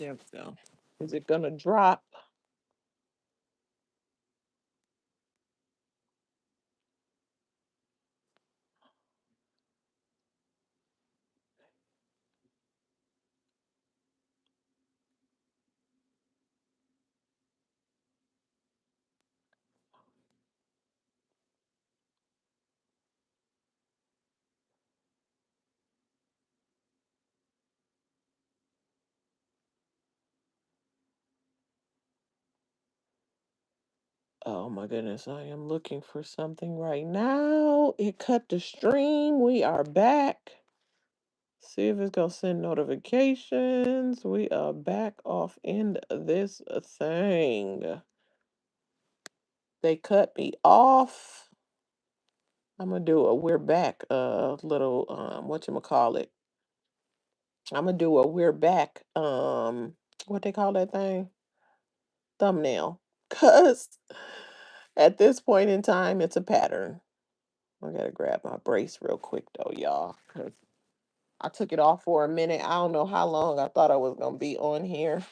There we go. Is it gonna drop? Oh my goodness, I am looking for something right now. It cut the stream. We are back. See if it's gonna send notifications. We are back off in this thing. They cut me off. I'm gonna do a we're back little whatchamacallit. I'm gonna do a we're back what they call that thing? Thumbnail. Cause at this point in time it's a pattern. I gotta grab my brace real quick though, y'all. Cause I took it off for a minute. I don't know how long I thought I was gonna be on here.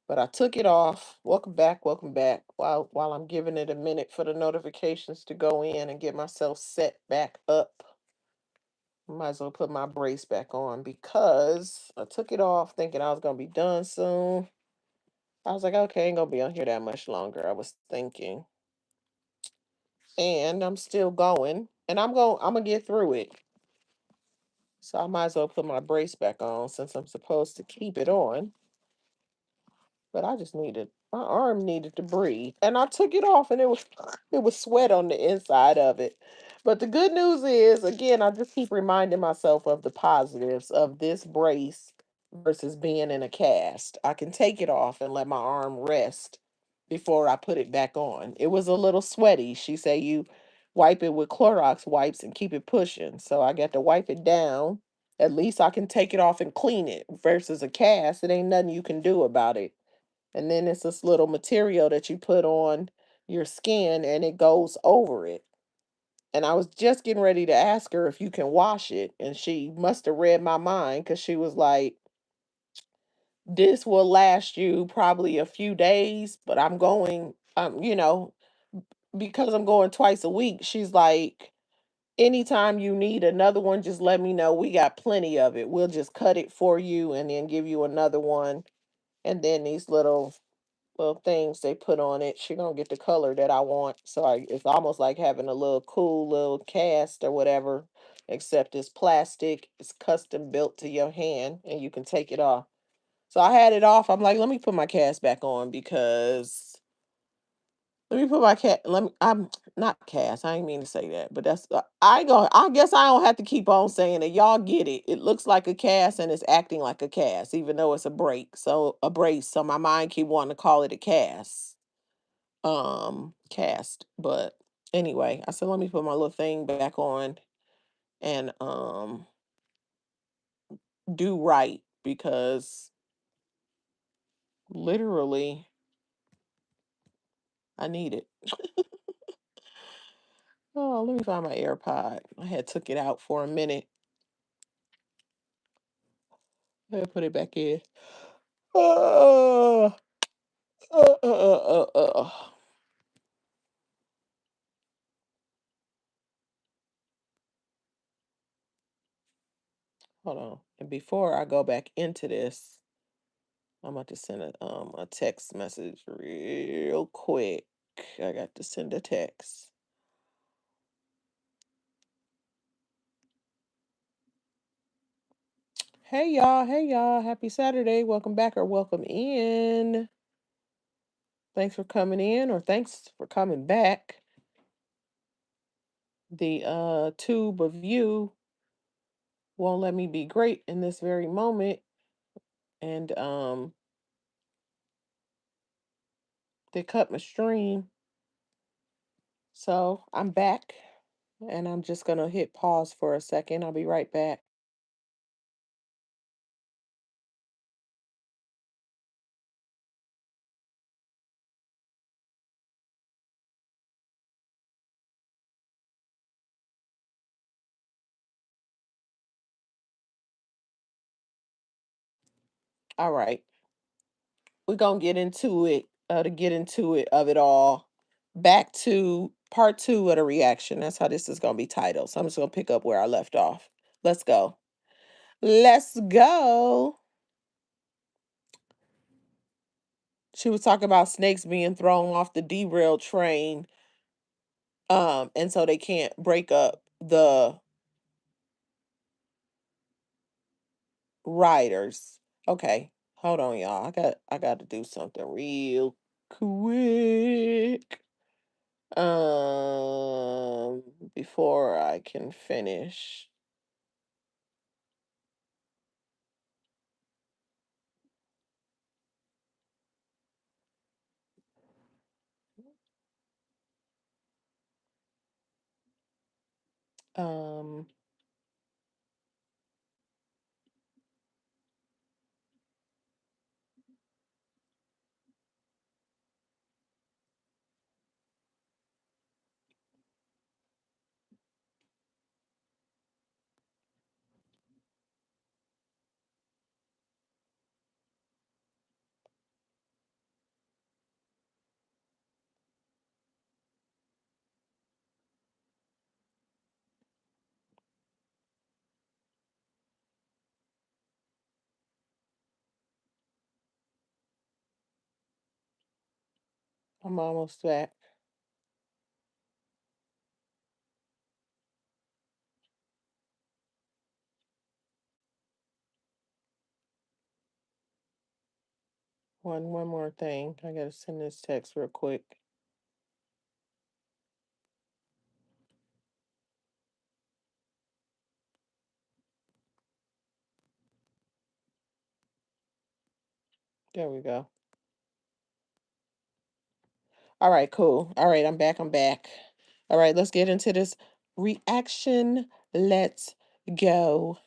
But I took it off. Welcome back, welcome back. While I'm giving it a minute for the notifications to go in and get myself set back up. Might as well put my brace back on because I took it off thinking I was gonna be done soon. I was like, okay, ain't gonna be on here that much longer. I was thinking. And I'm still going. And I'm gonna get through it. So I might as well put my brace back on since I'm supposed to keep it on. But I just needed my arm needed to breathe. And I took it off and it was sweat on the inside of it. But the good news is, again, I just keep reminding myself of the positives of this brace versus being in a cast. I can take it off and let my arm rest before I put it back on. It was a little sweaty. She said you wipe it with Clorox wipes and keep it pushing. So I got to wipe it down. At least I can take it off and clean it versus a cast. It ain't nothing you can do about it. And then it's this little material that you put on your skin and it goes over it. And I was just getting ready to ask her if you can wash it. And she must have read my mind because she was like, this will last you probably a few days, but I'm going, because I'm going twice a week. She's like, anytime you need another one, just let me know. We got plenty of it. We'll just cut it for you and then give you another one. And then these little things they put on it. She gonna get the color that I want. So it's almost like having a little cool little cast or whatever, except it's plastic. It's custom built to your hand, and you can take it off. So I had it off. I'm like, let me put my cast back on because let me put my cat. Let me. I'm not cast. I didn't mean to say that, but that's. I go. I guess I don't have to keep on saying it. Y'all get it. It looks like a cast and it's acting like a cast, even though it's a break. So a brace. So my mind keep wanting to call it a cast. Cast. But anyway, I said let me put my little thing back on and do right because literally I need it. Oh, let me find my AirPod. I had took it out for a minute. I put it back in. Uh, uh, uh, uh, uh. Hold on. And before I go back into this, I'm about to send a text message real quick. I got to send a text. Hey y'all, hey y'all. Happy Saturday. Welcome back or welcome in. Thanks for coming in or thanks for coming back. The tube of you won't let me be great in this very moment. And they cut my stream. So I'm back and I'm just gonna hit pause for a second. I'll be right back. All right. We're gonna get into it, to get into it of it all. Back to part two of the reaction. That's how this is gonna be titled. So I'm just gonna pick up where I left off. Let's go. Let's go. She was talking about snakes being thrown off the derailed train. And so they can't break up the riders. Okay. Hold on, y'all. I got to do something real quick. Before I can finish. Um, I'm almost back. One more thing. I gotta send this text real quick. There we go. All right, cool. All right, I'm back. I'm back. All right, let's get into this reaction. Let's go.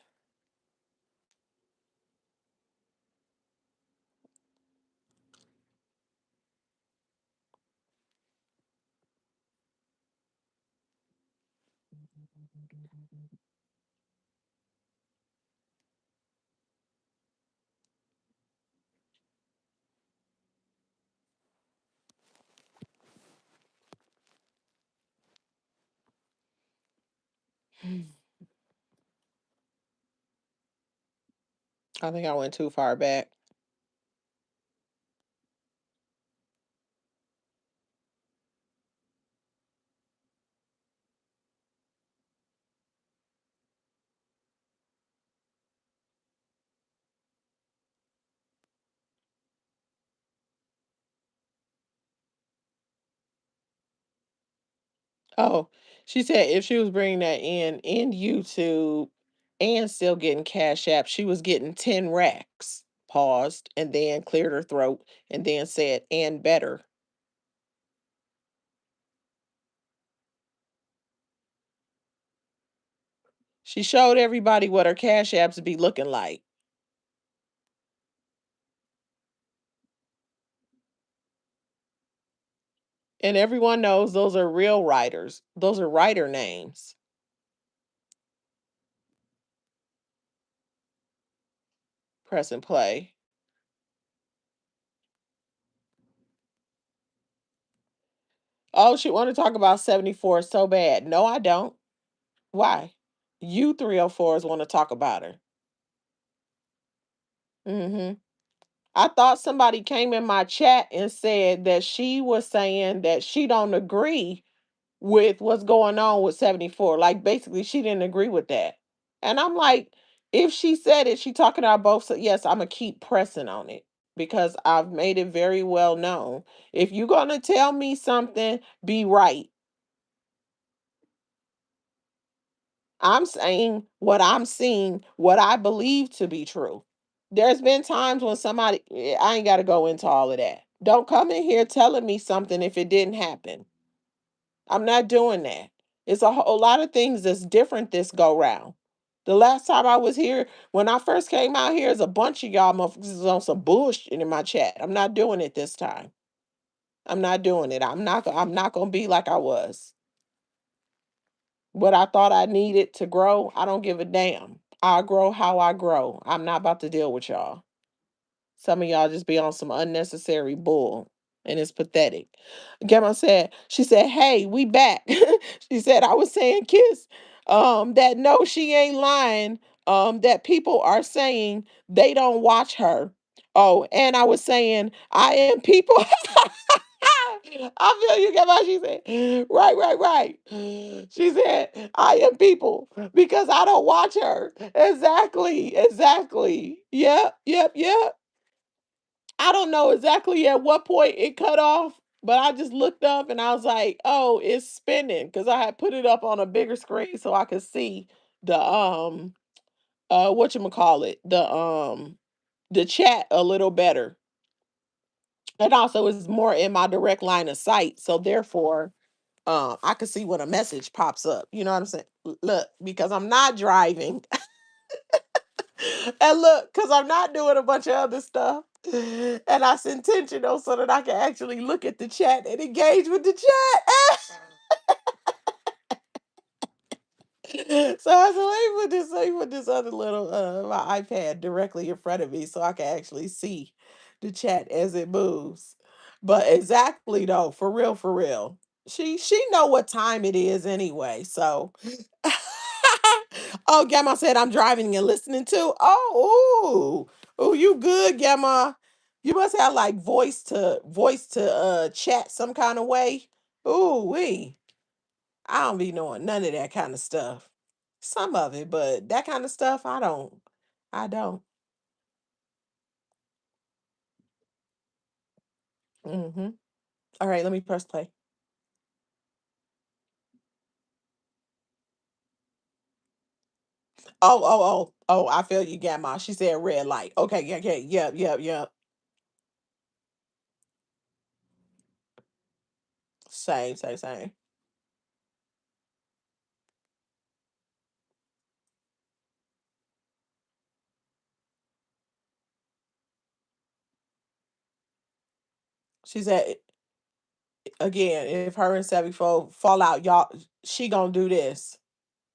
I think I went too far back. Oh, she said if she was bringing that in YouTube and still getting Cash App, she was getting 10 racks. Paused and then cleared her throat and then said, and better. She showed everybody what her Cash Apps be looking like. And everyone knows those are real writers. Those are writer names. Press and play. Oh, she want to talk about 74 so bad. No, I don't. Why? You 304s want to talk about her. Mm-hmm. I thought somebody came in my chat and said that she was saying that she don't agree with what's going on with 74. Like basically she didn't agree with that. And I'm like, if she said it, she talking about both. So yes, I'm gonna keep pressing on it because I've made it very well known. If you're gonna tell me something, be right. I'm saying what I'm seeing, what I believe to be true. There's been times when somebody, I ain't got to go into all of that. Don't come in here telling me something if it didn't happen. I'm not doing that. It's a whole lot of things that's different this go round. The last time I was here, when I first came out here, is a bunch of y'all motherfuckers on some bullshit in my chat. I'm not doing it this time. I'm not doing it. I'm not gonna be like I was. What I thought I needed to grow, I don't give a damn. I grow how I grow. I'm not about to deal with y'all. Some of y'all just be on some unnecessary bull, and it's pathetic. Grandma said, she said, "Hey, we back." She said, "I was saying, Kiss, that no, she ain't lying. That people are saying they don't watch her. Oh, and I was saying, I am people." I feel you, Grandma. She said, "Right, right, right." She said, "I am people because I don't watch her." Exactly, exactly. Yep, yep, yep. I don't know exactly at what point it cut off, but I just looked up and I was like, "Oh, it's spinning," because I had put it up on a bigger screen so I could see the what you call it, the chat a little better. And also it's more in my direct line of sight. So therefore, I could see when a message pops up. You know what I'm saying? Look, because I'm not driving. And look, because I'm not doing a bunch of other stuff. And that's intentional so that I can actually look at the chat and engage with the chat. So I said, let me put this other little my iPad directly in front of me so I can actually see the chat as it moves. But exactly though, for real, for real. She know what time it is anyway. So oh, Gamma said I'm driving and listening to. Oh, ooh, you good, Gamma? You must have like voice to chat some kind of way. Ooh, we. I don't be knowing none of that kind of stuff. Some of it, but that kind of stuff, I don't. I don't. Mm-hmm. All right, let me press play. Oh, I feel you, Gamma. She said red light. Okay, yeah, yeah, yeah, yeah, yeah. Same, same, same. She said again, if her and Savvy fall out, y'all, she gonna do this.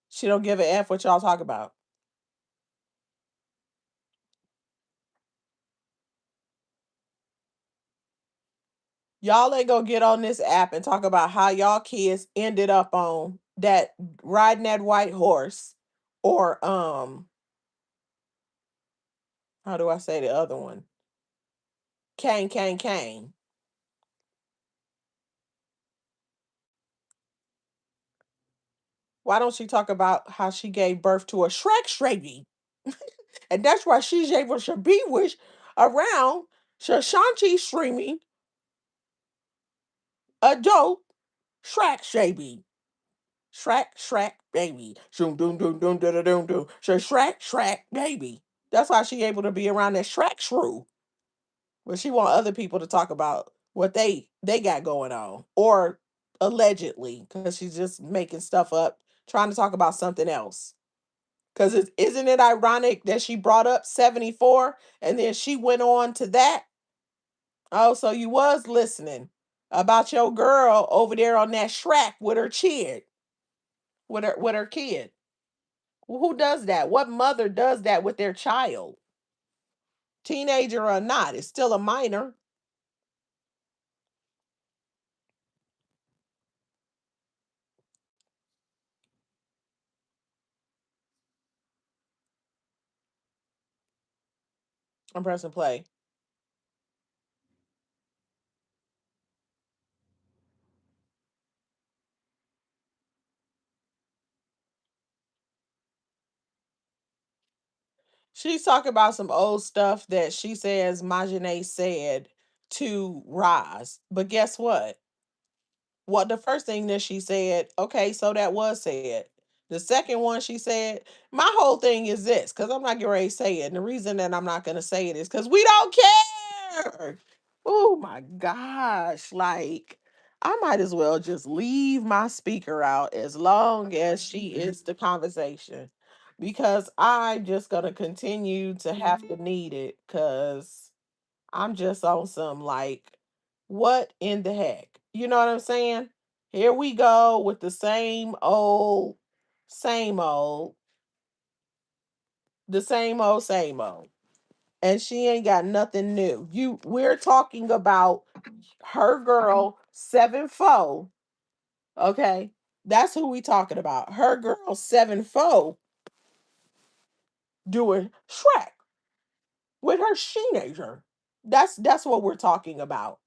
She don't give a F what y'all talk about. Y'all ain't gonna get on this app and talk about how y'all kids ended up on that riding that white horse or how do I say the other one? Kane, Kane, Kane. Why don't she talk about how she gave birth to a Shrek Shreggy? And that's why she's able to be with around Shashanti streaming adult Shrek Shaby. Shrek baby. Shoom doom doom doom doom doom doom. So Shrek baby. That's why she able to be around that Shrek shrew. But she want other people to talk about what they got going on. Or allegedly, because she's just making stuff up, trying to talk about something else. Because isn't it ironic that she brought up 74 and then she went on to that? Oh, so you was listening about your girl over there on that Shrek with her kid, with her kid. Well, who does that? What mother does that with their child? Teenager or not, it's still a minor. I'm pressing play. She's talking about some old stuff that she says Majane said to Roz. But guess what? What the first thing that she said, okay, so that was said. The second one she said, my whole thing is this, because I'm not getting ready to say it. And the reason that I'm not going to say it is because we don't care. Oh my gosh. Like, I might as well just leave my speaker out as long as she is the conversation because I'm just going to continue to have to need it because I'm just on some like, what in the heck? You know what I'm saying? Here we go with the same old, the same old, same old. and she ain't got nothing new. We're talking about her girl 7'4". Okay. That's who we talking about. Her girl 7'4" doing Shrek with her teenager. That's what we're talking about.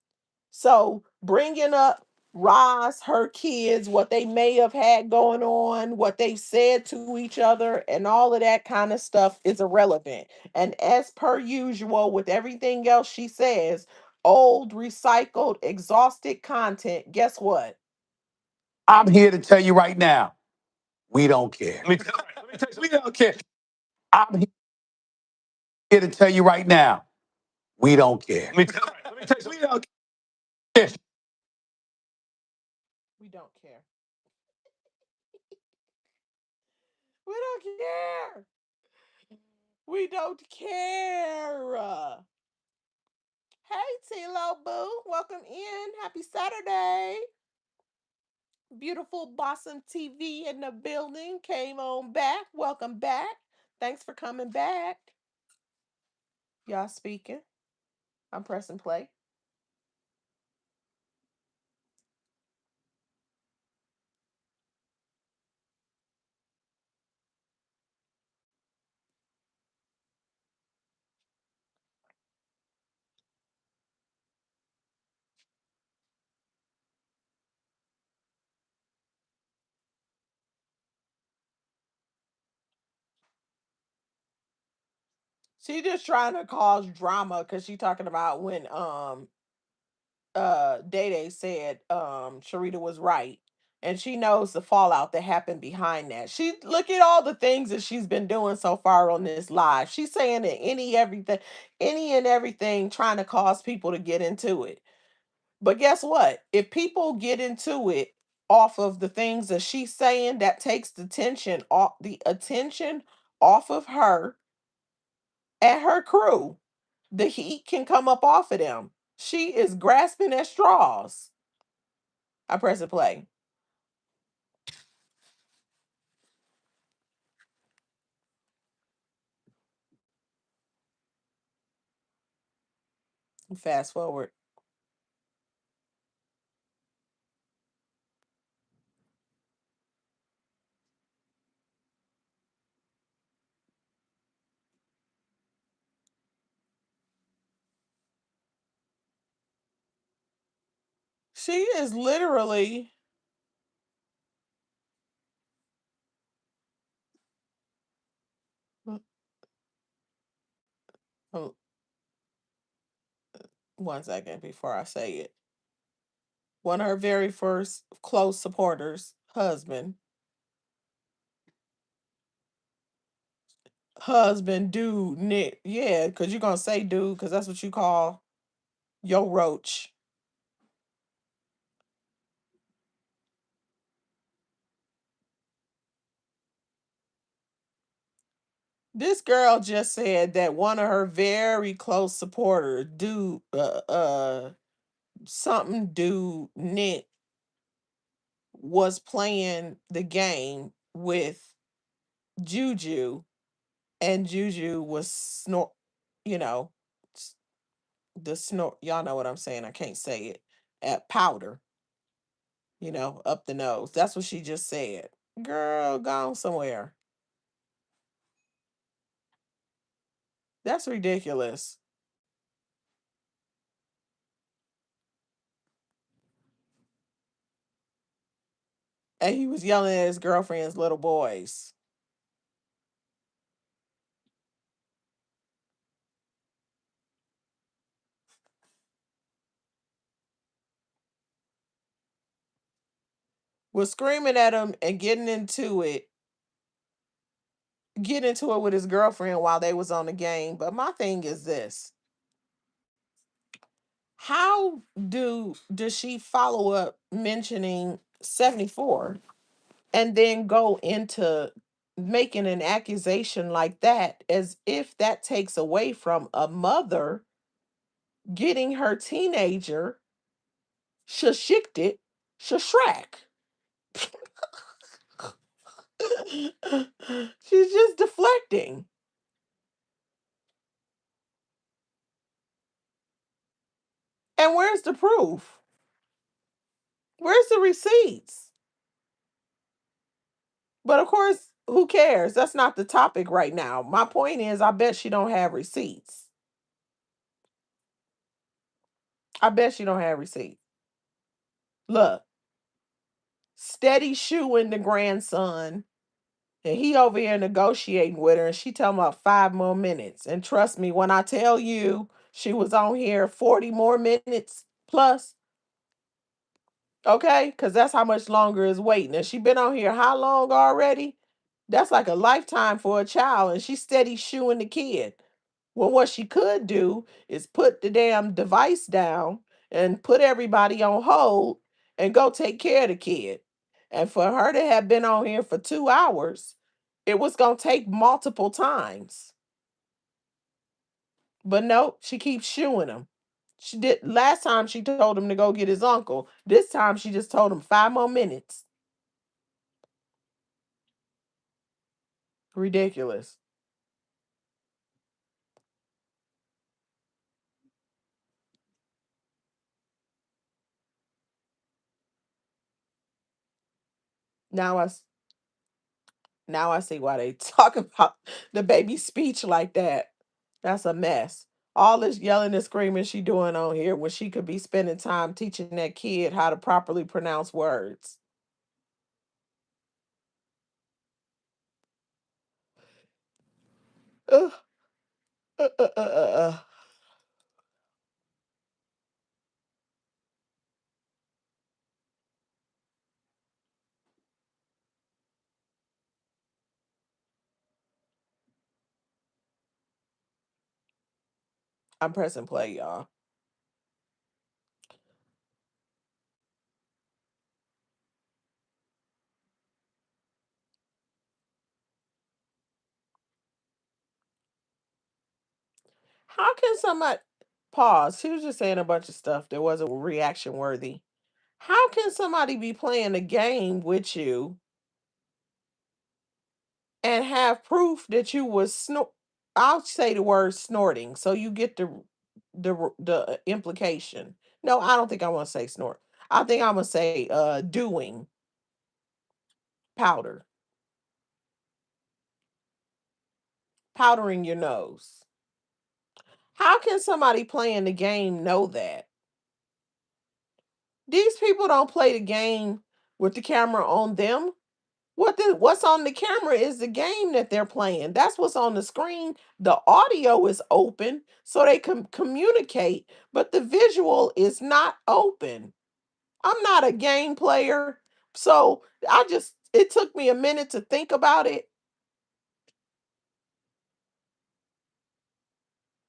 So bringing up Roz, her kids, what they may have had going on, what they said to each other, and all of that kind of stuff is irrelevant. And as per usual, with everything else she says, old, recycled, exhausted content, guess what? I'm here to tell you right now, we don't care. Let me tell you, we don't care. I'm here to tell you right now, we don't care. Let me tell you, we don't care. We don't care. We don't care. We don't care. Hey, Tilo Boo. Welcome in. Happy Saturday. Beautiful Blossom TV in the building. Came on back. Welcome back. Thanks for coming back. Y'all speaking. I'm pressing play. She just trying to cause drama because she talking about when Day Day said Sharita was right. And she knows the fallout that happened behind that. She look at all the things that she's been doing so far on this live. She's saying that any and everything trying to cause people to get into it. But guess what? If people get into it off of the things that she's saying, that takes the attention off of her and her crew. The heat can come up off of them. She is grasping at straws. I press the play. Fast forward. She is literally oh, one second before I say it. One of her very first close supporters, husband, dude, Nick. Yeah, because you're gonna say dude, because that's what you call your roach. This girl just said that one of her very close supporters, dude, something dude, Nick, was playing the game with Juju, and Juju was you know, the snort. Y'all know what I'm saying. I can't say it. At powder, up the nose. That's what she just said. Girl, gone somewhere. That's ridiculous. And he was yelling at his girlfriend's little boys. Was screaming at him and getting into it with his girlfriend while they was on the game. But my thing is this: how does she follow up mentioning 74 and then go into making an accusation like that, as if that takes away from a mother getting her teenager shashikted shashrak? She's just deflecting. And where's the proof? Where's the receipts? But of course, who cares? That's not the topic right now. My point is, I bet she don't have receipts. I bet she don't have receipts. Look, steady shoeing the grandson, and he over here negotiating with her, and she talking about 5 more minutes. And trust me, when I tell you she was on here 40 more minutes plus, okay? Because that's how much longer is waiting. And she been on here how long already? That's like a lifetime for a child, and she's steady shooing the kid. Well, what she could do is put the damn device down and put everybody on hold and go take care of the kid. And for her to have been on here for 2 hours, it was going to take multiple times. But no, she keeps shooing him. She did last time she told him to go get his uncle. This time she just told him 5 more minutes. Ridiculous. Now I now I see why they talk about the baby speech like that. That's a mess. All this yelling and screaming she doing on here when she could be spending time teaching that kid how to properly pronounce words. Ugh, uh, uh, uh, uh, uh. I'm pressing play, y'all. How can somebody pause? She was just saying a bunch of stuff that wasn't reaction worthy. How can somebody be playing a game with you and have proof that you was I'll say the word snorting, so you get the implication. No, I don't think I want to say snort. I think I'm gonna say doing powder, powdering your nose. How can somebody playing the game know that? These people don't play the game with the camera on them. What's on the camera is the game that they're playing. That's what's on the screen. The audio is open so they can communicate, but the visual is not open. I'm not a game player, so it took me a minute to think about it.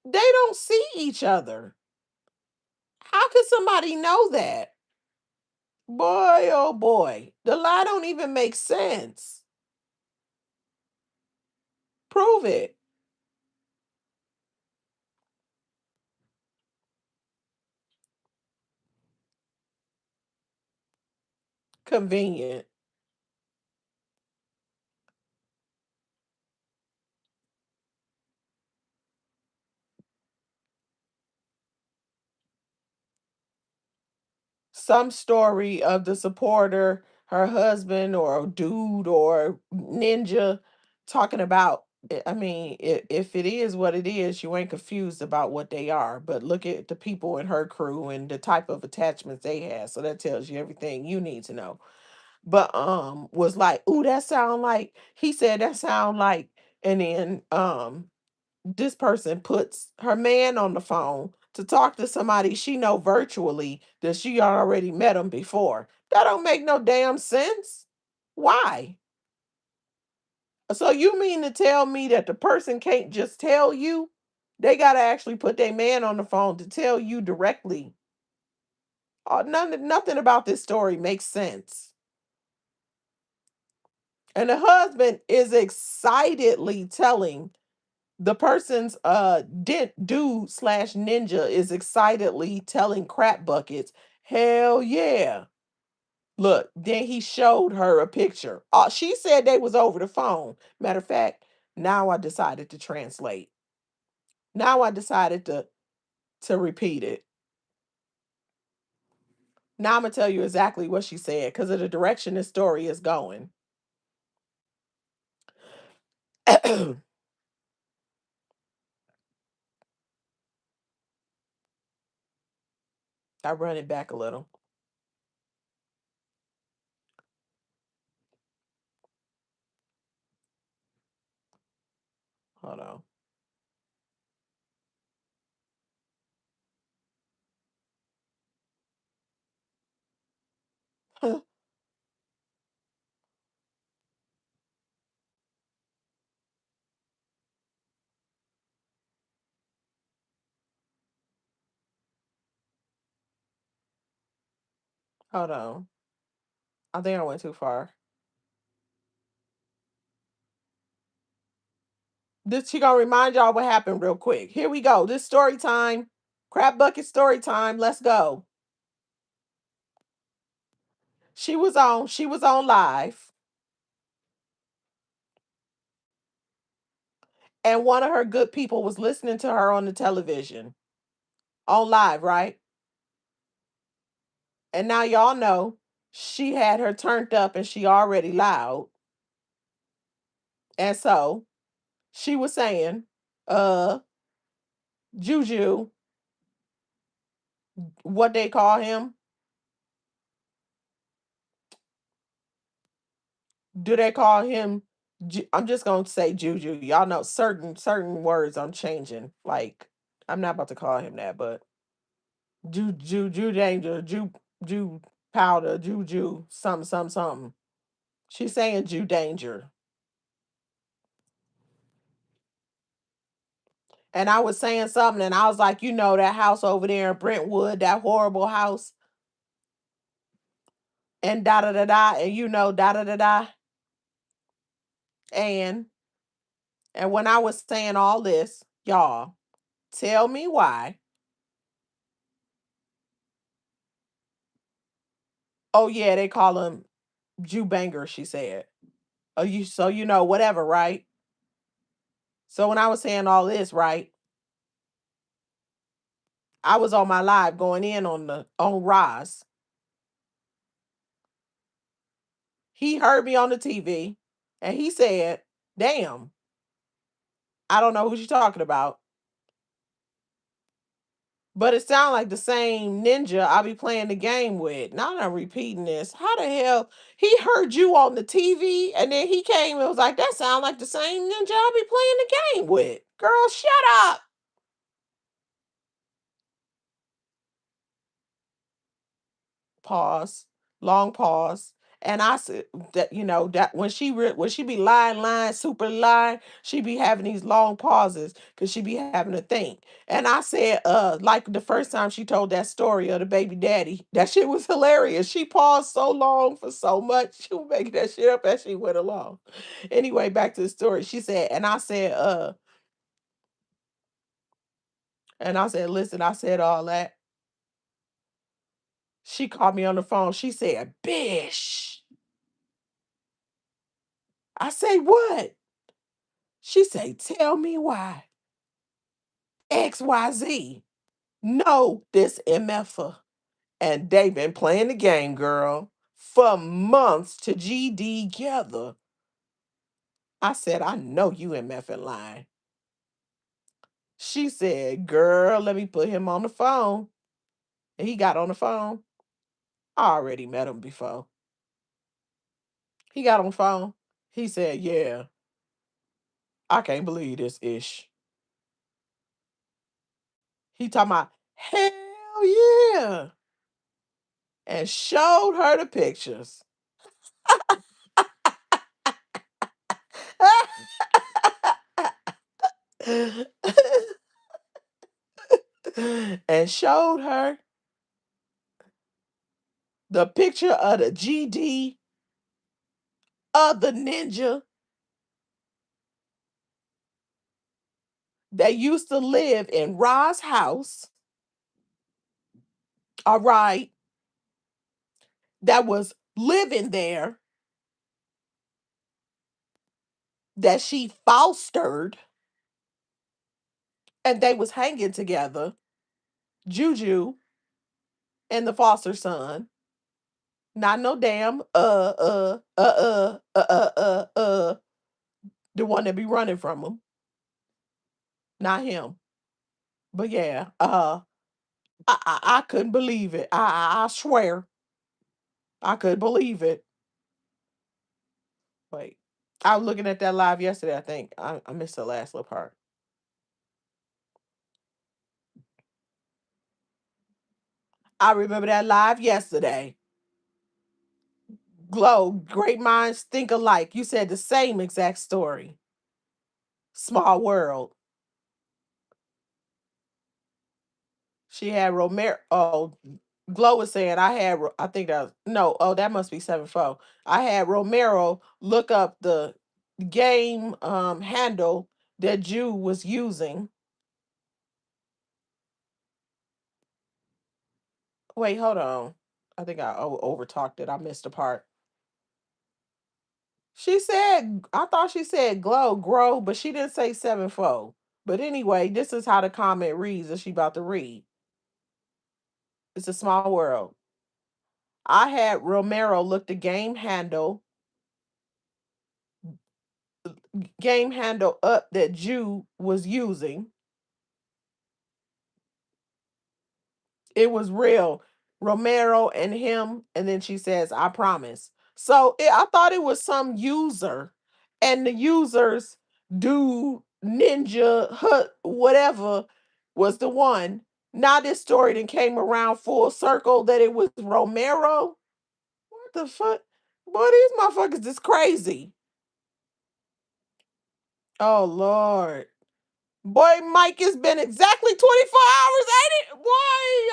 They don't see each other. How could somebody know that? Boy, oh boy. The lie don't even make sense. Prove it. Convenient. Some story of the supporter, her husband or a dude or ninja talking about I mean, if it is what it is, you ain't confused about what they are. But look at the people in her crew and the type of attachments they have. So that tells you everything you need to know. But was like, ooh, that sound like he said that sound like and then this person puts her man on the phone to talk to somebody she know virtually that she already met him before. That don't make no damn sense. Why? So you mean to tell me that the person can't just tell you? They got to actually put their man on the phone to tell you directly. Nothing about this story makes sense. And the husband is excitedly telling the person's dude slash ninja is excitedly telling crap buckets, hell yeah. Look, then he showed her a picture. She said they was over the phone. Matter of fact, now I decided to translate. Now I decided to repeat it. Now I'm gonna tell you exactly what she said because of the direction this story is going. I run it back a little. Hold on. Hold on. I think I went too far. This she gonna remind y'all what happened real quick. Here we go. This story time. Crab bucket story time. Let's go. She was on live, and one of her good people was listening to her on the television. On live, right? And now y'all know she had her turned up and she already loud. And so she was saying, uh, Juju, what they call him? Do they call him? I'm just gonna say Juju. Y'all know certain words I'm changing. Like I'm not about to call him that, but Ju danger, Ju powder, Juju, something. She's saying Ju danger. And I was saying something, and I was like, you know, that house over there in Brentwood, that horrible house, and da da da da, and you know, da da da da. And and when I was saying all this, y'all, tell me why. Oh yeah, they call him Jew banger, she said. Oh, you know, whatever, right? So when I was saying all this, right, I was on my live going in on Roz. He heard me on the TV and he said, damn, I don't know who she's talking about. But it sounds like the same ninja I be playing the game with. Now I'm repeating this. How the hell he heard you on the TV and then he came and was like, that sounds like the same ninja I be playing the game with. Girl, shut up. Pause, long pause. And I said that that when when she be lying, super lying, she be having these long pauses because she be having to think. And I said, like the first time she told that story of the baby daddy, that shit was hilarious. She paused so long for so much, she was making that shit up as she went along. Anyway, back to the story. She said, and I said, listen, I said all that. She called me on the phone. She said, Bish. I say, what? She say, tell me why XYZ know this MFer. And they been playing the game, girl, for months to GD together. I said, I know you MFing lying. She said, girl, let me put him on the phone. And he got on the phone. I already met him before. He got on the phone. He said, yeah, I can't believe this ish. He talking about, hell yeah. And showed her the pictures. And showed her the picture of the GD of the ninja that used to live in Ra's house. All right. That was living there, that she fostered, and they was hanging together. Juju and the foster son. Not no damn the one that be running from him. Not him. But yeah, I couldn't believe it. I swear I couldn't believe it. Wait, I was looking at that live yesterday. I think I missed the last little part. I remember that live yesterday. Glow, great minds think alike. You said the same exact story. Small world. She had Romero. Oh, Glow was saying I had. I think that was, no. Oh, that must be 7-4. I had Romero look up the game handle that Jew was using. Wait, hold on. I think I over talked it. I missed a part. She said, I thought she said glow, grow, but she didn't say 7-4. But anyway, this is how the comment reads that she about to read. It's a small world. I had Romero look the game handle up that Jew was using. It was real. Romero and him, and then she says, I promise. So I thought it was some user, and the users do ninja hut whatever was the one. Now this story then came around full circle that it was Romero. What the fuck? Boy, these motherfuckers is crazy. Oh Lord. Boy, Mike, it's been exactly 24 hours, ain't it? Boy,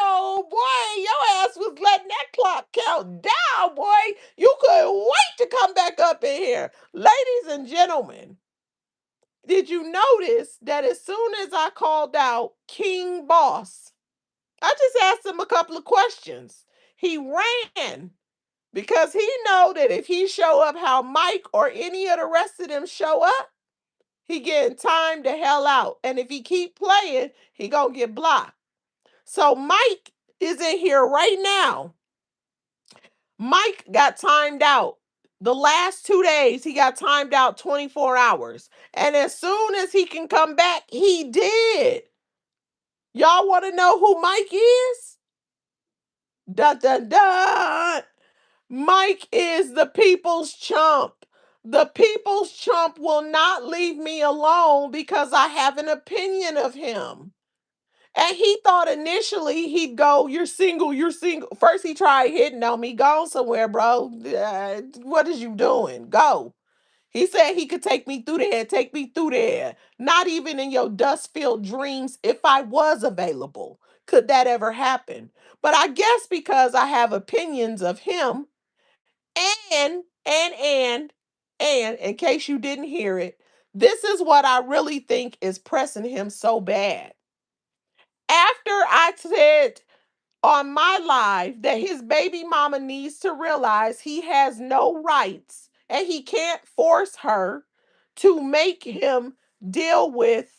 oh boy, your ass was letting that clock count down, boy. You couldn't wait to come back up in here. Ladies and gentlemen, did you notice that as soon as I called out King Boss, I just asked him a couple of questions. He ran because he know that if he show up how Mike or any of the rest of them show up, he getting timed the hell out. And if he keep playing, he gonna get blocked. So Mike is in here right now. Mike got timed out. The last 2 days, he got timed out 24 hours. And as soon as he can come back, he did. Y'all want to know who Mike is? Dun dun dun. Mike is the people's chump. The people's chump will not leave me alone because I have an opinion of him. And he thought initially he'd go, you're single, you're single. First, he tried hitting on me. Go somewhere, bro. What is you doing? Go. He said he could take me through there, take me through there. Not even in your dust filled dreams, if I was available, could that ever happen. But I guess because I have opinions of him, and, and, and, in case you didn't hear it, this is what I really think is pressing him so bad. After I said on my live that his baby mama needs to realize he has no rights and he can't force her to deal with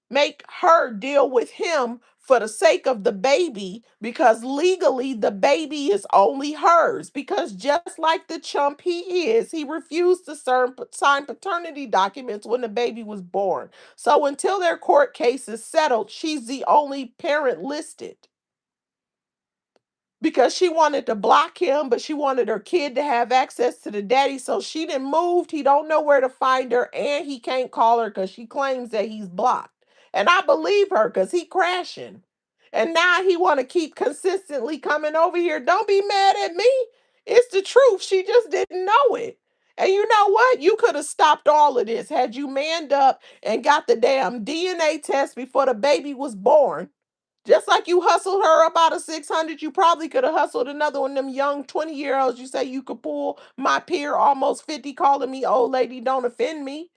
make her deal with him for the sake of the baby, because legally the baby is only hers, because just like the chump he is, he refused to sign paternity documents when the baby was born. So until their court case is settled, she's the only parent listed, because she wanted to block him, but she wanted her kid to have access to the daddy. So she done moved. He don't know where to find her, and he can't call her because she claims that he's blocked. And I believe her because he crashing. And now he want to keep consistently coming over here. Don't be mad at me. It's the truth. She just didn't know it. And you know what? You could have stopped all of this had you manned up and got the damn DNA test before the baby was born. Just like you hustled her up out of 600, you probably could have hustled another one of them young 20-year-olds you say you could pull. My peer, almost 50, calling me old lady, don't offend me.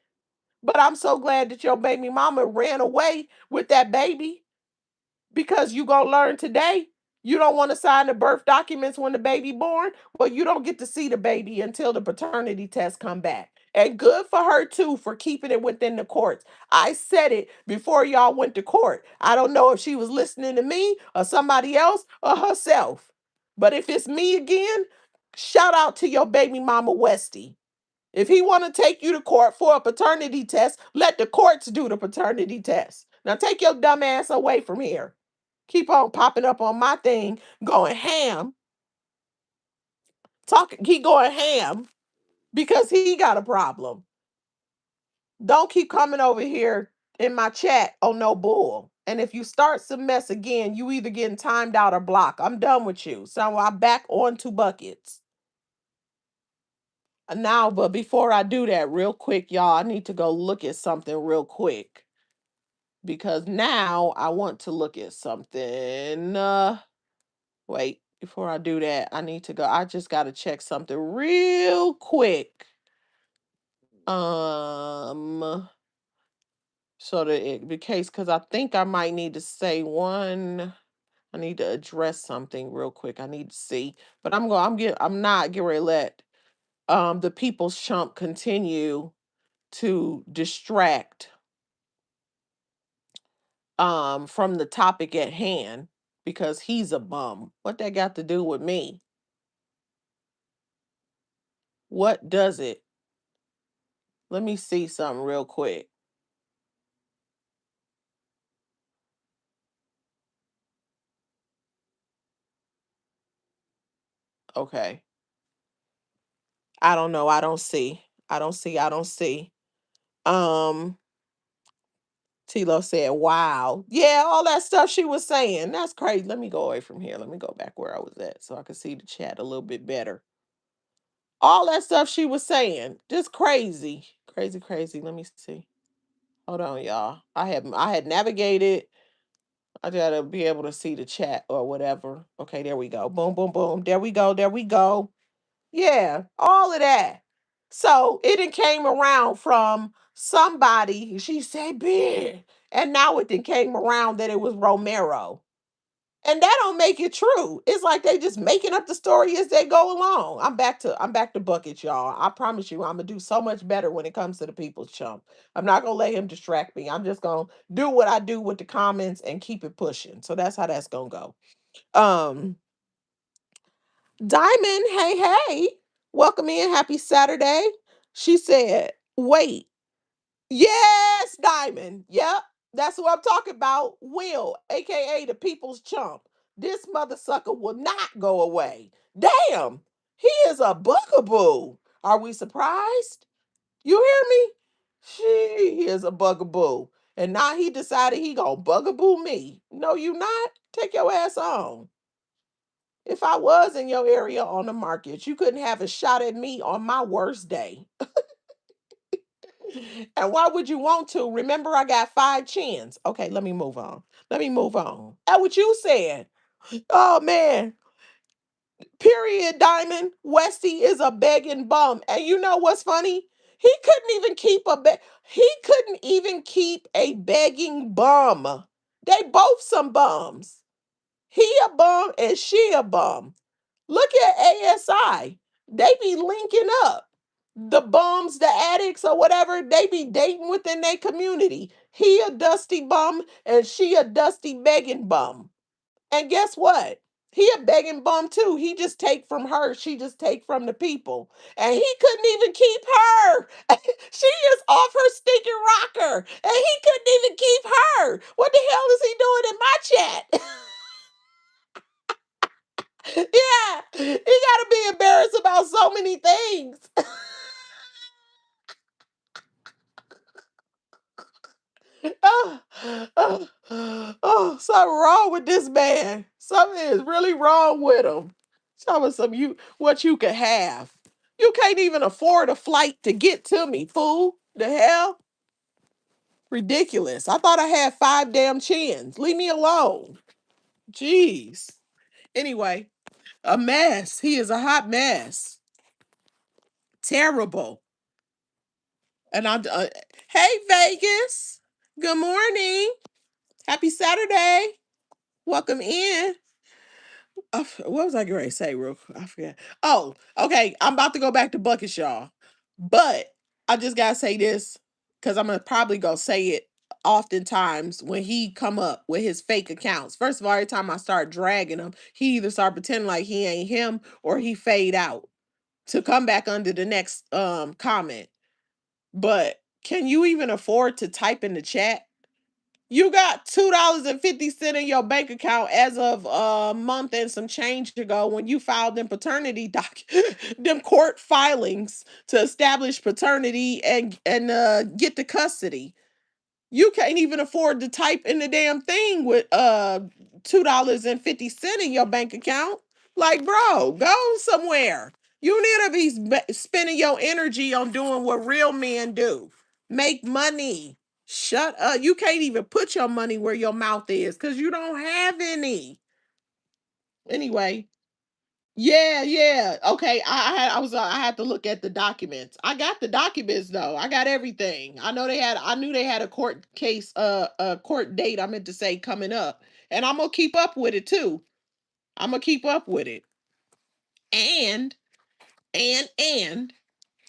But I'm so glad that your baby mama ran away with that baby, because you gonna learn today. You don't want to sign the birth documents when the baby born. Well, you don't get to see the baby until the paternity test come back. And good for her too for keeping it within the courts. I said it before y'all went to court. I don't know if she was listening to me or somebody else or herself. But if it's me again, shout out to your baby mama Westy. If he want to take you to court for a paternity test, let the courts do the paternity test. Now take your dumb ass away from here. Keep on popping up on my thing, going ham. Keep going ham because he got a problem. Don't keep coming over here in my chat on no bull. And if you start some mess again, you either getting timed out or blocked. I'm done with you. So I'm back on to buckets. Now, but before I do that, real quick, y'all, I need to go look at something real quick. Because now I want to look at something. Wait, before I do that, I need to go. I just got to check something real quick. So that it the case, because I think I might need to say one. I need to address something real quick. I need to see, but I'm not getting ready to let the people's chump continue to distract from the topic at hand because he's a bum. What that got to do with me? What does it? Let me see something real quick. Okay. I don't know. I don't see. I don't see. I don't see. Um Tilo said, wow. Yeah, all that stuff she was saying. That's crazy. Let me go away from here. Let me go back where I was at so I can see the chat a little bit better. All that stuff she was saying. Just crazy. Crazy, crazy. Let me see. Hold on, y'all. I had navigated. I gotta be able to see the chat or whatever. Okay, there we go. Boom, boom, boom. There we go. There we go. Yeah, all of that. So it came around from somebody. She said big, and now it came around that it was Romero. And that don't make it true. It's like they just making up the story as they go along. I'm back to buckets, y'all. I promise you, I'm gonna do so much better when it comes to the people's chump. I'm not gonna let him distract me. I'm just gonna do what I do with the comments and keep it pushing. So that's how that's gonna go. Um, Diamond, hey, hey, welcome in. Happy Saturday. She said, wait, yes, Diamond. Yep, that's what I'm talking about. Will, aka the people's chump. This mother sucker will not go away. Damn, he is a bugaboo. Are we surprised? You hear me? She is a bugaboo. And now he decided he gonna bugaboo me. No, you not. Take your ass on. If I was in your area on the market, you couldn't have a shot at me on my worst day. And why would you want to? Remember, I got 5 chins. Okay, let me move on. Let me move on. That's what you said. Oh man. Period, Diamond. Westy is a begging bum. And you know what's funny? He couldn't even keep a begging bum. They both some bums. He a bum and she a bum. Look at ASI. They be linking up. The bums, the addicts, or whatever, they be dating within their community. He a dusty bum and she a dusty begging bum. And guess what? He a begging bum too. He just take from her. She just take from the people. And he couldn't even keep her. She is off her stinking rocker. And he couldn't even keep her. What the hell is he doing in my chat? Yeah, he got to be embarrassed about so many things. Oh, oh, something wrong with this man. Something is really wrong with him. Tell me some what you can have. You can't even afford a flight to get to me, fool. The hell? Ridiculous. I thought I had 5 damn chins. Leave me alone. Jeez. Anyway, a mess. He is a hot mess. Terrible. And hey Vegas, good morning, happy Saturday, welcome in. What was I going to say, real quick? I forget. Oh, okay. I'm about to go back to buckets, y'all. But I just gotta say this because I'm gonna probably go say it oftentimes when he come up with his fake accounts. First of all, every time I start dragging him, he either start pretending like he ain't him or he fade out to come back under the next comment. But can you even afford to type in the chat? You got $2.50 in your bank account as of a month and some change ago when you filed them paternity them court filings to establish paternity and get the custody. You can't even afford to type in the damn thing with $2.50 in your bank account. Like, bro, go somewhere. You need to be spending your energy on doing what real men do. Make money. Shut up. You can't even put your money where your mouth is because you don't have any. Anyway, yeah, yeah. Okay, I had to look at the documents. I got the documents though. I got everything. I knew they had a court case a court date I meant to say coming up. And I'm gonna keep up with it too. I'm gonna keep up with it. And and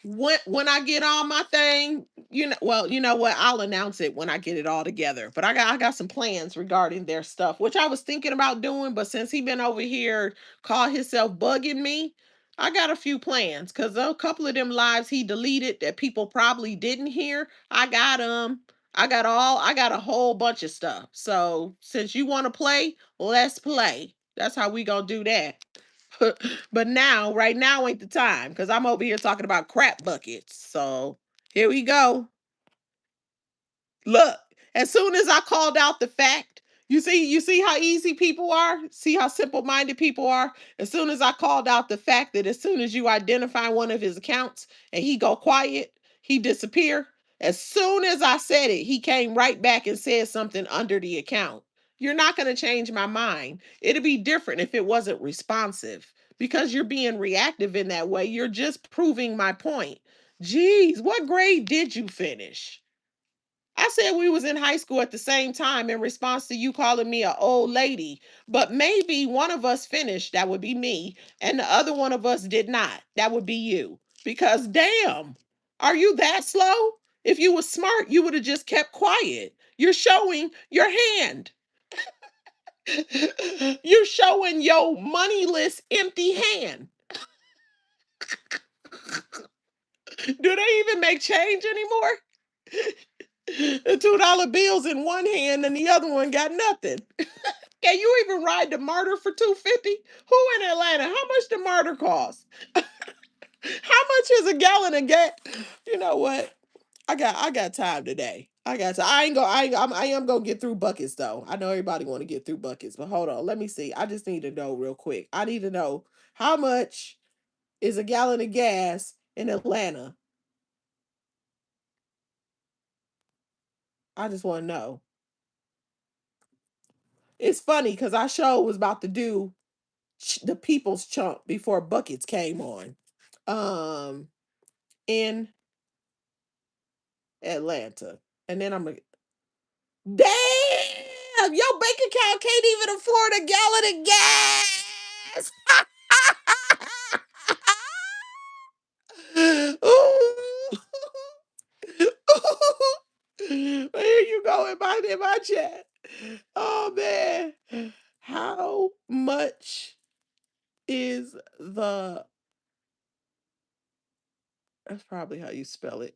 when I get on my thing, you know what? I'll announce it when I get it all together. But I got some plans regarding their stuff, which I was thinking about doing. But since he been over here, call himself bugging me, I got a few plans because a couple of them lives he deleted that people probably didn't hear. I got a whole bunch of stuff. So since you want to play, let's play. That's how we gonna do that. But now, right now ain't the time because I'm over here talking about crap buckets. So here we go. Look, as soon as I called out the fact, you see how easy people are? See how simple-minded people are? As soon as I called out the fact that as soon as you identify one of his accounts and he go quiet, he disappear. As soon as I said it, he came right back and said something under the account. You're not going to change my mind. It'd be different if it wasn't responsive because you're being reactive in that way. You're just proving my point. Geez, what grade did you finish? I said we was in high school at the same time in response to you calling me an old lady. But maybe one of us finished, that would be me, and the other one of us did not. That would be you. Because damn, are you that slow? If you were smart, you would have just kept quiet. You're showing your hand. You're showing your moneyless empty hand. Do they even make change anymore? The $2 bills in one hand and the other one got nothing. Can you even ride the martyr for 250? Who in Atlanta? How much the martyr cost? How much is a gallon of gas? You know what? I got time today. I got time. I am gonna get through buckets though. I know everybody want to get through buckets, but hold on. Let me see. I just need to know real quick. I need to know how much is a gallon of gas in Atlanta. I just want to know. It's funny because I show was about to do the people's chump before buckets came on. Um, in Atlanta. And then I'm like, damn, your bank account can't even afford a gallon of gas. Ooh. Here you go in my chat. Oh man. How much is the that's probably how you spell it.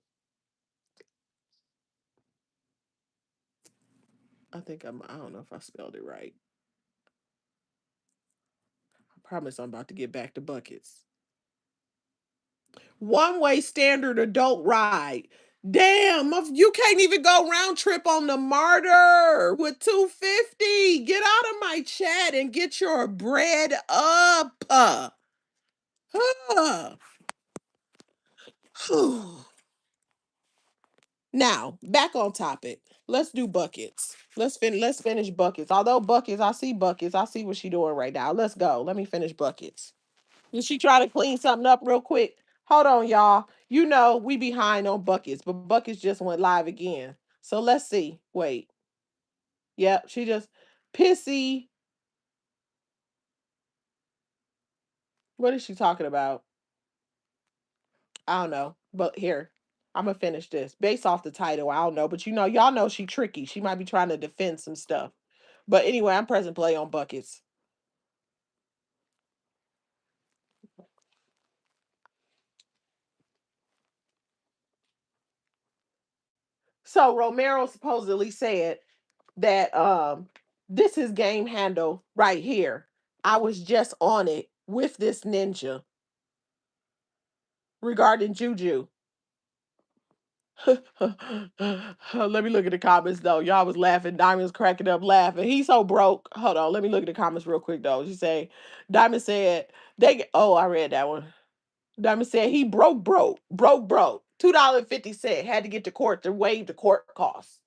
I don't know if I spelled it right. I promise I'm about to get back to buckets. One way standard adult ride. Damn, you can't even go round trip on the Martyr with 250. Get out of my chat and get your bread up. Now, back on topic. Let's do buckets. Let's finish buckets. Although buckets, I see buckets. I see what she doing right now. Let's go. Let me finish buckets. Did she try to clean something up real quick? Hold on, y'all. You know we behind on buckets, but buckets just went live again. So let's see. Wait. Yep, she just pissy. What is she talking about? I don't know. But here. I'm gonna finish this based off the title. I don't know, but y'all know she tricky. She might be trying to defend some stuff. But anyway, I'm pressing play on buckets. So Romero supposedly said that this is game handle right here. I was just on it with this ninja regarding Juju. Let me look at the comments though. Y'all was laughing. Diamond's cracking up laughing. He's so broke. Hold on. Let me look at the comments real quick though. She say, Diamond said oh, I read that one. Diamond said he broke. $2.50 had to get to court to waive the court costs.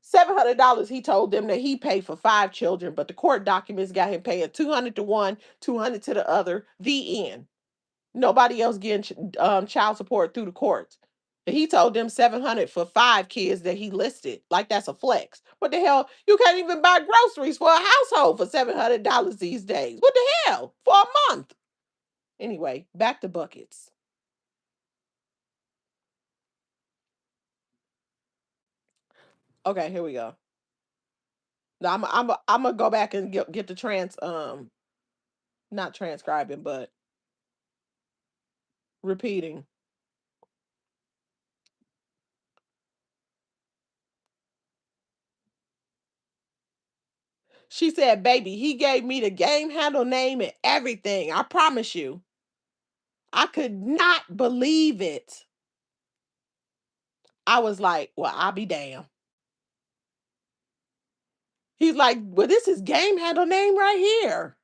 $700 he told them that he paid for 5 children, but the court documents got him paying 200 to one, 200 to the other. The end. Nobody else getting child support through the courts. And he told them 700 for 5 kids that he listed. Like that's a flex. What the hell? You can't even buy groceries for a household for $700 these days. What the hell? For a month. Anyway, back to buckets. Okay, here we go. Now I'm gonna go back and get the not transcribing, but repeating. She said, baby, he gave me the game handle name and everything. I promise you. I could not believe it. I was like, well, I'll be damned. He's like, well, this is game handle name right here.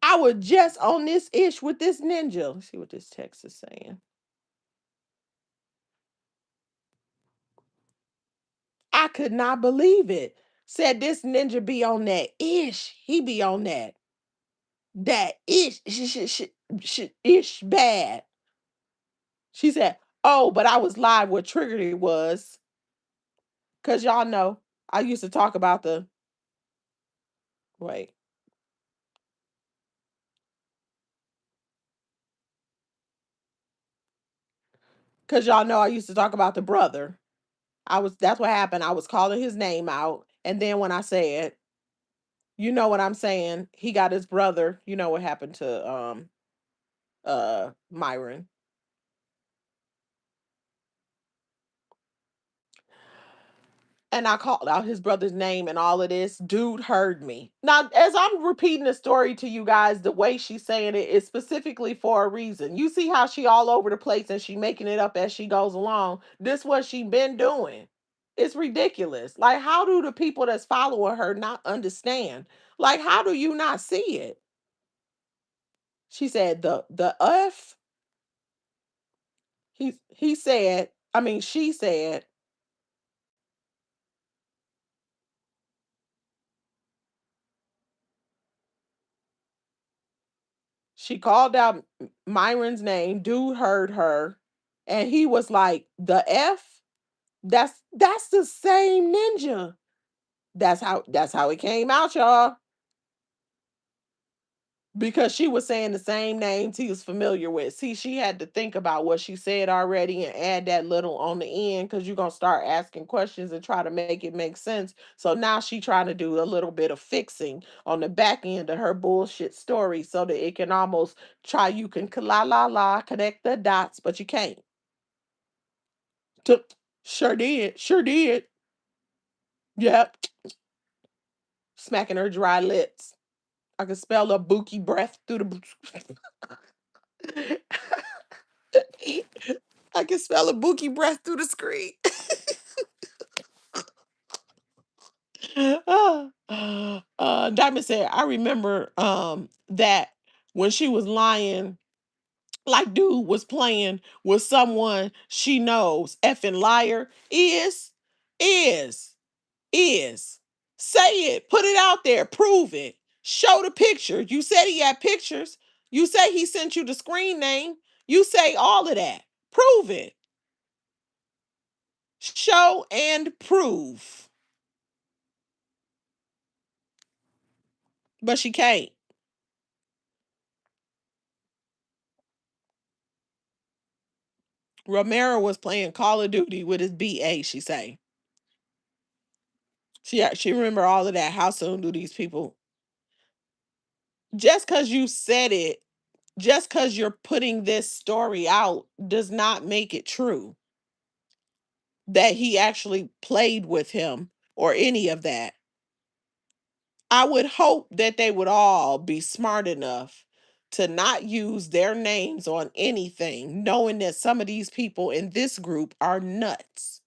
I was just on this ish with this ninja. Let's see what this text is saying. I could not believe it. Said this ninja be on that ish. He be on that ish bad. She said, oh, but I was live. What triggered it was because y'all know I used to talk about the wait. Because y'all know I used to talk about the brother. That's what happened. I was calling his name out. And then when I said, you know what I'm saying, he got his brother, you know what happened to Myron. And I called out his brother's name and all of this. Dude heard me. Now, as I'm repeating the story to you guys, the way she's saying it is specifically for a reason. You see how she all over the place and she making it up as she goes along. This what she been doing. It's ridiculous. Like, how do the people that's following her not understand? Like, how do you not see it? She said the F. He said. I mean, she said she called out Myron's name. Dude heard her, and he was like, "The F." That's the same ninja. That's how it came out, y'all. Because she was saying the same names he was familiar with. See, she had to think about what she said already and add that little on the end because you're gonna start asking questions and try to make it make sense. So now she trying to do a little bit of fixing on the back end of her bullshit story so that it can almost try you can connect the dots, but you can't. Took sure did. Yep. Smacking her dry lips. I could smell her bookie breath through the I can smell a bookie breath through the screen. Diamond said, I remember that when she was lying, like dude was playing with someone she knows. Effing liar is, is. Say it, put it out there, prove it. Show the picture. You said he had pictures. You say he sent you the screen name. You say all of that. Prove it. Show and prove. But she can't. Romero was playing Call of Duty with his BA, she say. She remember all of that. How soon do these people, just because you said it, just because you're putting this story out does not make it true that he actually played with him or any of that. I would hope that they would all be smart enough to not use their names on anything, knowing that some of these people in this group are nuts.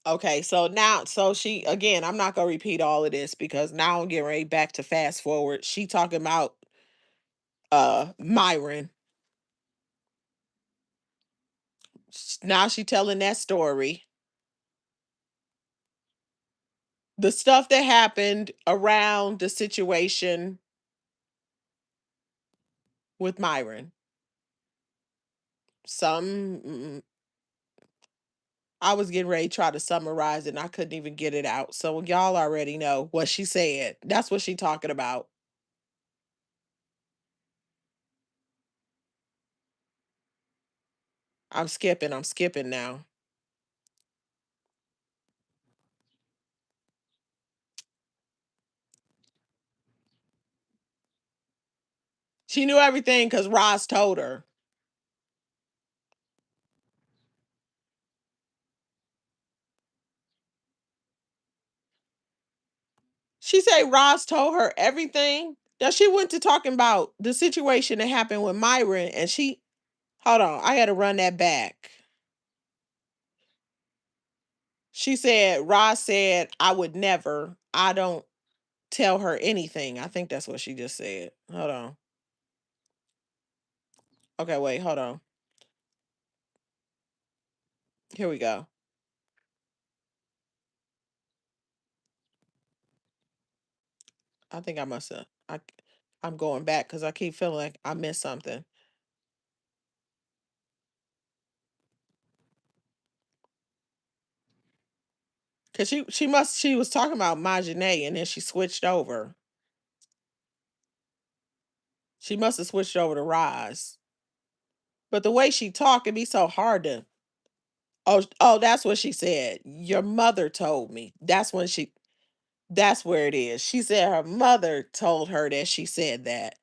Okay, so now, so she, again, I'm not gonna repeat all of this because now I'm getting ready back to fast forward. She talking about Myron. Now she telling that story. The stuff that happened around the situation with Myron. Some I was getting ready to try to summarize it and I couldn't even get it out. So y'all already know what she said. That's what she talking about. I'm skipping now. She knew everything because Roz told her. She said Roz told her everything. That she went to talking about the situation that happened with Myron and she, hold on, I gotta run that back. She said Roz said I would never, I don't tell her anything. I think that's what she just said. Hold on. Okay, wait, hold on. Here we go. I think I must have. I'm going back because I keep feeling like I missed something. Cause she was talking about Majine and then she switched over. She must have switched over to Rise. But the way she talked, it'd be so hard to. Oh, that's what she said. Your mother told me. That's when she. That's where it is. She said her mother told her that she said that.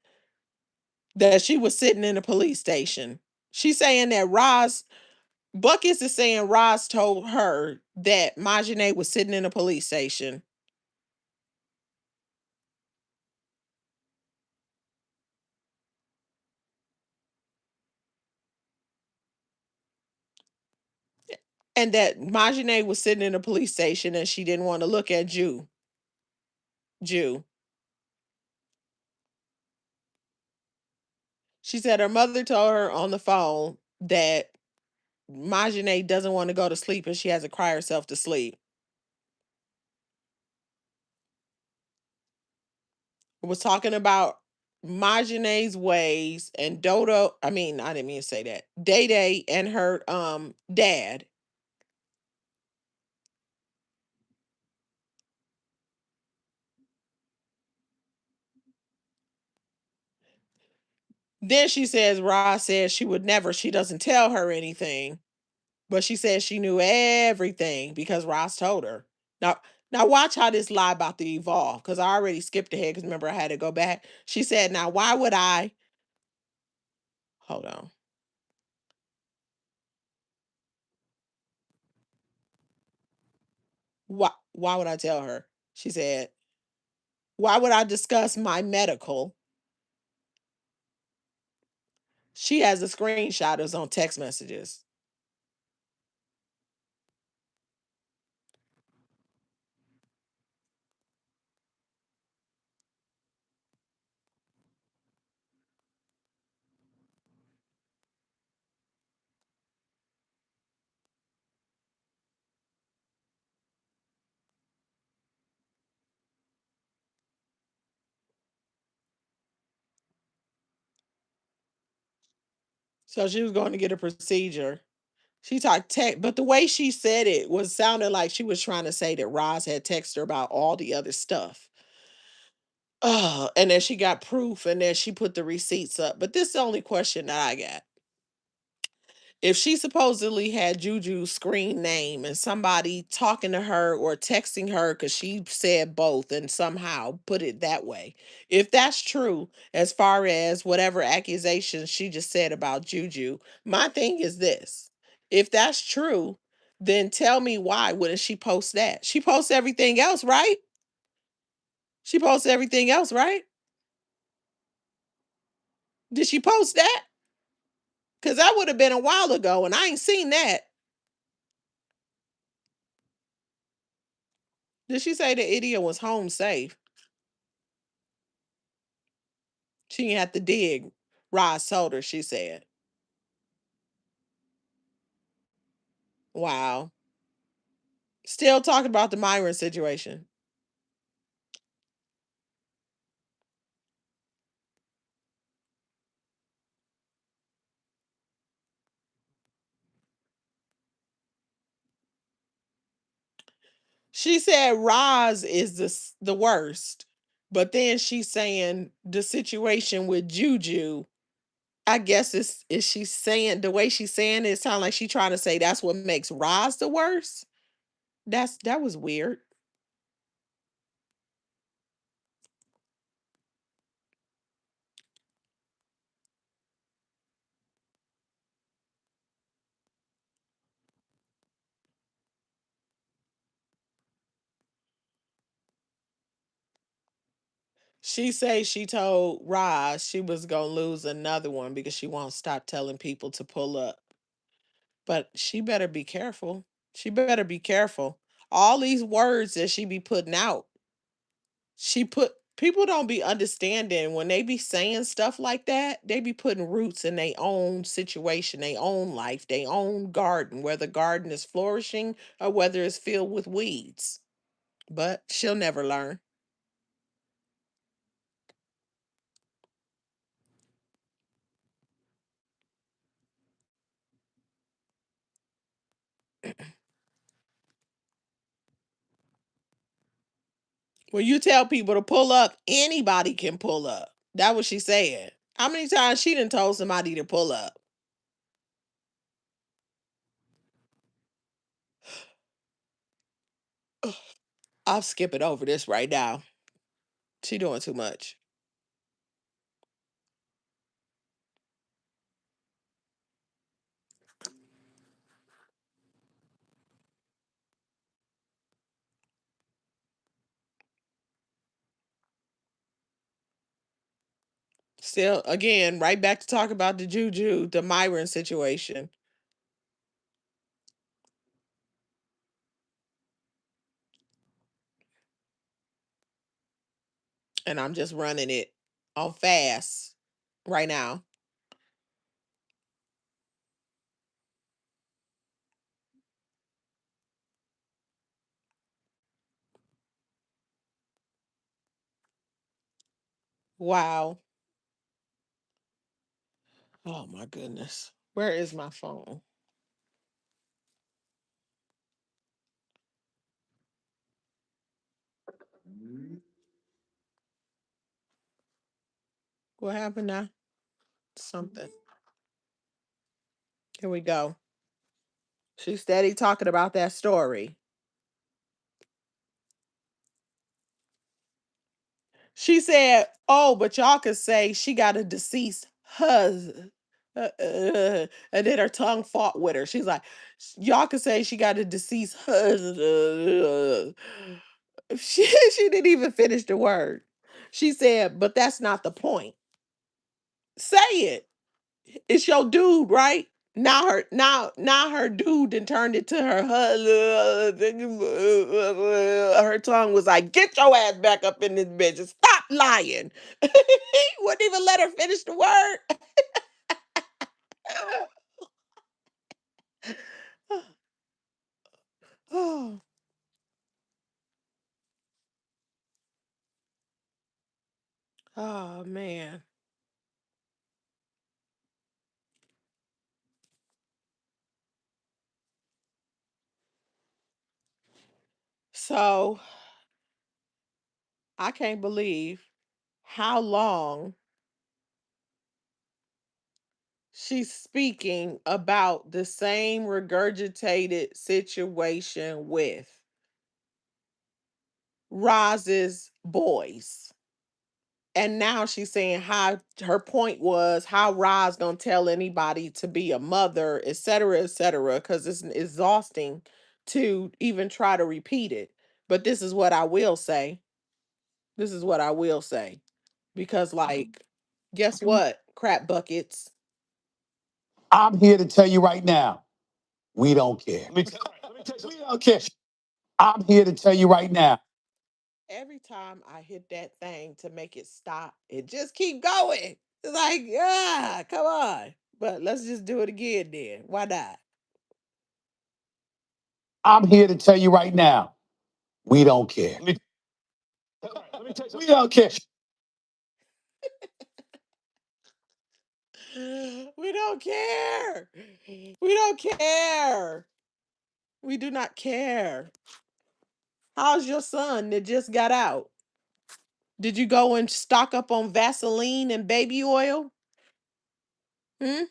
That she was sitting in a police station. She's saying that Roz Buckets is saying Roz told her that Majine was sitting in a police station. And that Majine was sitting in a police station and she didn't want to look at Jew. She said her mother told her on the phone that Majine doesn't want to go to sleep and she has to cry herself to sleep. Was talking about Majine's ways and Dodo. I mean, I didn't mean to say that. Day Day and her dad. Then she says Roz says she would never, she doesn't tell her anything. But she said she knew everything because Ross told her. Now, now watch how this lie about to evolve because I already skipped ahead because remember I had to go back. She said, "Now why would I?" Hold on. Why would I tell her? She said, "Why would I discuss my medical?" She has a screenshot of on text messages. So she was going to get a procedure. She talked tech, but the way she said it was sounding like she was trying to say that Roz had texted her about all the other stuff. Oh, and then she got proof and then she put the receipts up. But this is the only question that I got. If she supposedly had Juju's screen name and somebody talking to her or texting her because she said both and somehow put it that way, if that's true, as far as whatever accusations she just said about Juju, my thing is this: if that's true, then tell me why wouldn't she post that? She posts everything else, right? She posts everything else, right? Did she post that? Because that would have been a while ago and I ain't seen that. Did she say the idiot was home safe? She didn't have to dig. Roz told her, she said. Wow. Still talking about the Myron situation. She said Roz is the worst. But then she's saying the situation with Juju, I guess is she saying the way she's saying it sounds like she's trying to say that's what makes Roz the worst. That was weird. She say she told Roz she was gonna lose another one because she won't stop telling people to pull up. But she better be careful. She better be careful. All these words that she be putting out, she put people don't be understanding when they be saying stuff like that, they be putting roots in their own situation, their own life, their own garden, whether garden is flourishing or whether it's filled with weeds. But she'll never learn. When you tell people to pull up, anybody can pull up. That what she said. How many times she done told somebody to pull up? I'll skip it over this right now. She doing too much. Still, again, right back to talk about the Juju, the Myron situation. And I'm just running it on fast right now. Wow. Oh my goodness. Where is my phone? What happened now? Something. Here we go. She's steady talking about that story. She said, "Oh, but y'all could say she got a deceased husband." And then her tongue fought with her. She's like, "Y'all could say she got a deceased husband." She didn't even finish the word. She said, "But that's not the point." Say it. It's your dude, right? Now her dude and turned it to her husband. Her tongue was like, "Get your ass back up in this bitch and stop lying." He wouldn't even let her finish the word. Oh, oh man. So I can't believe how long she's speaking about the same regurgitated situation with Roz's boys. And now she's saying how her point was how Roz gonna tell anybody to be a mother, et cetera, because it's exhausting to even try to repeat it. But this is what I will say. This is what I will say. Because like, guess what? Crap buckets. I'm here to tell you right now, we don't care. Let me tell you, we don't care. I'm here to tell you right now. Every time I hit that thing to make it stop, it just keep going. It's like, ah, come on. But let's just do it again then. Why not? I'm here to tell you right now, we don't care. Let me tell you, we don't care. We don't care. We don't care. We do not care. How's your son that just got out? Did you go and stock up on Vaseline and baby oil? Hmm?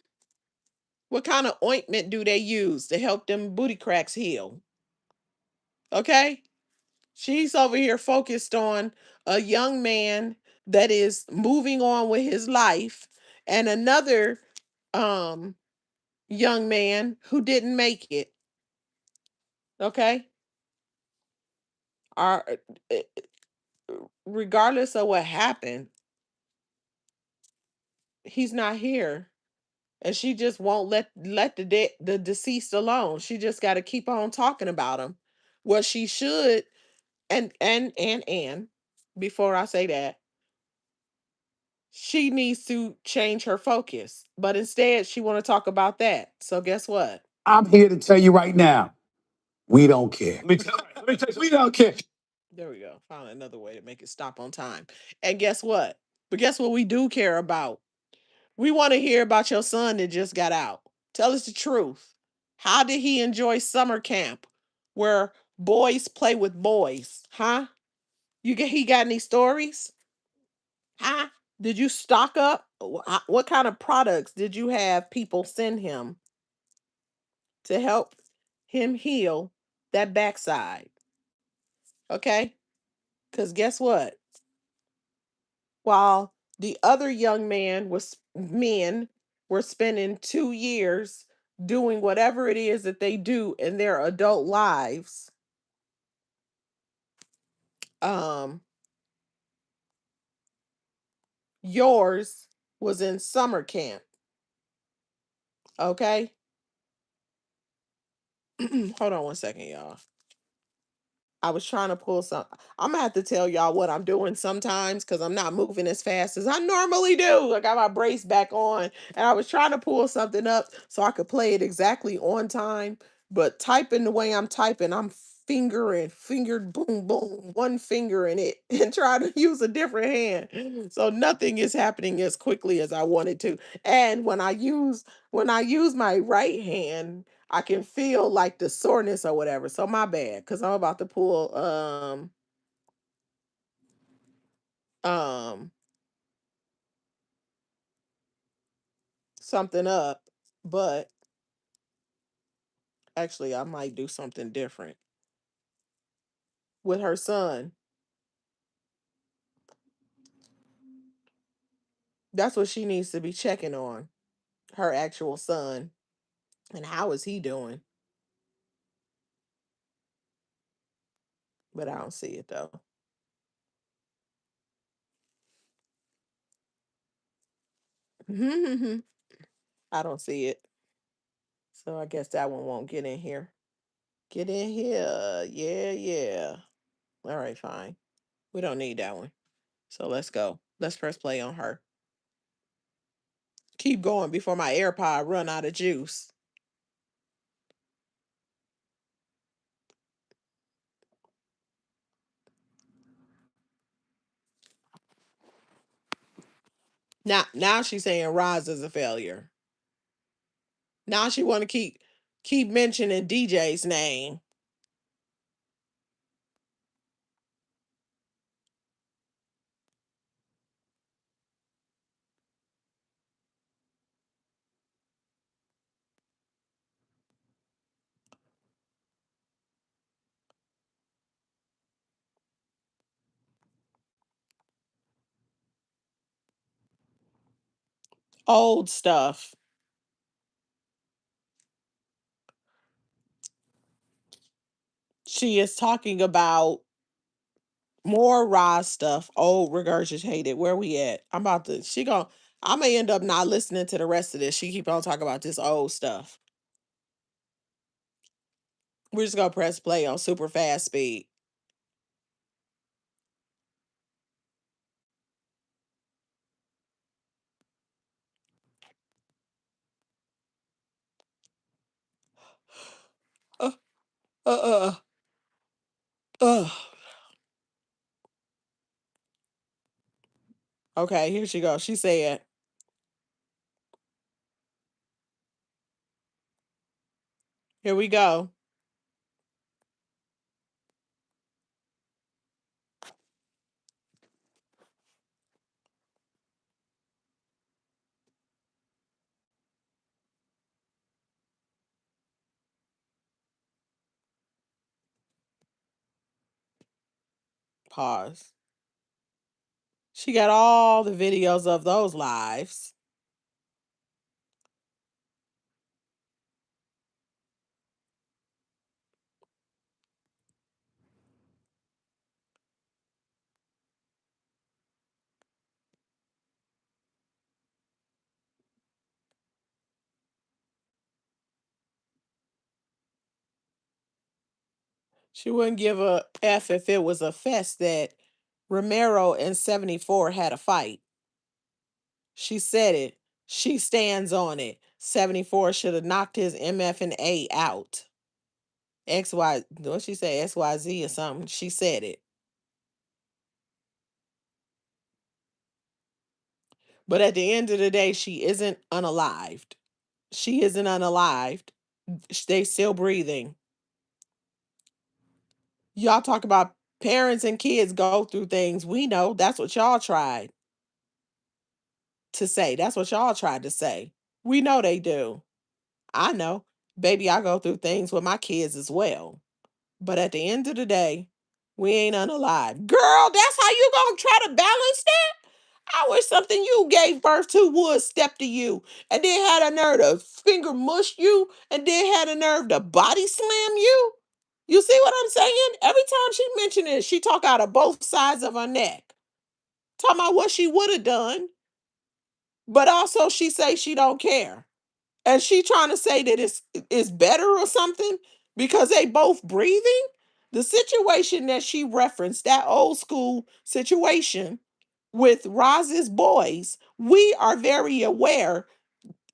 What kind of ointment do they use to help them booty cracks heal? Okay? She's over here focused on a young man that is moving on with his life and another um young man who didn't make it. Okay? Are uh, regardless of what happened, he's not here. And she just won't let the deceased alone. She just got to keep on talking about him. What she should and before I say that, she needs to change her focus. But instead, she want to talk about that. So guess what? I'm here to tell you right now, we don't care. Let me tell you, we don't care. There we go. Found another way to make it stop on time. And guess what? But guess what we do care about? We want to hear about your son that just got out. Tell us the truth. How did he enjoy summer camp where boys play with boys? Huh? He got any stories? Huh? Did you stock up? What kind of products did you have people send him to help him heal that backside? Okay? Cuz guess what? While the other young man was men were spending 2 years doing whatever it is that they do in their adult lives, um yours was in summer camp. Okay? Hold on one second, y'all. I was trying to pull some. I'm gonna have to tell y'all what I'm doing sometimes because I'm not moving as fast as I normally do. I got my brace back on, and I was trying to pull something up so I could play it exactly on time. But typing the way I'm typing, I'm fingering, fingered, boom, boom, one finger in it, and trying to use a different hand. So nothing is happening as quickly as I wanted to. And when I use my right hand, I can feel like the soreness or whatever. So my bad, because I'm about to pull um something up, but actually I might do something different with her son. That's what she needs to be checking on. Her actual son. And how is he doing? But I don't see it though. I don't see it. So I guess that one won't get in here. Get in here. Yeah, yeah. All right, fine. We don't need that one. So let's go. Let's press play on her. Keep going before my AirPod run out of juice. Now she's saying Roz is a failure. Now she want to keep mentioning DJ's name. Old stuff. She is talking about more raw stuff. Old regurgitated. Where we at? I'm about to. She gon' I may end up not listening to the rest of this. She keep on talking about this old stuff. We're just gonna press play on super fast speed. Uh, uh, uh. Okay, here she goes. She said, "Here we go." Pause. She got all the videos of those lives. She wouldn't give a F if it was a fest that Romero and 74 had a fight. She said it. She stands on it. 74 should have knocked his MF and A out. XY, what she say? XYZ or something. She said it. But at the end of the day, she isn't unalived. She isn't unalived. They still breathing. Y'all talk about parents and kids go through things. We know that's what y'all tried to say. That's what y'all tried to say. We know they do. I know. Baby, I go through things with my kids as well. But at the end of the day, we ain't unalive. Girl, that's how you gonna try to balance that? I wish something you gave birth to would step to you and then had a nerve to finger mush you and then had a nerve to body slam you. You see what I'm saying? Every time she mentioned it, she talk out of both sides of her neck. Talking about what she would have done, but also she say she don't care. And she trying to say that it's better or something because they both breathing. The situation that she referenced, that old school situation with Roz's boys, we are very aware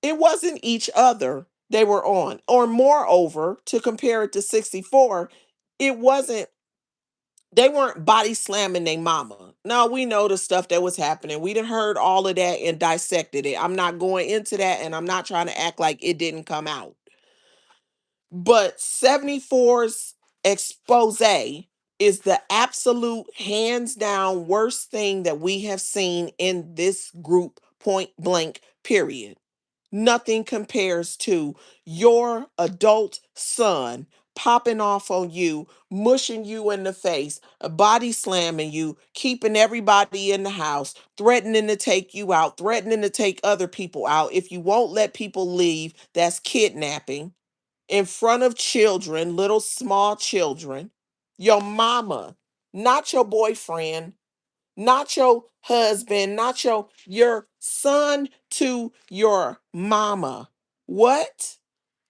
it wasn't each other they were on. Or moreover, to compare it to 64, it wasn't they weren't body slamming their mama. No, we know the stuff that was happening. We done heard all of that and dissected it. I'm not going into that and I'm not trying to act like it didn't come out. But 74's expose is the absolute hands down worst thing that we have seen in this group, point blank, period. Nothing compares to your adult son popping off on you, mushing you in the face, body slamming you, keeping everybody in the house, threatening to take you out, threatening to take other people out. If you won't let people leave, that's kidnapping in front of children, little small children. Your mama, not your boyfriend, not your husband, not your son to your mama. What?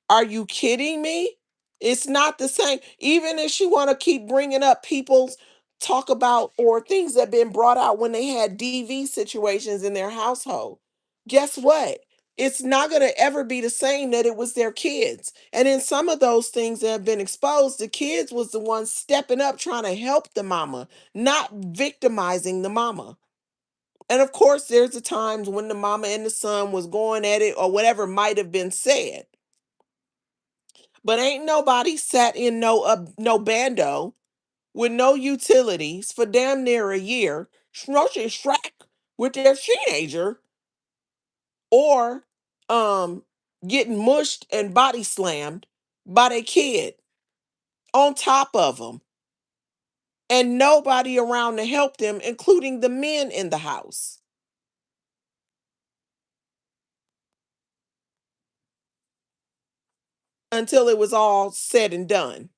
Are you kidding me? It's not the same. Even if she want to keep bringing up people's talk about or things that have been brought out when they had DV situations in their household. Guess what? It's not going to ever be the same that it was their kids. And in some of those things that have been exposed, the kids was the ones stepping up trying to help the mama, not victimizing the mama. And of course, there's the times when the mama and the son was going at it or whatever might have been said. But ain't nobody sat in no bando with no utilities for damn near a year, smoking strack with their teenager, or um getting mushed and body slammed by their kid on top of them, and nobody around to help them, including the men in the house. until it was all said and done.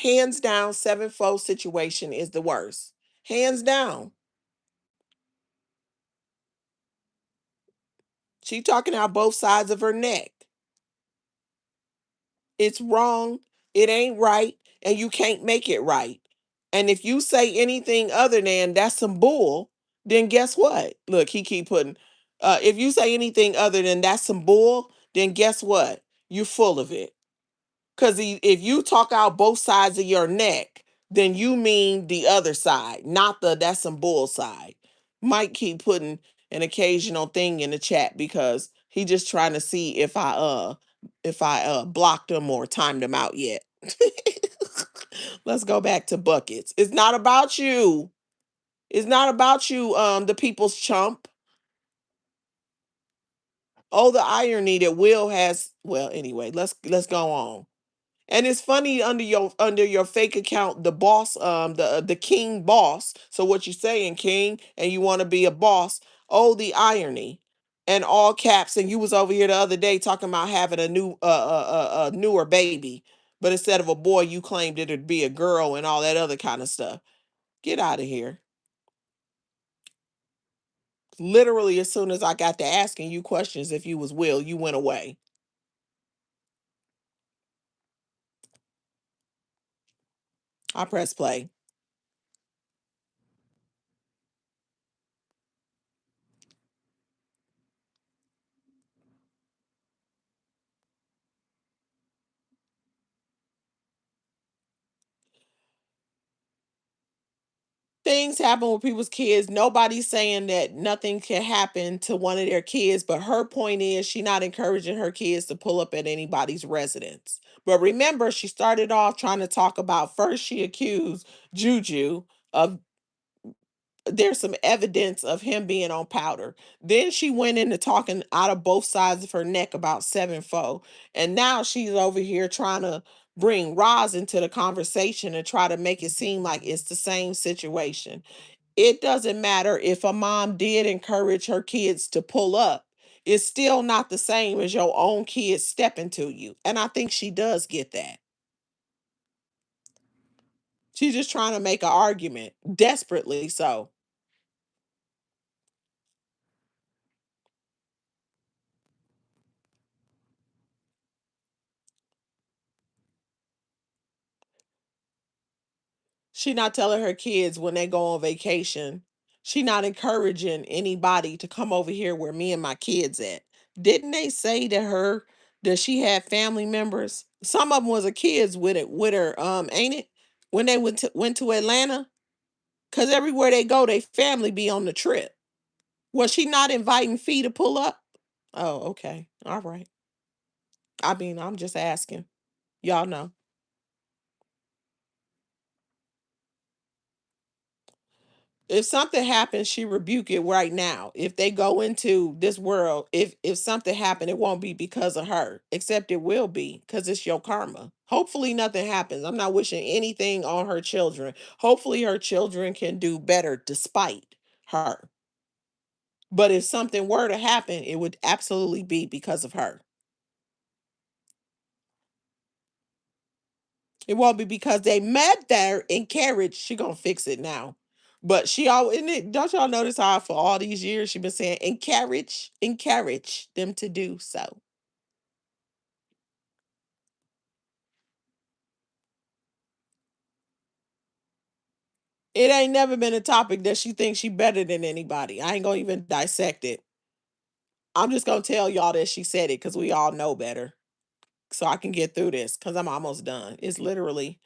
Hands down, sevenfold situation is the worst. Hands down. She talking out both sides of her neck. It's wrong. It ain't right. And you can't make it right. And if you say anything other than that's some bull, then guess what? Look, he keep putting, if you say anything other than that's some bull, then guess what? You're full of it. Because if you talk out both sides of your neck, then you mean the other side, not the that's some bull side. Mike keep putting an occasional thing in the chat because he just trying to see if I blocked him or timed him out yet. Let's go back to buckets. It's not about you. It's not about you, the people's chump. Oh, the irony that Will has. Well, anyway, let's go on. And it's funny under your fake account, the boss, the king boss. So what you saying, king, and you want to be a boss? Oh, the irony, and all caps. And you was over here the other day talking about having a newer baby, but instead of a boy, you claimed it'd be a girl and all that other kind of stuff. Get out of here. Literally, as soon as I got to asking you questions, if you was Will, you went away. I press play. Things happen with people's kids. Nobody's saying that nothing can happen to one of their kids, but her point is she not encouraging her kids to pull up at anybody's residence. But remember, she started off trying to talk about first she accused Juju of there's some evidence of him being on powder. Then she went into talking out of both sides of her neck about sevenfold. And now she's over here trying to bring Roz into the conversation and try to make it seem like it's the same situation. It doesn't matter if a mom did encourage her kids to pull up. It's still not the same as your own kids stepping to you. And I think she does get that. She's just trying to make an argument, desperately so. She not telling her kids when they go on vacation. She not encouraging anybody to come over here where me and my kids at. Didn't they say to her that she had family members? Some of them was a kids with her, ain't it? When they went to Atlanta? Cause everywhere they go, they family be on the trip. Was she not inviting Fee to pull up? Oh, okay. All right. I mean, I'm just asking. Y'all know. If something happens, she rebuke it right now. If they go into this world, if something happened, it won't be because of her, except it will be because it's your karma. Hopefully nothing happens. I'm not wishing anything on her children. Hopefully her children can do better despite her. But if something were to happen, it would absolutely be because of her. It won't be because they met there in carriage. She gonna fix it now. But she always don't y'all notice how for all these years she been saying encourage them to do so. It ain't never been a topic that she thinks she better than anybody. I ain't gonna even dissect it. I'm just gonna tell y'all that she said it because we all know better. So I can get through this because I'm almost done. It's literally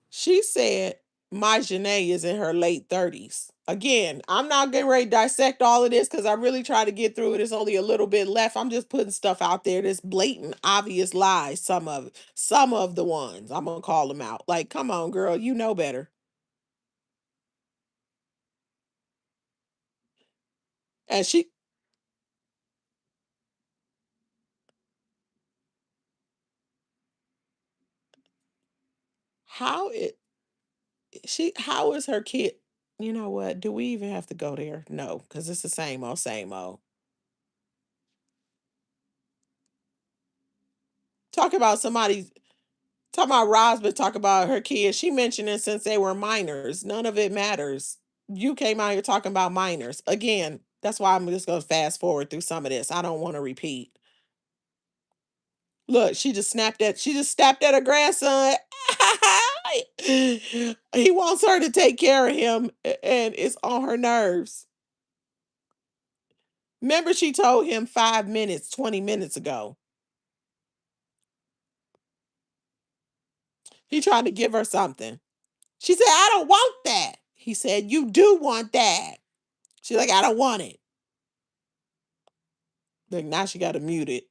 she said my Janae is in her late 30s. Again, I'm not getting ready to dissect all of this because I really try to get through it. It's only a little bit left. I'm just putting stuff out there that's blatant, obvious lies. Some of the ones. I'm gonna call them out. Like, come on, girl, you know better. And she how it how is her kid? You know what? Do we even have to go there? No, because it's the same old, same old. Talk about somebody, talk about Rosman, talk about her kids. She mentioned it since they were minors. None of it matters. You came out here talking about minors. Again, that's why I'm just going to fast forward through some of this. I don't want to repeat. Look, she just snapped at her grandson. He wants her to take care of him and it's on her nerves. Remember, she told him 5 minutes, 20 minutes ago. He tried to give her something. She said, I don't want that. He said, you do want that. She's like, I don't want it. Like, now she got to mute it.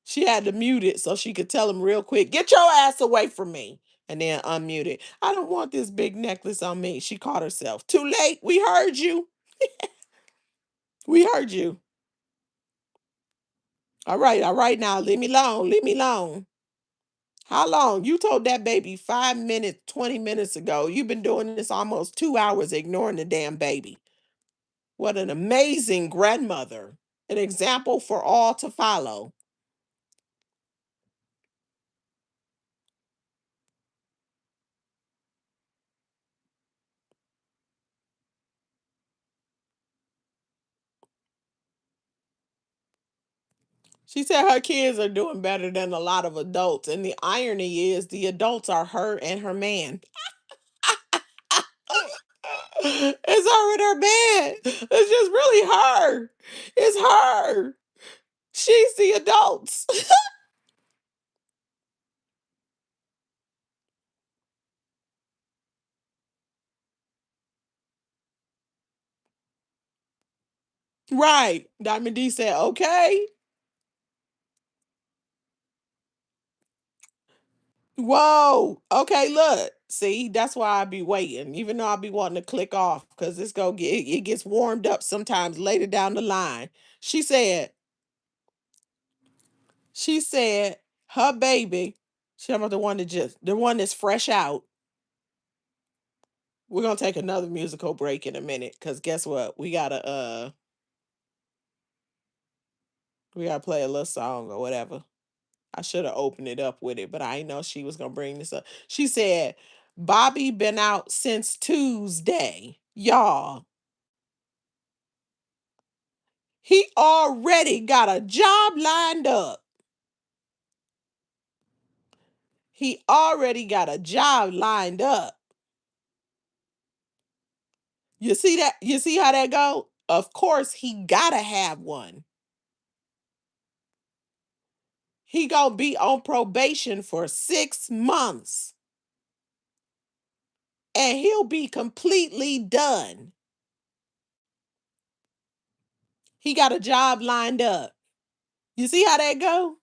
She had to mute it so she could tell him real quick, get your ass away from me. And then unmute it. I don't want this big necklace on me. She caught herself. Too late. We heard you. We heard you. All right now. Leave me alone. Leave me alone. How long? You told that baby 5 minutes, 20 minutes ago. You've been doing this almost 2 hours, ignoring the damn baby. What an amazing grandmother. An example for all to follow. She said her kids are doing better than a lot of adults. And the irony is the adults are her and her man. It's her and her man. It's just really her. It's her. She's the adults. Right. Diamond D said, okay. Whoa. Okay, look. See, that's why I be waiting, even though I be wanting to click off because it's gonna get it gets warmed up sometimes later down the line. She said, she said her baby, she about the one that's fresh out. We're gonna take another musical break in a minute because guess what? We gotta play a little song or whatever. I should have opened it up with it, but I didn't know she was gonna bring this up. She said, Bobby been out since Tuesday. Y'all, he already got a job lined up. He already got a job lined up. You see that? You see how that go? Of course, he gotta have one. He gonna be on probation for 6 months, and he'll be completely done. He got a job lined up. You see how that go?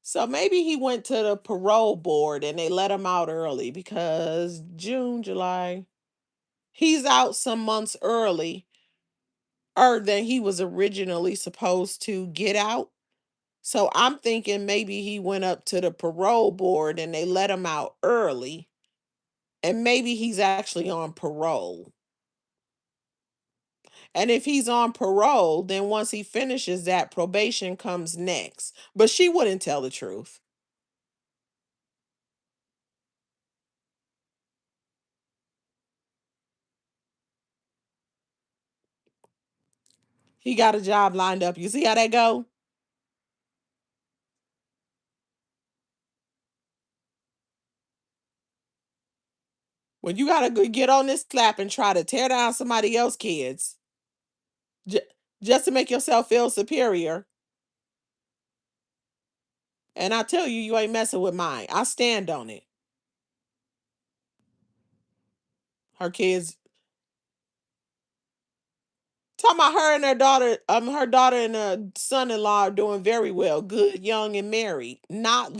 So maybe he went to the parole board and they let him out early because June, July, he's out some months early or than he was originally supposed to get out. So I'm thinking maybe he went up to the parole board and they let him out early. And maybe he's actually on parole. And if he's on parole, then once he finishes that, probation comes next. But she wouldn't tell the truth. He got a job lined up. You see how that go? When you gotta get on this slap and try to tear down somebody else's kids j- just to make yourself feel superior. And I tell you, you ain't messing with mine. I stand on it. Her kids talking about her daughter and her son-in-law are doing very well, good, young, and married, not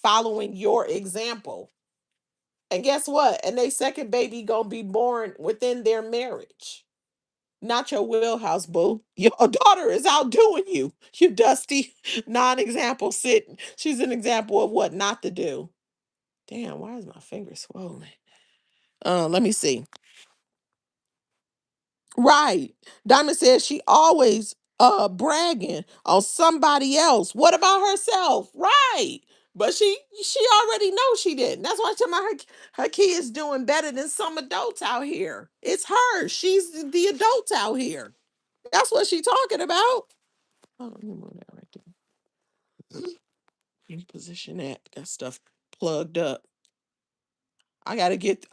following your example. And guess what? And their second baby gonna be born within their marriage. Not your wheelhouse, boo. Your daughter is outdoing you. You dusty non-example sitting. She's an example of what not to do. Damn, why is my finger swollen? Let me see. Right. Diamond says she always bragging on somebody else. What about herself? Right. But she already knows she didn't. That's why I tell my her kids doing better than some adults out here. It's her. She's the adult out here. That's what she talking about. Oh, let me move that right there. You position that. Got stuff plugged up. I gotta get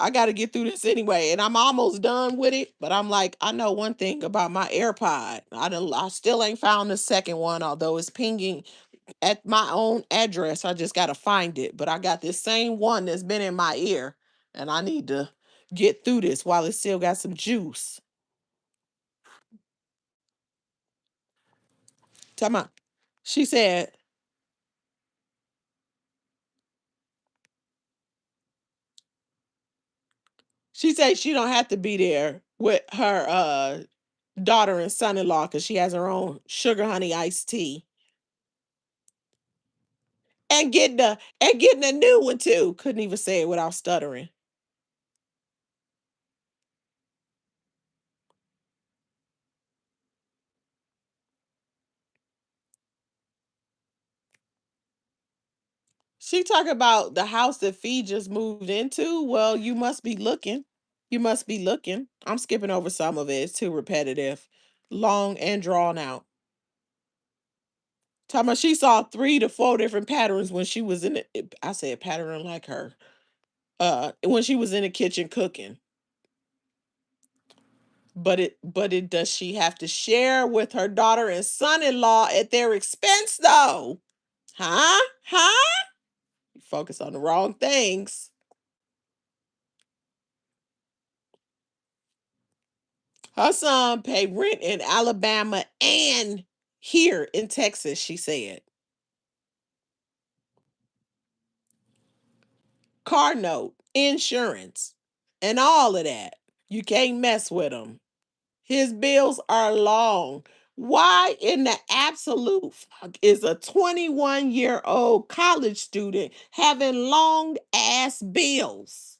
through this anyway, and I'm almost done with it. But I'm like, I know one thing about my AirPod. I still ain't found the second one, although it's pinging at my own address. I just gotta find it. But I got this same one that's been in my ear, and I need to get through this while it still got some juice. Tell me, she said she said she don't have to be there with her daughter and son-in-law because she has her own sugar honey iced tea. And getting a new one too. Couldn't even say it without stuttering. She talk about the house that Fee just moved into. Well, you must be looking. You must be looking. I'm skipping over some of it. It's too repetitive, long and drawn out. Talking about she saw 3 to 4 different patterns when she was in it. I said pattern like her. When she was in the kitchen cooking. But it does she have to share with her daughter and son-in-law at their expense though? Huh? Huh? You focus on the wrong things. Her son paid rent in Alabama and here in Texas, she said. Car note, insurance, and all of that. You can't mess with him. His bills are long. Why in the absolute fuck is a 21-year-old college student having long ass bills?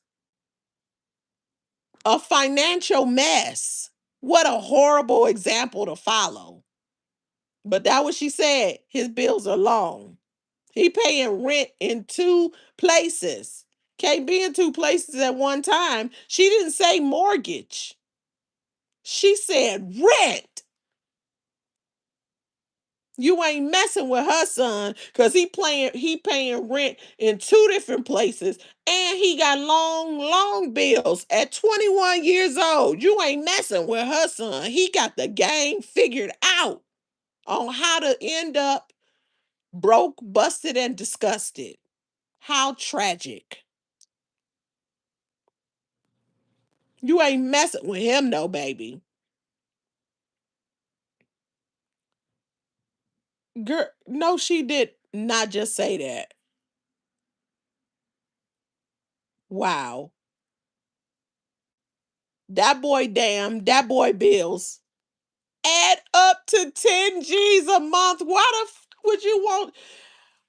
A financial mess. What a horrible example to follow. But that what she said. His bills are long. He paying rent in 2 places. Can't be in 2 places at one time. She didn't say mortgage. She said rent. You ain't messing with her son because he paying rent in 2 different places and he got long bills at 21 years old. You ain't messing with her son. He got the game figured out on how to end up broke, busted, and disgusted. How tragic. You ain't messing with him, no, baby. Girl, no, she did not just say that. Wow. That boy bills add up to 10 G's a month. Why the would you want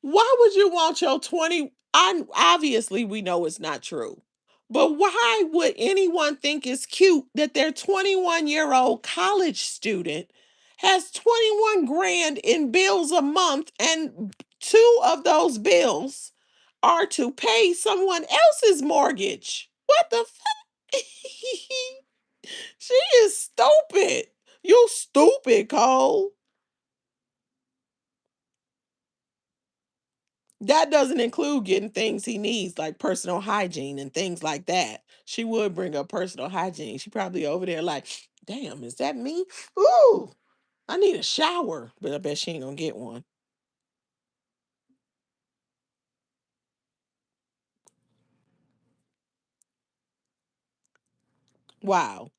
why would you want your 20 I obviously we know it's not true. But why would anyone think it's cute that their 21-year-old college student has 21 grand in bills a month and 2 of those bills are to pay someone else's mortgage? What the fuck? She is stupid. You stupid, Cole. That doesn't include getting things he needs, like personal hygiene and things like that. She would bring up personal hygiene. She probably over there like, damn, is that me? Ooh, I need a shower. But I bet she ain't gonna get one. Wow.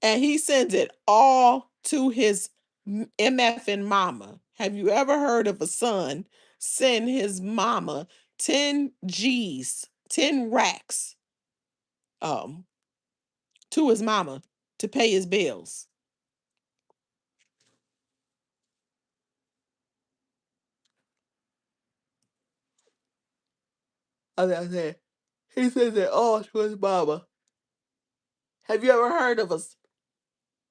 And he sends it all to his MF and mama. Have you ever heard of a son send his mama 10 G's, 10 racks? Um, to his mama to pay his bills. I said, he says it all to his mama. Have you ever heard of a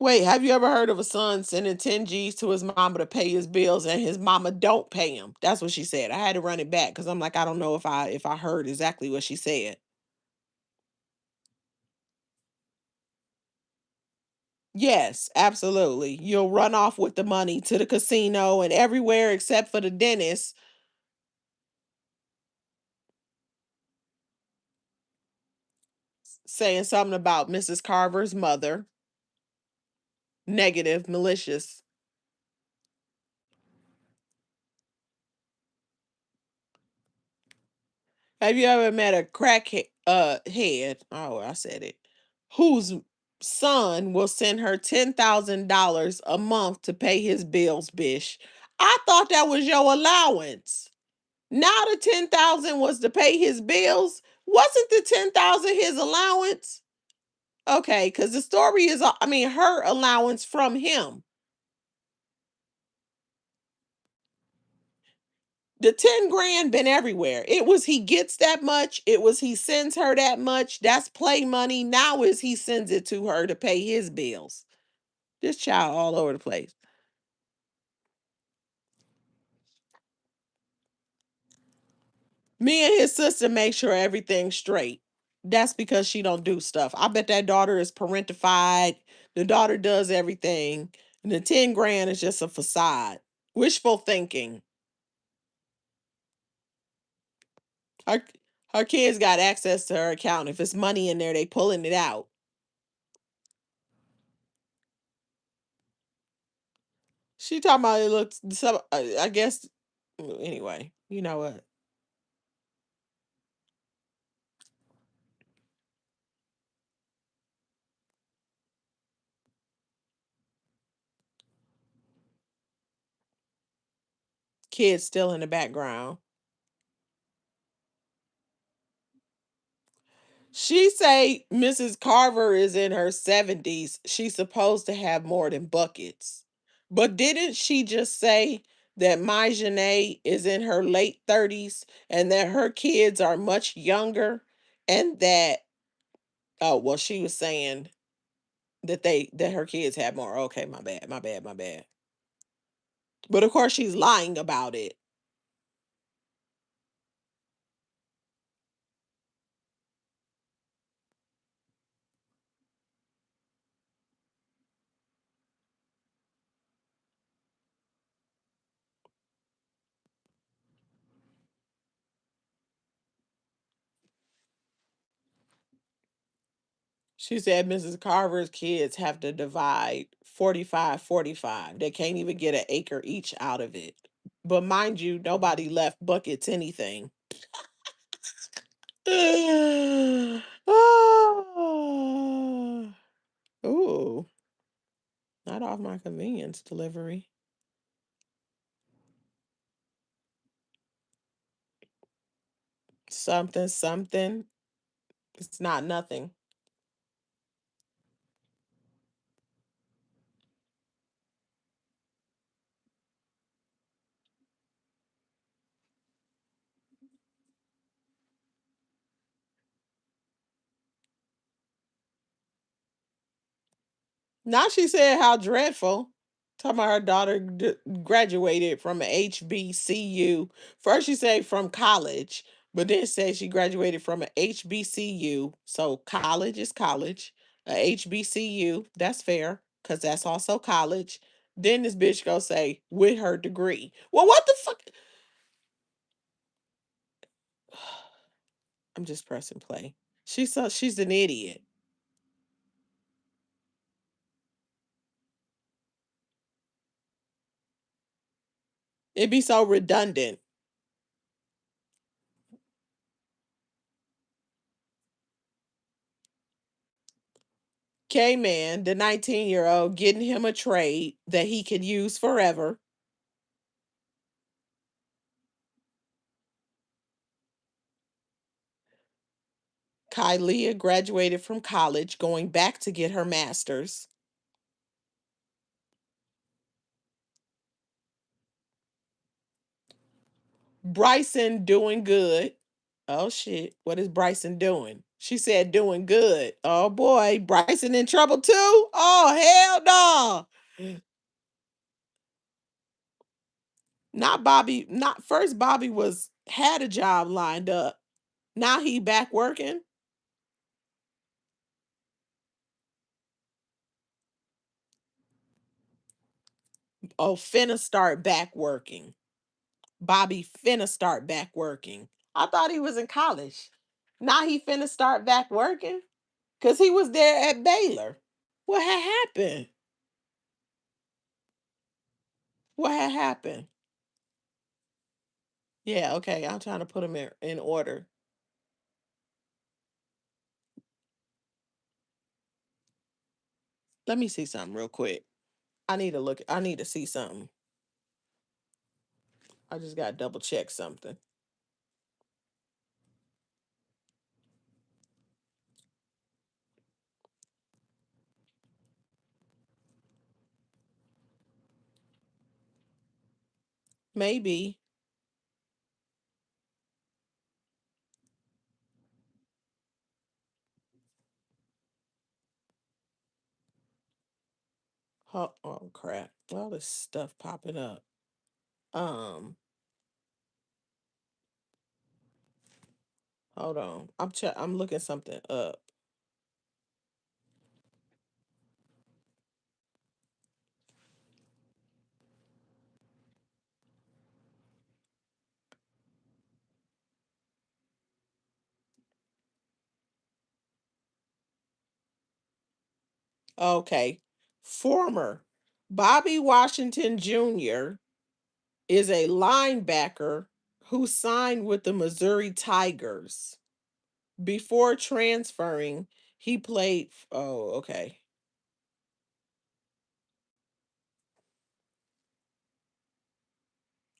Wait, have you ever heard of a son sending 10 G's to his mama to pay his bills and his mama don't pay him? That's what she said. I had to run it back because I'm like, I don't know if I heard exactly what she said. Yes, absolutely. You'll run off with the money to the casino and everywhere except for the dentist, saying something about Mrs. Carver's mother. Negative, malicious. Have you ever met a head? Oh, I said it. Whose son will send her $10,000 a month to pay his bills, bish. I thought that was your allowance. Now the 10,000 was to pay his bills. Wasn't the 10,000 his allowance? Okay, because the story is, I mean, her allowance from him. The 10 grand been everywhere. It was he gets that much. It was he sends her that much. That's play money. Now is he sends it to her to pay his bills. This child all over the place. Me and his sister make sure everything's straight. That's because she don't do stuff. I bet that daughter is parentified. The daughter does everything. And the 10 grand is just a facade. Wishful thinking. Her her kids got access to her account. If it's money in there, they pulling it out. She talking about it looks some. I guess anyway. You know what? Kids still in the background. She say Mrs. Carver is in her 70s. She's supposed to have more than buckets. But didn't she just say that my Janae is in her late 30s and that her kids are much younger and that oh well she was saying that her kids had more. Okay, my bad, my bad, my bad. But of course she's lying about it. She said Mrs. Carver's kids have to divide 45-45. They can't even get an acre each out of it. But mind you, nobody left buckets anything. Ooh, not off my convenience delivery. Something, something. It's not nothing. Now she said how dreadful. Talking about her daughter graduated from a HBCU. First she said from college, but then said she graduated from a HBCU. So college is college. A HBCU, that's fair, because that's also college. Then this bitch go say with her degree. Well, what the fuck? I'm just pressing play. She's an idiot. It'd be so redundant. K Man, the 19-year-old, getting him a trade that he could use forever. Kylia graduated from college, going back to get her master's. Bryson doing good. Oh shit. What is Bryson doing? She said doing good. Oh boy. Bryson in trouble too? Oh hell no. Not Bobby. Not first Bobby was had a job lined up. Now he back working. Oh, finna start back working. Bobby finna start back working. I thought he was in college. Now he finna start back working. Cause he was there at Baylor. What had happened? What had happened? Yeah, okay. I'm trying to put them in order. Let me see something real quick. I need to see something. I just gotta double check something. Maybe. Oh crap. All this stuff popping up. Um, hold on. I'm looking something up. Okay. Former Bobby Washington Jr. is a linebacker who signed with the Missouri Tigers. Before transferring, he played. Oh, okay.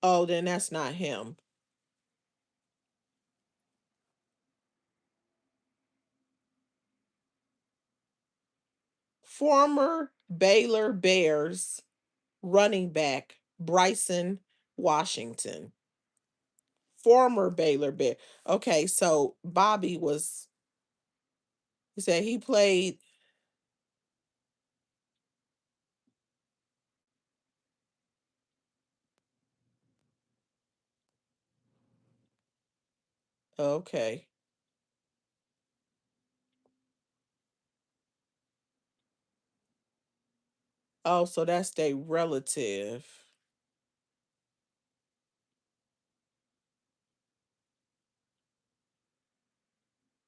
Oh, then that's not him. Former Baylor Bears running back Bryson Washington. Former Baylor Bear. Okay, so Bobby was. He said he played. Okay. Oh, so that's their relative.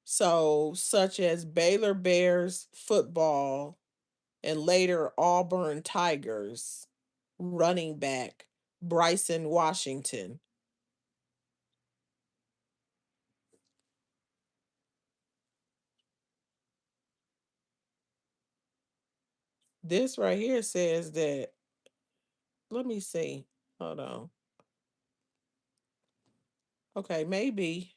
So, such as Baylor Bears football and later Auburn Tigers running back Bryson Washington. This right here says that, let me see. Hold on. Okay, maybe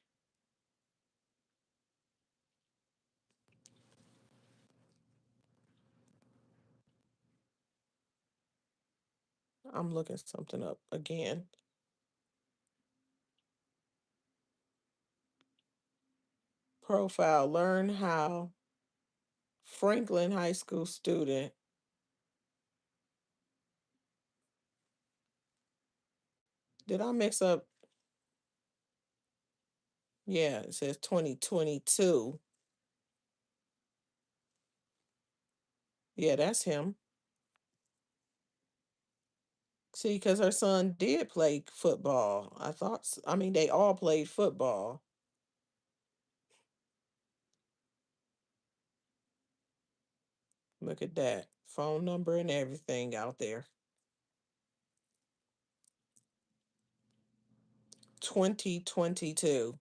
I'm looking something up again. Profile, learn how Franklin High School student. Did I mix up? Yeah, it says 2022. Yeah, that's him. See, because her son did play football. I mean, they all played football. Look at that. Phone number and everything out there. 2022.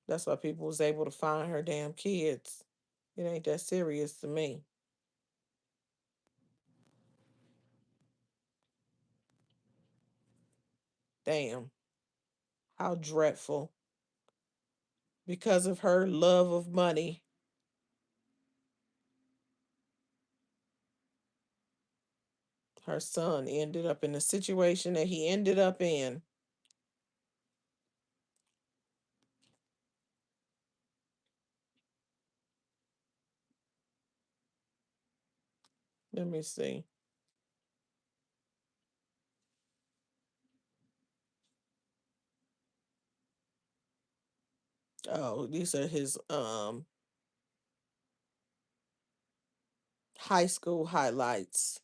That's why people was able to find her damn kids. It ain't that serious to me. Damn. How dreadful. Because of her love of money, her son ended up in the situation that he ended up in. Let me see. Oh, these are his high school highlights.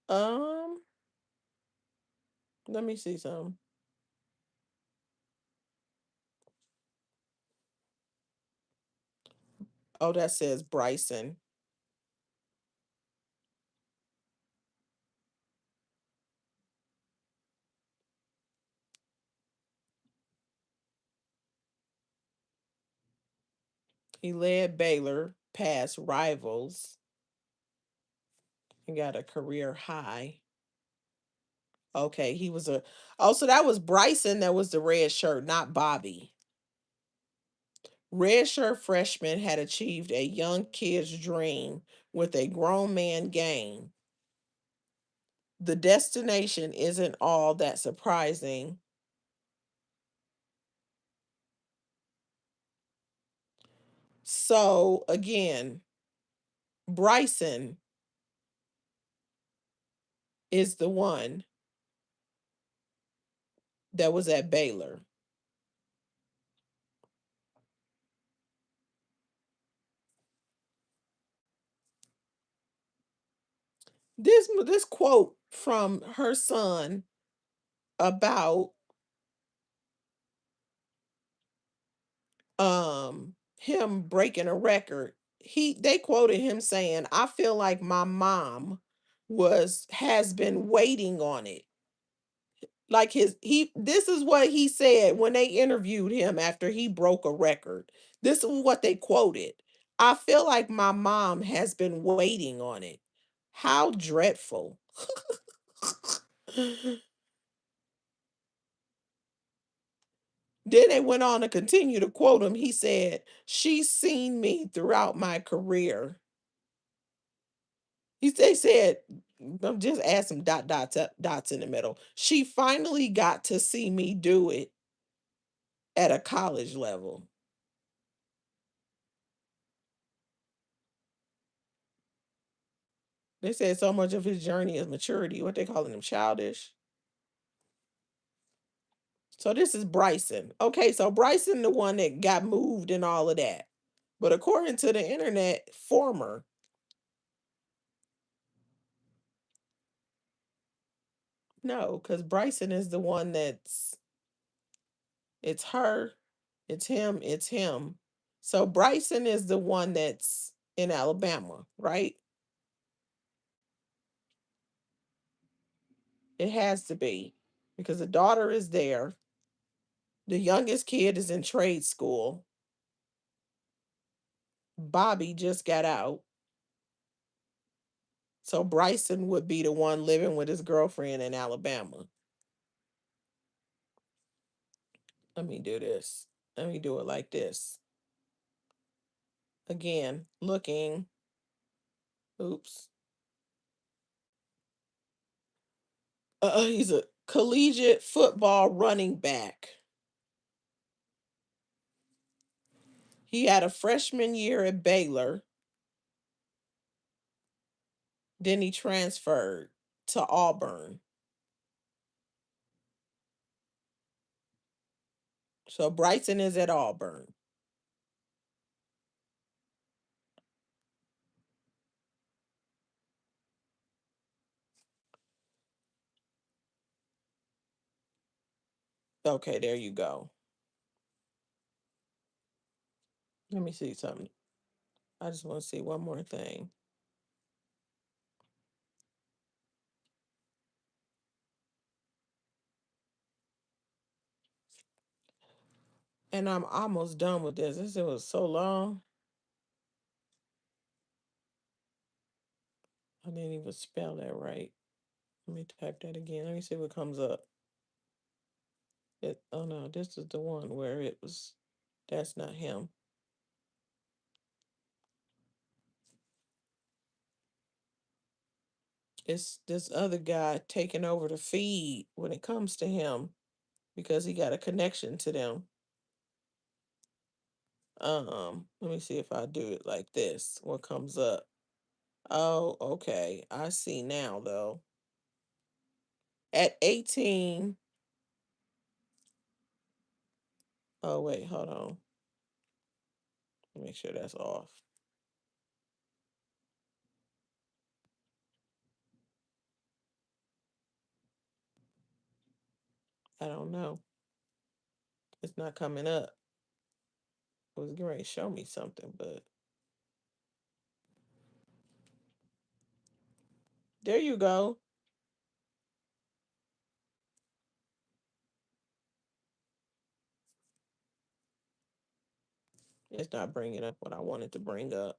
Um, let me see some. Oh, that says Bryson. He led Baylor past rivals and got a career high. Okay, he was a. Oh, so that was Bryson that was the red shirt, not Bobby. Red shirt freshman had achieved a young kid's dream with a grown man game. The destination isn't all that surprising. So again, Bryson is the one that was at Baylor. This quote from her son about him breaking a record. They quoted him saying, "I feel like my mom was has been waiting on it." Like this is what he said when they interviewed him after he broke a record. This is what they quoted. "I feel like my mom has been waiting on it." How dreadful. Then they went on to continue to quote him. He said, "She's seen me throughout my career." They said, I'm just add some dots in the middle. "She finally got to see me do it at a college level." They said so much of his journey is maturity. What they calling him, childish? So this is Bryson. Okay, so Bryson, the one that got moved and all of that. But according to the internet, former. No, because Bryson is the one that's it's her, it's him, it's him. So Bryson is the one that's in Alabama, right? It has to be because the daughter is there. The youngest kid is in trade school. Bobby just got out. So Bryson would be the one living with his girlfriend in Alabama. Let me do this. Let me do it like this. Again, looking. Oops. He's a collegiate football running back. He had a freshman year at Baylor. Then he transferred to Auburn. So Bryson is at Auburn. Okay, there you go. Let me see something. I just want to see one more thing. And I'm almost done with this. This was so long. I didn't even spell that right. Let me type that again. Let me see what comes up. Oh no, this is the one where it was. That's not him. It's this other guy taking over the feed when it comes to him because he got a connection to them. Let me see if I do it like this. What comes up? Oh, okay. I see now though. At 18. Oh wait, hold on. Make sure that's off. I don't know. It's not coming up. It was going to show me something, but there you go. It's not bringing up what I wanted to bring up.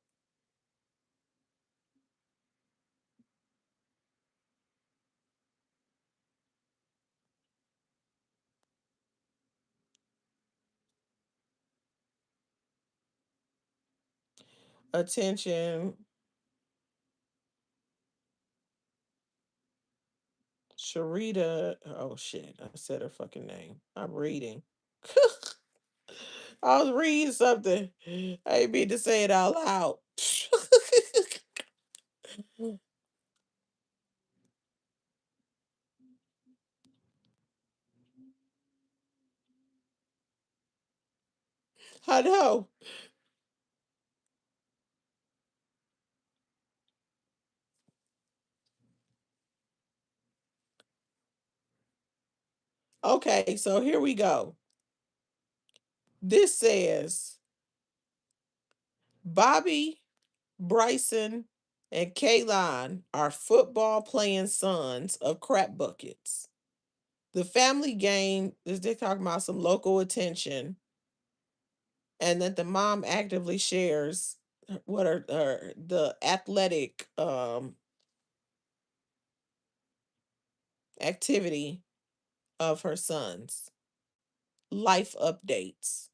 Attention, Sharita. Oh shit, I said her fucking name. I'm reading. I was reading something. I didn't mean to say it out loud. I know. Okay, so here we go. This says Bobby, Bryson, and Kaylon are football playing sons of crap buckets. The family game is they talking about some local attention, and that the mom actively shares what are the athletic activity of her sons. Life updates.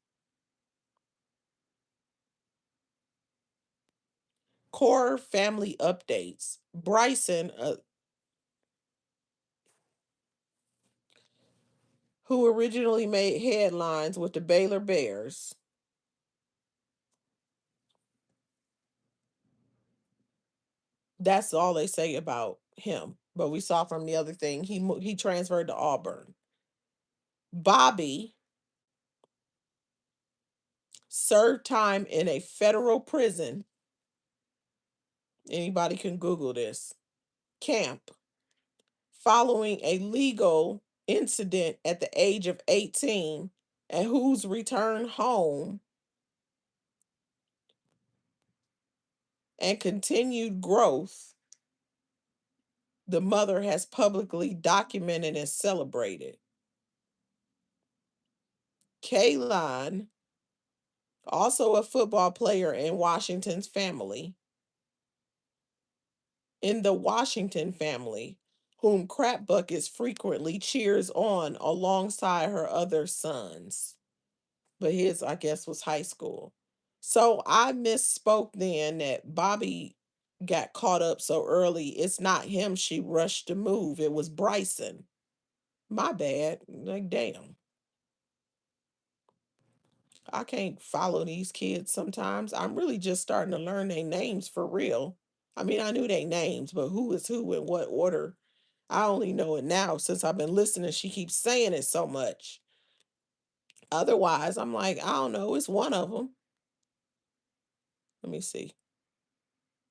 Core family updates. Bryson, who originally made headlines with the Baylor Bears. That's all they say about him. But we saw from the other thing he transferred to Auburn. Bobby served time in a federal prison. Anybody can Google this. Camp following a legal incident at the age of 18, and whose return home and continued growth the mother has publicly documented and celebrated. Kaylon, also a football player in Washington's family, in the Washington family, whom Crap Buckets frequently cheers on alongside her other sons. But his, I guess, was high school. So I misspoke then that Bobby got caught up so early. It's not him she rushed to move. It was Bryson. My bad. Like, damn. I can't follow these kids sometimes. I'm really just starting to learn their names for real. I mean, I knew their names, but who is who in what order? I only know it now since I've been listening. She keeps saying it so much. Otherwise, I'm like, I don't know. It's one of them. Let me see.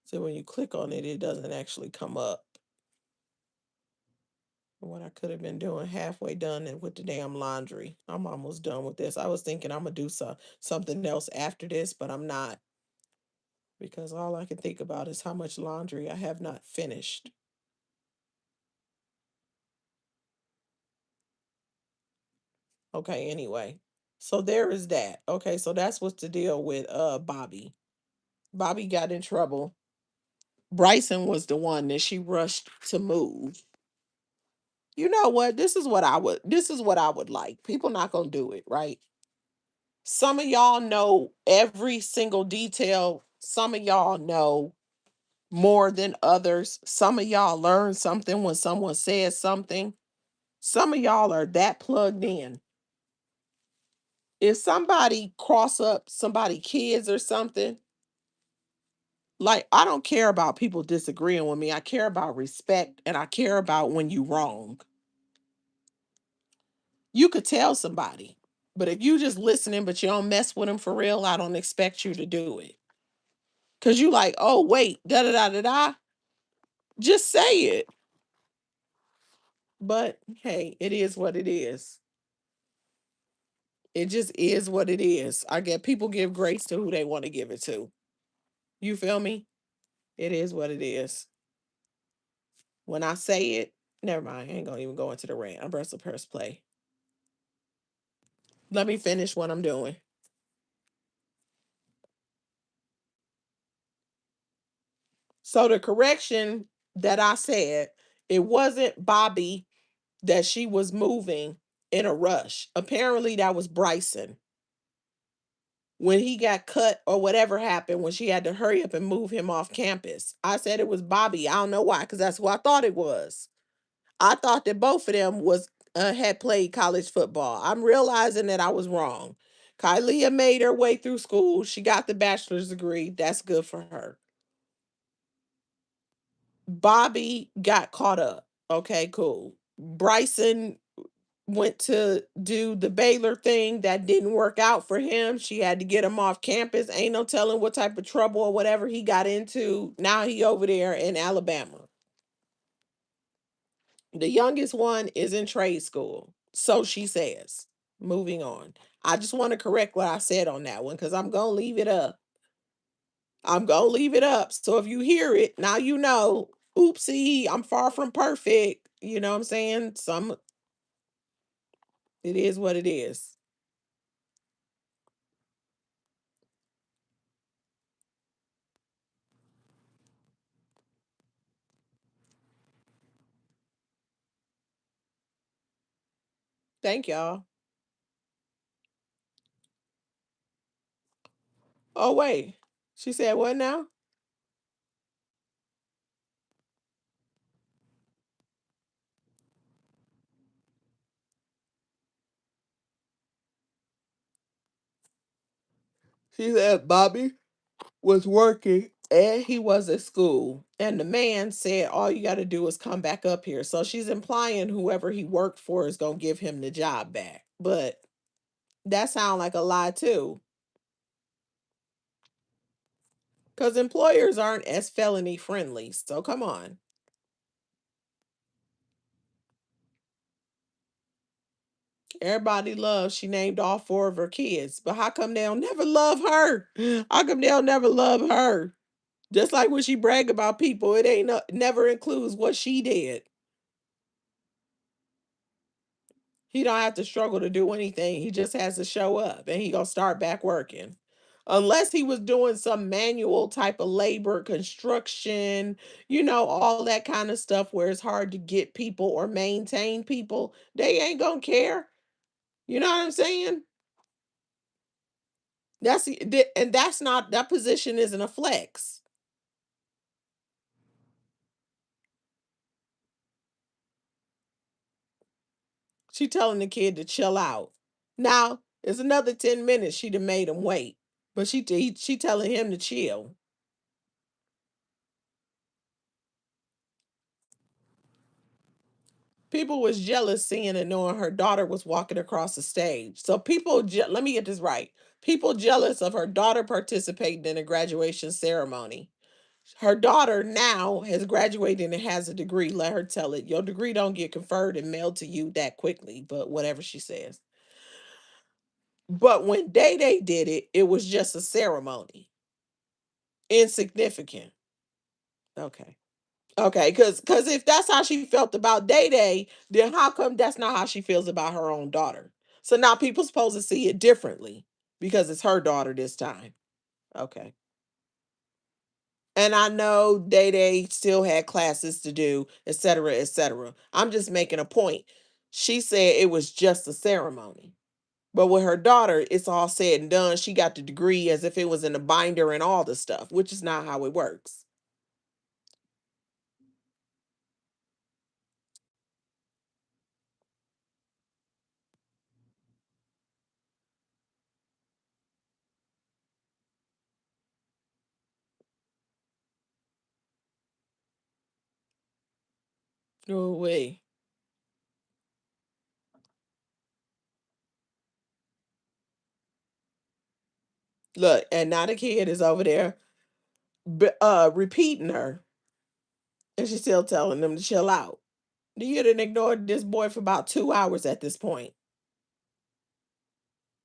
So when you click on it, it doesn't actually come up. What I could have been doing halfway done and with the damn laundry. I'm almost done with this. I was thinking I'm gonna do something else after this, but I'm not because all I can think about is how much laundry I have not finished. Okay, anyway. So there is that. Okay, so that's what's the deal with Bobby. Bobby got in trouble Bryson was the one that she rushed to move. You know what? This is what I would like. People not gonna do it, right? Some of y'all know every single detail. Some of y'all know more than others. Some of y'all learn something when someone says something. Some of y'all are that plugged in. If somebody cross up somebody kids or something, like I don't care about people disagreeing with me. I care about respect and I care about when you wrong. You could tell somebody, but if you just listening but you don't mess with them for real, I don't expect you to do it. Cause you like, oh wait, da da da da da. Just say it. But hey, it is what it is. It just is what it is. I get people give grace to who they want to give it to. You feel me? It is what it is. When I say it, never mind. I ain't gonna even go into the rant. I'm press play. Let me finish what I'm doing. So the correction that I said, it wasn't Bobby that she was moving in a rush. Apparently that was Bryson. When he got cut or whatever happened, when she had to hurry up and move him off campus. I said it was Bobby. I don't know why, because that's who I thought it was. I thought that both of them was had played college football. I'm realizing that I was wrong. Kylia made her way through school. She got the bachelor's degree. That's good for her. Bobby got caught up. Okay, cool. Bryson went to do the Baylor thing that didn't work out for him. She had to get him off campus. Ain't no telling what type of trouble or whatever he got into. Now he over there in Alabama. The youngest one is in trade school. So she says. Moving on. I just want to correct what I said on that one because I'm going to leave it up. I'm going to leave it up. So if you hear it, now you know, oopsie, I'm far from perfect. You know what I'm saying? It is what it is. Thank y'all. Oh, wait. She said, what now? She said, Bobby was working and he was at school. And the man said, all you got to do is come back up here. So she's implying whoever he worked for is going to give him the job back. But that sounds like a lie, too. Because employers aren't as felony friendly. So come on. Everybody loves, she named all four of her kids. But how come they'll never love her? How come they'll never love her? Just like when she brag about people, it ain't never includes what she did. He don't have to struggle to do anything. He just has to show up and he gonna start back working. Unless he was doing some manual type of labor, construction, all that kind of stuff where it's hard to get people or maintain people, they ain't gonna care. You know what I'm saying? And that's not that position isn't a flex. She telling the kid to chill out. Now it's another 10 minutes. She'd have made him wait, but she telling him to chill. People was jealous seeing and knowing her daughter was walking across the stage. So let me get this right. People jealous of her daughter participating in a graduation ceremony. Her daughter now has graduated and has a degree. Let her tell it. Your degree don't get conferred and mailed to you that quickly, but whatever she says. But when Day Day did it, it was just a ceremony. Insignificant. Okay. Okay, because if that's how she felt about Day Day, then how come that's not how she feels about her own daughter? So now people supposed to see it differently because it's her daughter this time. Okay. And I know Day still had classes to do, et cetera, et cetera. I'm just making a point. She said it was just a ceremony. But with her daughter, it's all said and done. She got the degree as if it was in a binder and all the stuff, which is not how it works. Oh, wait. Look, and now the kid is over there repeating her, and she's still telling them to chill out. You done ignored this boy for about 2 hours at this point.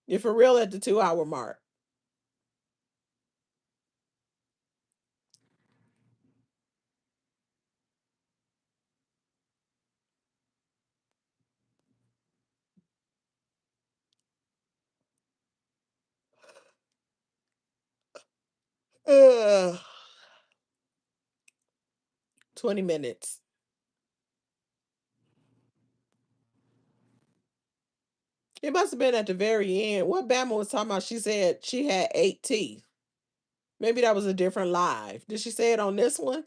You're for real at the 2 hour mark. Ugh. 20 minutes. It must have been at the very end. What Bama was talking about, she said she had 8 teeth. Maybe that was a different live. Did she say it on this one?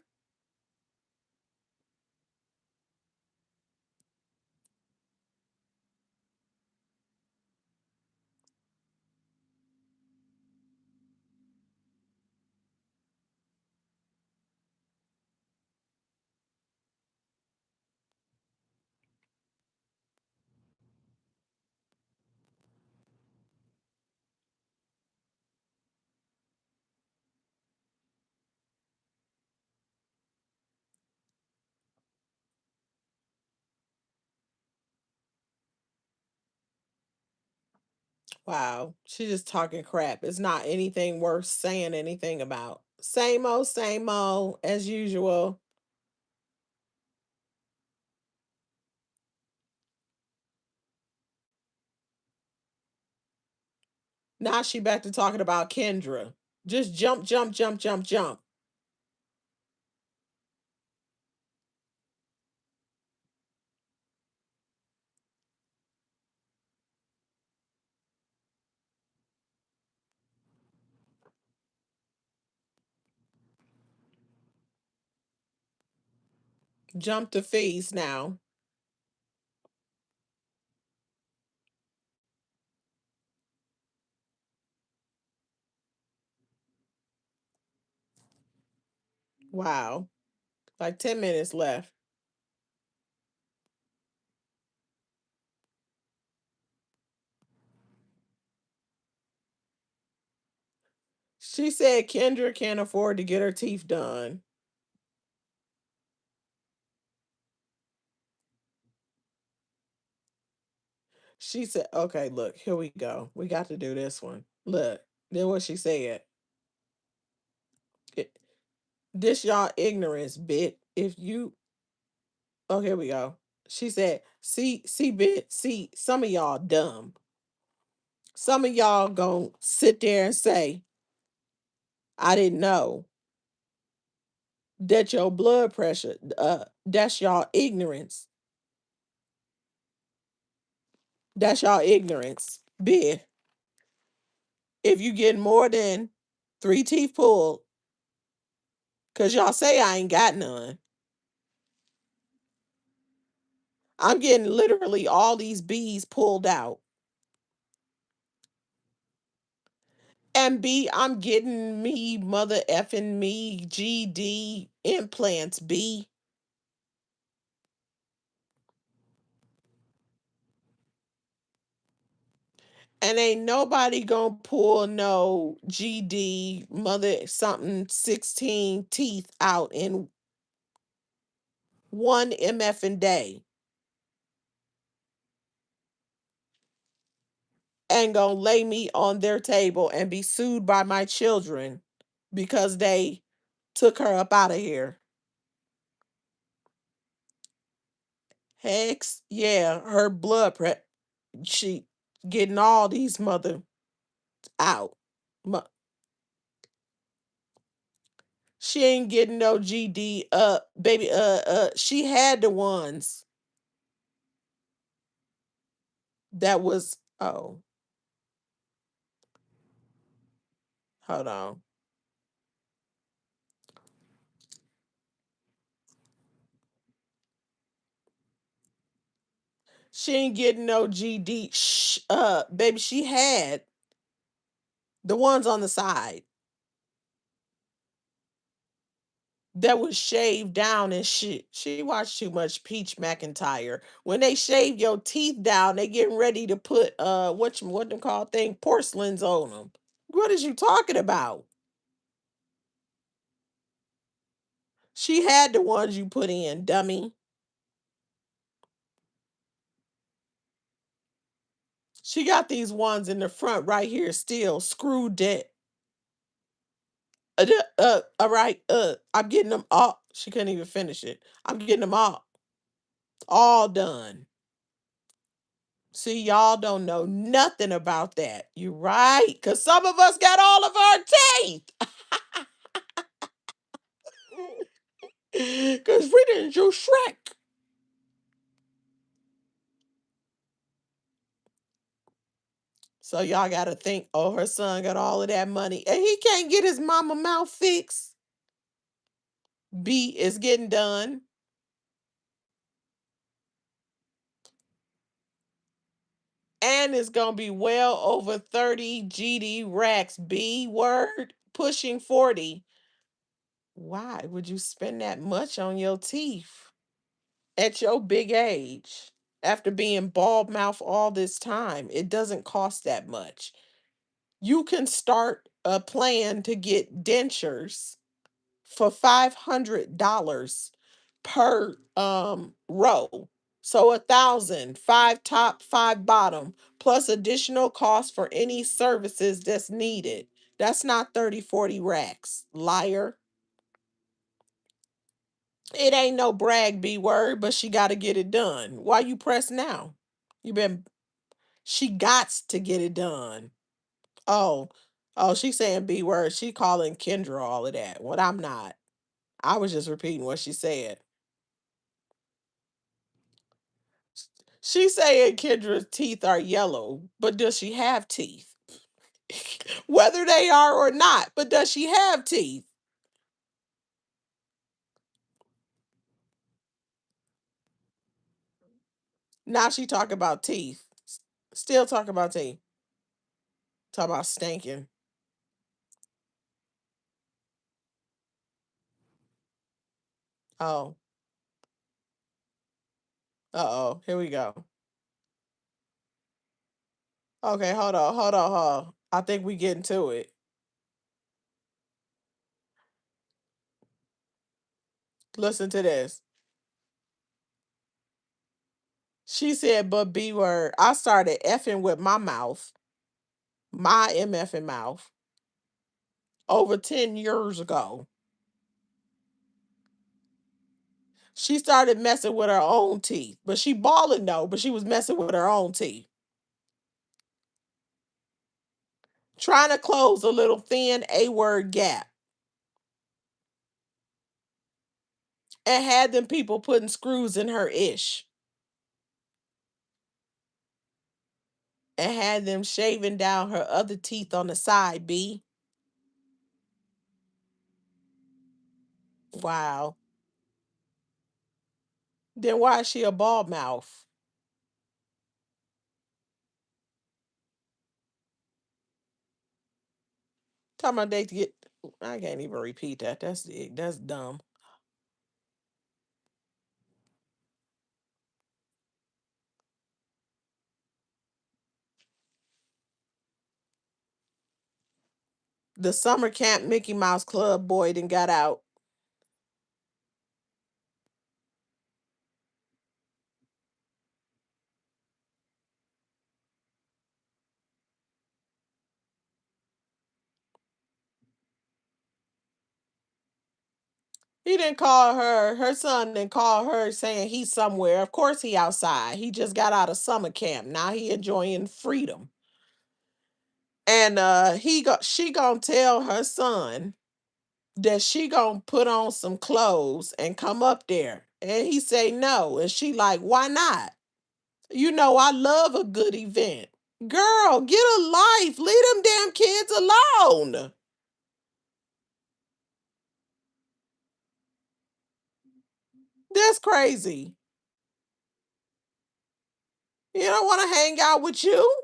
Wow. She just talking crap. It's not anything worth saying anything about. Same old, as usual. Now she back to talking about Kendra. Just jump, jump, jump, jump, jump. Jump to fees now. Wow. Like 10 minutes left. She said Kendra can't afford to get her teeth done. She said, okay, look, here we go. We got to do this one. Look, then what she said. It, this y'all ignorance bit. If you, oh, here we go. She said, see, bit, see, some of y'all dumb. Some of y'all gonna sit there and say, I didn't know that your blood pressure, that's y'all ignorance. That's y'all ignorance. Bit. If you get more than 3 teeth pulled, because y'all say I ain't got none. I'm getting literally all these bees pulled out. And B, I'm getting me mother effing me GD implants, B. And ain't nobody gonna pull no GD mother something 16 teeth out in one MFing day. And gonna lay me on their table and be sued by my children because they took her up out of here. Hex, yeah, her blood prep, she getting all these mother out. She ain't getting no GD. Baby, she had the ones that was, oh, hold on. She ain't getting no GD. Shh, baby, she had the ones on the side that was shaved down and shit. She watched too much Peach McIntyre. When they shave your teeth down, they getting ready to put what them called thing, porcelains on them. What is you talking about? She had the ones you put in, dummy. She got these ones in the front right here still screwed dead. All right. I'm getting them all. She couldn't even finish it. I'm getting them all done. See, y'all don't know nothing about that. You right, because some of us got all of our teeth. Because we didn't do Shrek. So y'all got to think, oh, her son got all of that money and he can't get his mama mouth fixed. B is getting done. And it's going to be well over 30 GD racks. B word, pushing 40. Why would you spend that much on your teeth at your big age after being bald mouth all this time? It doesn't cost that much. You can start a plan to get dentures for $500 per row. So 1,000, five top, five bottom, plus additional cost for any services that's needed. That's not 30, 40 racks. Liar. It ain't no brag B word, but she gotta get it done. Why you press now? You been She gots to get it done. Oh, oh, she saying B word. She calling Kendra all of that. What I'm not. I was just repeating what she said. She saying Kendra's teeth are yellow, but does she have teeth? Whether they are or not, but does she have teeth? Now she talk about teeth. Still talk about teeth. Talk about stinking. Oh, uh-oh. Here we go. Okay, hold on. I think we getting to it. Listen to this. She said, but B word, I started effing with my mouth, my MFing mouth, over 10 years ago. She started messing with her own teeth, but she balling though, but she was messing with her own teeth. Trying to close a little thin A word gap and had them people putting screws in her ish and had them shaving down her other teeth on the side, B. Wow. Then why is she a bald mouth? Talking about they get, I can't even repeat that. That's dumb. The summer camp Mickey Mouse Club boy then got out. He didn't call her. Her son didn't call her saying he's somewhere. Of course he outside. He just got out of summer camp. Now he enjoying freedom. And she gonna tell her son that she gonna put on some clothes and come up there. And he say no. And she like, why not? You know, I love a good event. Girl, get a life. Leave them damn kids alone. That's crazy. You don't want to hang out with you?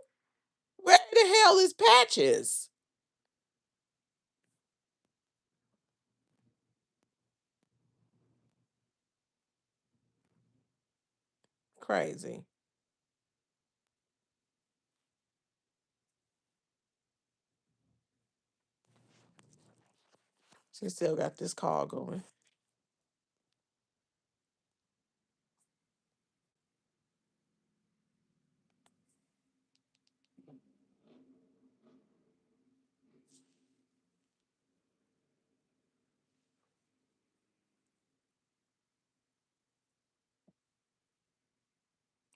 Where the hell is Patches? Crazy. She still got this call going.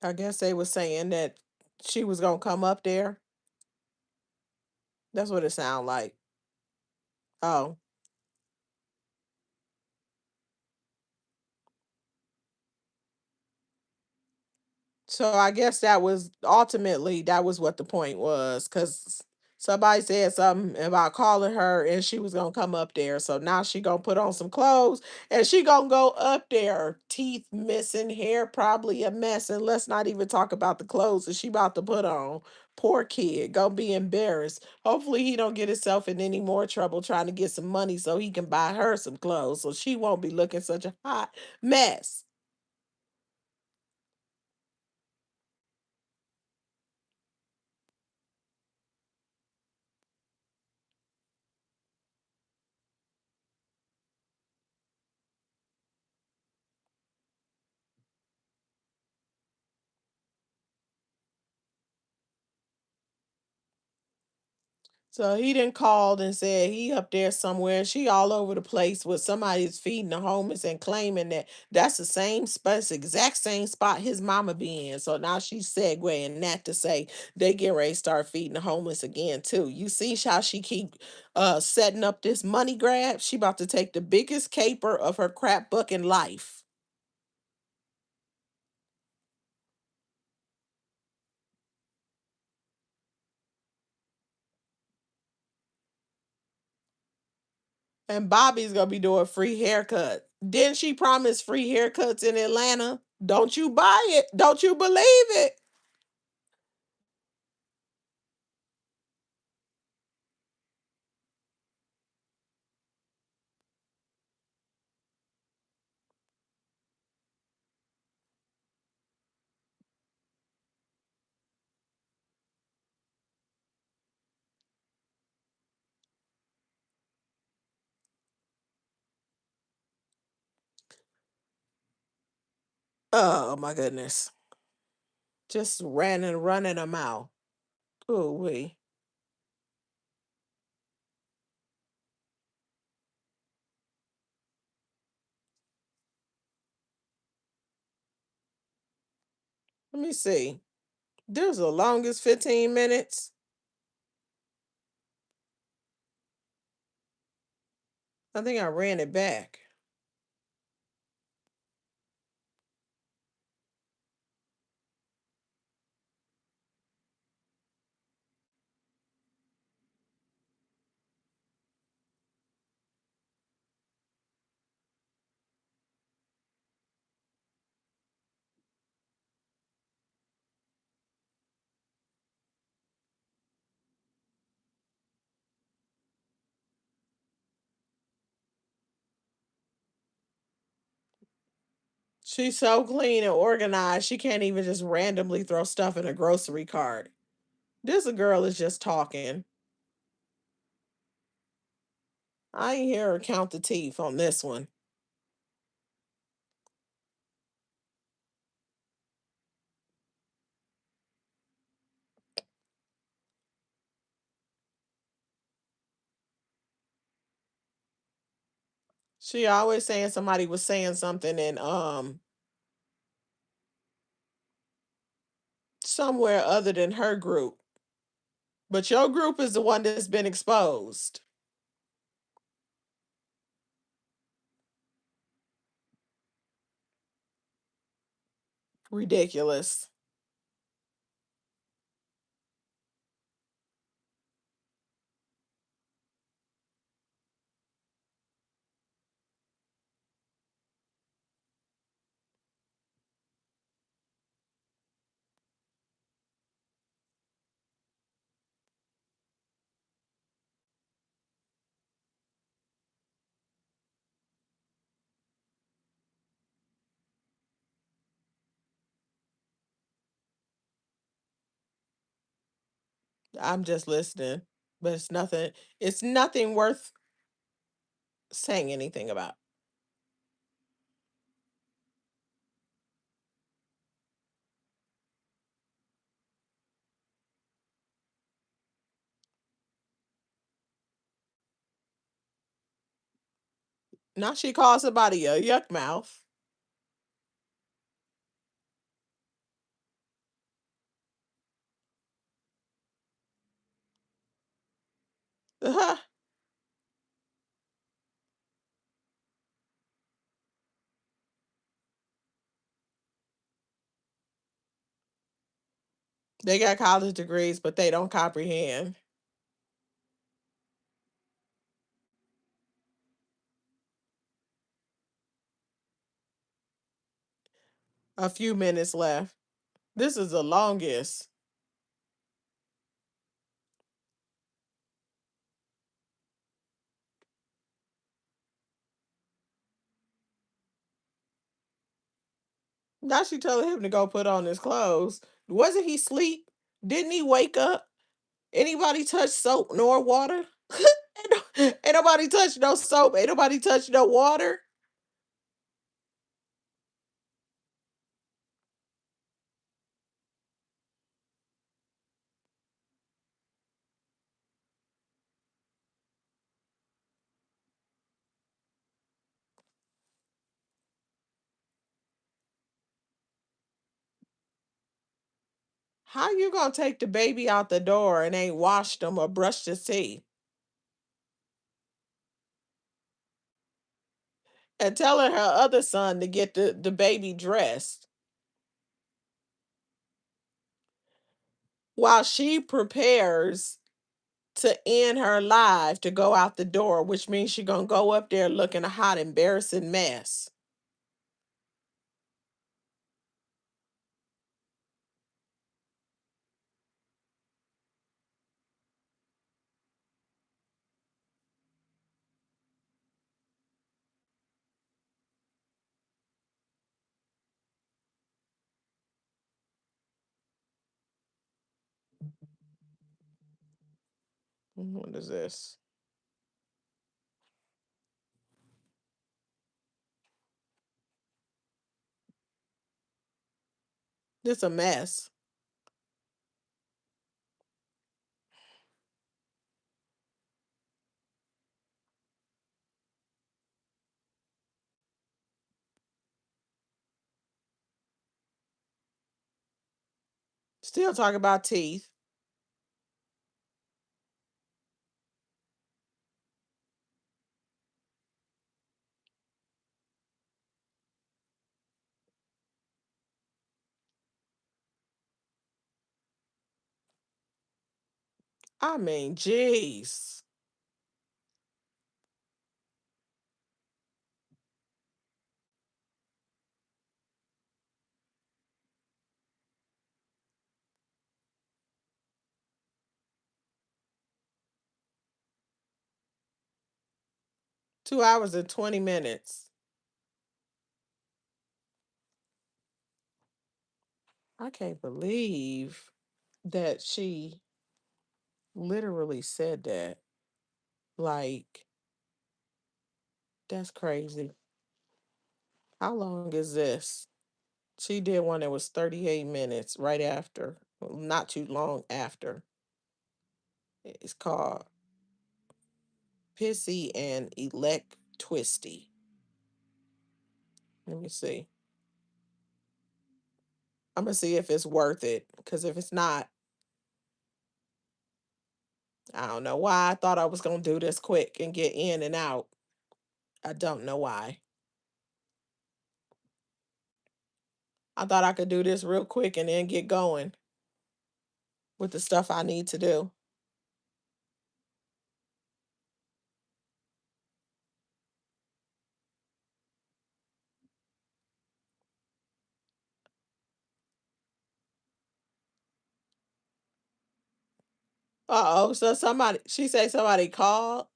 I guess they were saying that she was gonna come up there. That's what it sounded like. Oh. So I guess that was what the point was, because somebody said something about calling her and she was gonna come up there. So now she gonna put on some clothes and she gonna go up there, teeth missing, hair probably a mess, and let's not even talk about the clothes that she about to put on. Poor kid, gonna be embarrassed. Hopefully he don't get himself in any more trouble trying to get some money so he can buy her some clothes so she won't be looking such a hot mess. So he didn't called and said he up there somewhere. She all over the place with somebody's feeding the homeless and claiming that that's the same spot, it's the exact same spot his mama be in. So now she's segueing that to say they get ready to start feeding the homeless again too. You see how she keep setting up this money grab? She about to take the biggest caper of her crap bucket life. And Bobby's gonna be doing free haircut. Didn't she promise free haircuts in Atlanta? Don't you buy it? Don't you believe it? Oh my goodness. Just ran and running a mile. Oh wee. Let me see. There's the longest 15 minutes. I think I ran it back. She's so clean and organized, she can't even just randomly throw stuff in a grocery cart. This girl is just talking. I ain't hear her count the teeth on this one. She always saying somebody was saying something in somewhere other than her group. But your group is the one that's been exposed. Ridiculous. I'm just listening, but it's nothing worth saying anything about. Now she calls somebody a yuck mouth. They got college degrees, but they don't comprehend. A few minutes left. This is the longest. Now she telling him to go put on his clothes. Wasn't he sleep? Didn't he wake up? Anybody touch soap nor water? Ain't nobody touch no soap. Ain't nobody touch no water. How you gonna take the baby out the door and ain't washed him or brushed his teeth? And telling her other son to get the baby dressed while she prepares to end her life to go out the door, which means she gonna go up there looking a hot, embarrassing mess. What is this? This a mess. Still talking about teeth. I mean, jeez. 2 hours and 20 minutes. I can't believe that she literally said that. Like, that's crazy. How long is this? She did one that was 38 minutes right after, well, not too long after. It's called Pissy and Elect Twisty. Let me see. I'm gonna see if it's worth it. Because if it's not, I don't know why I thought I was gonna do this quick and get in and out. I don't know why. I thought I could do this real quick and then get going with the stuff I need to do. Uh oh. So somebody, she say somebody called.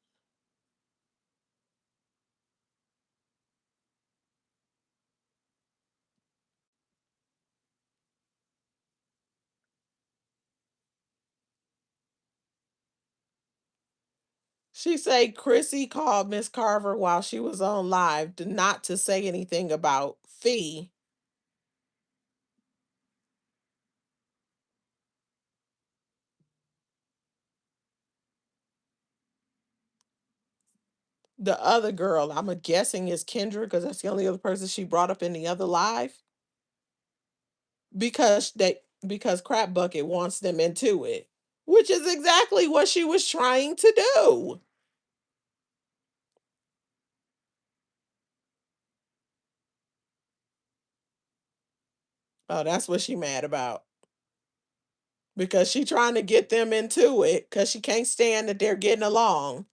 She say Chrissy called Miss Carver while she was on live, not to say anything about fee. The other girl, I'm guessing is Kendra because that's the only other person she brought up in the other live. Because Crap Bucket wants them into it, which is exactly what she was trying to do. Oh, that's what she mad about. Because she trying to get them into it because she can't stand that they're getting along.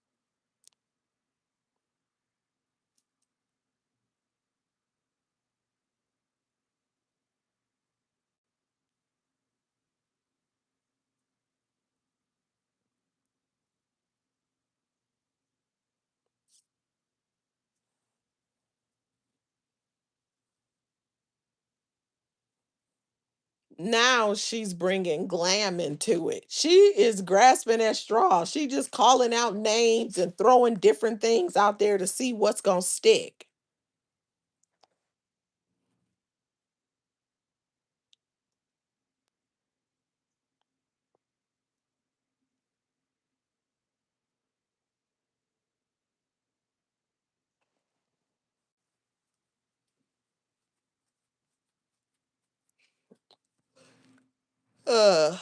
Now she's bringing glam into it. She is grasping at straws. She just calling out names and throwing different things out there to see what's going to stick. Ugh.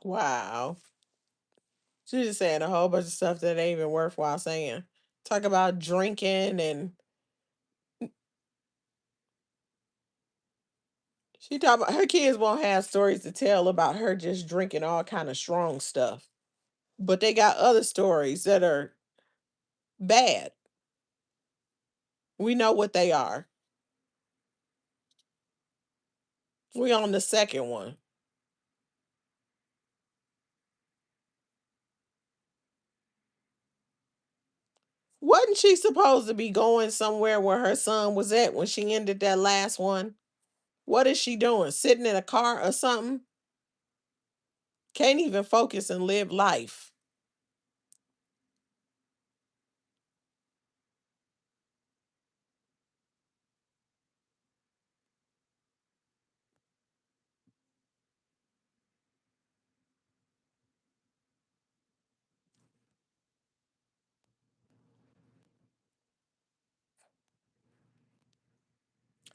Wow. She's just saying a whole bunch of stuff that ain't even worthwhile saying. Talk about drinking and she talk about her kids won't have stories to tell about her just drinking all kind of strong stuff. But they got other stories that are bad. We know what they are. We on the second one. Wasn't she supposed to be going somewhere where her son was at when she ended that last one? What is she doing? Sitting in a car or something? Can't even focus and live life.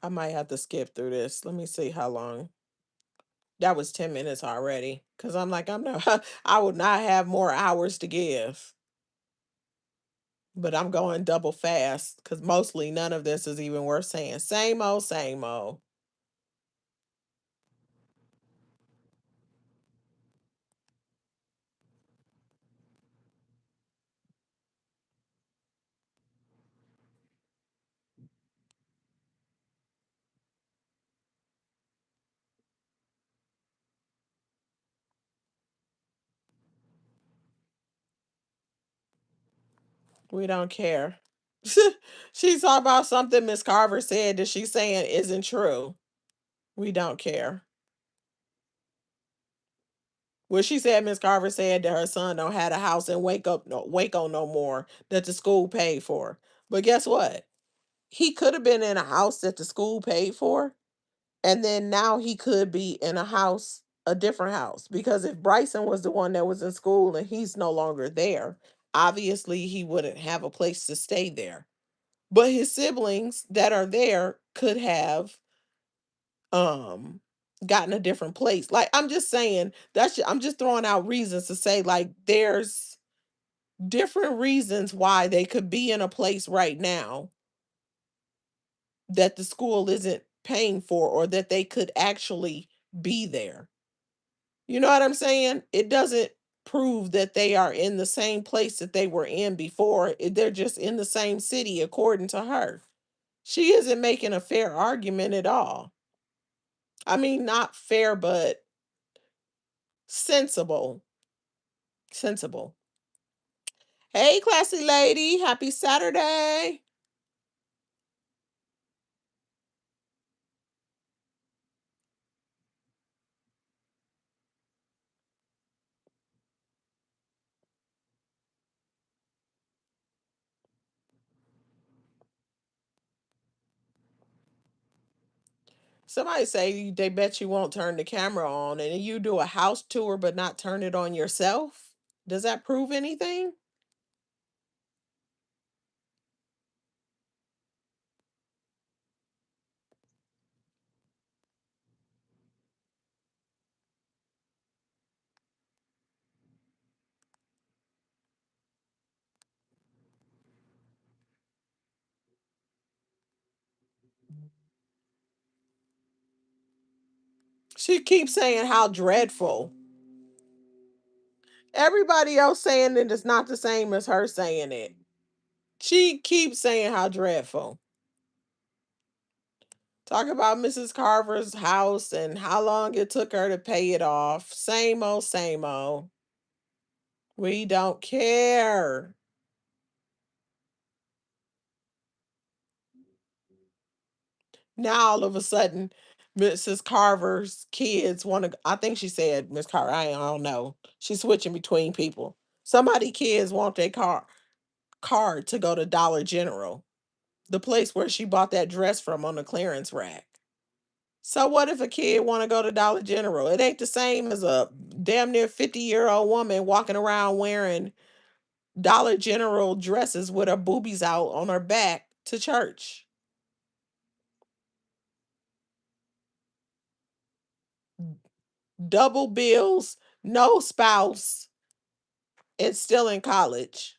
I might have to skip through this. Let me see how long. That was 10 minutes already. Cause I'm like, I'm not I would not have more hours to give. But I'm going double fast because mostly none of this is even worth saying. Same old, same old. We don't care. She's talking about something Miss Carver said that she's saying isn't true. We don't care. Well, she said Miss Carver said that her son don't have a house in Waco no more that the school paid for. But guess what? He could have been in a house that the school paid for, and then now he could be in a house, a different house. Because if Bryson was the one that was in school and he's no longer there, obviously he wouldn't have a place to stay there. But his siblings that are there could have um gotten a different place. Like I'm just saying I'm just throwing out reasons to say like there's different reasons why they could be in a place right now that the school isn't paying for or that they could actually be there. You know what I'm saying? It doesn't prove that they are in the same place that they were in before. They're just in the same city according to her. She isn't making a fair argument at all. I mean, not fair, but sensible. Sensible. Hey, classy lady. Happy Saturday. Somebody say they bet you won't turn the camera on and you do a house tour but not turn it on yourself. Does that prove anything? She keeps saying how dreadful. Everybody else saying it is not the same as her saying it. She keeps saying how dreadful. Talk about Mrs. Carver's house and how long it took her to pay it off. Same old, same old. We don't care. Now all of a sudden, Mrs. Carver's kids want to. I think she said Miss Carver. I don't know. She's switching between people. Somebody kids want their card to go to Dollar General, the place where she bought that dress from on the clearance rack. So what if a kid want to go to Dollar General? It ain't the same as a damn near 50-year-old woman walking around wearing Dollar General dresses with her boobies out on her back to church. Double bills, no spouse, and still in college.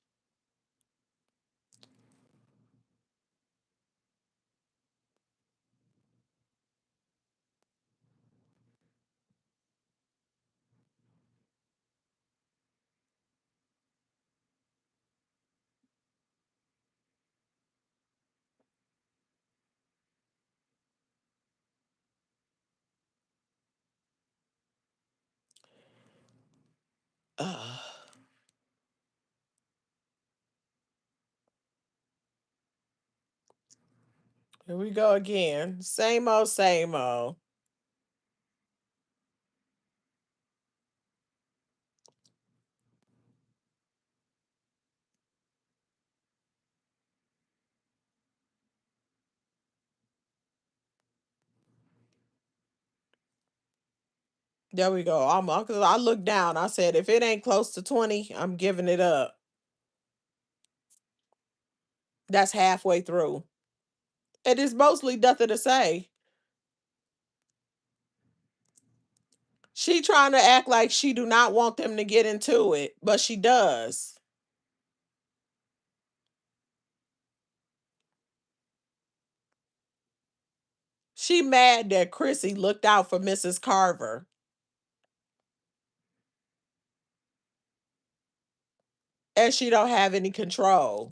Ugh. Here we go again. Same old, same old. There we go. Cause I looked down. I said, if it ain't close to 20, I'm giving it up. That's halfway through. It is mostly nothing to say. She trying to act like she do not want them to get into it, but she does. She mad that Chrissy looked out for Mrs. Carver and she don't have any control.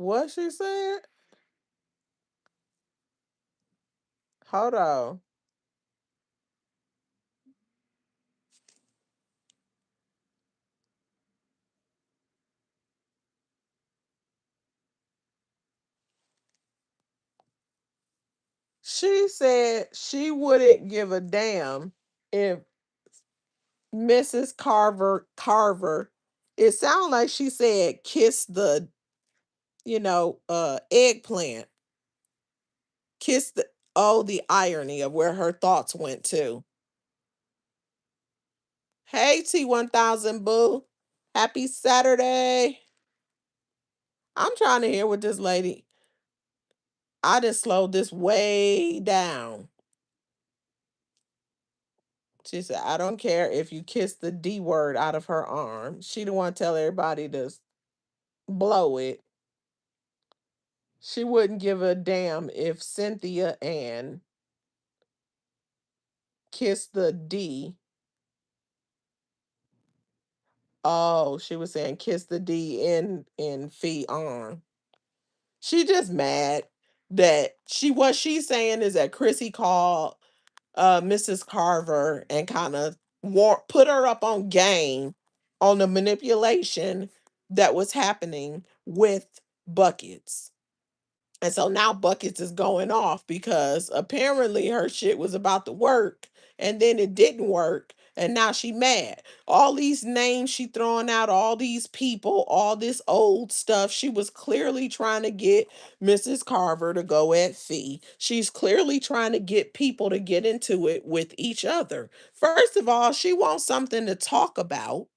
What she said? Hold on. She said she wouldn't give a damn if Mrs. Carver. It sounded like she said kiss the, eggplant. Kiss the, oh, the irony of where her thoughts went to. Hey T1000 boo. Happy Saturday. I'm trying to hear what this lady. I just slowed this way down. She said, I don't care if you kiss the D word out of her arm. She didn't want to tell everybody to blow it. She wouldn't give a damn if Cynthia Ann kissed the D. Oh, she was saying kiss the D in Fee arm. She just mad that what she's saying is that Chrissy called Mrs. Carver and kind of put her up on game on the manipulation that was happening with Buckets. And so now Buckets is going off because apparently her shit was about to work and then it didn't work. And now she mad. All these names she throwing out, all these people, all this old stuff. She was clearly trying to get Mrs. Carver to go at Fee. She's clearly trying to get people to get into it with each other. First of all, she wants something to talk about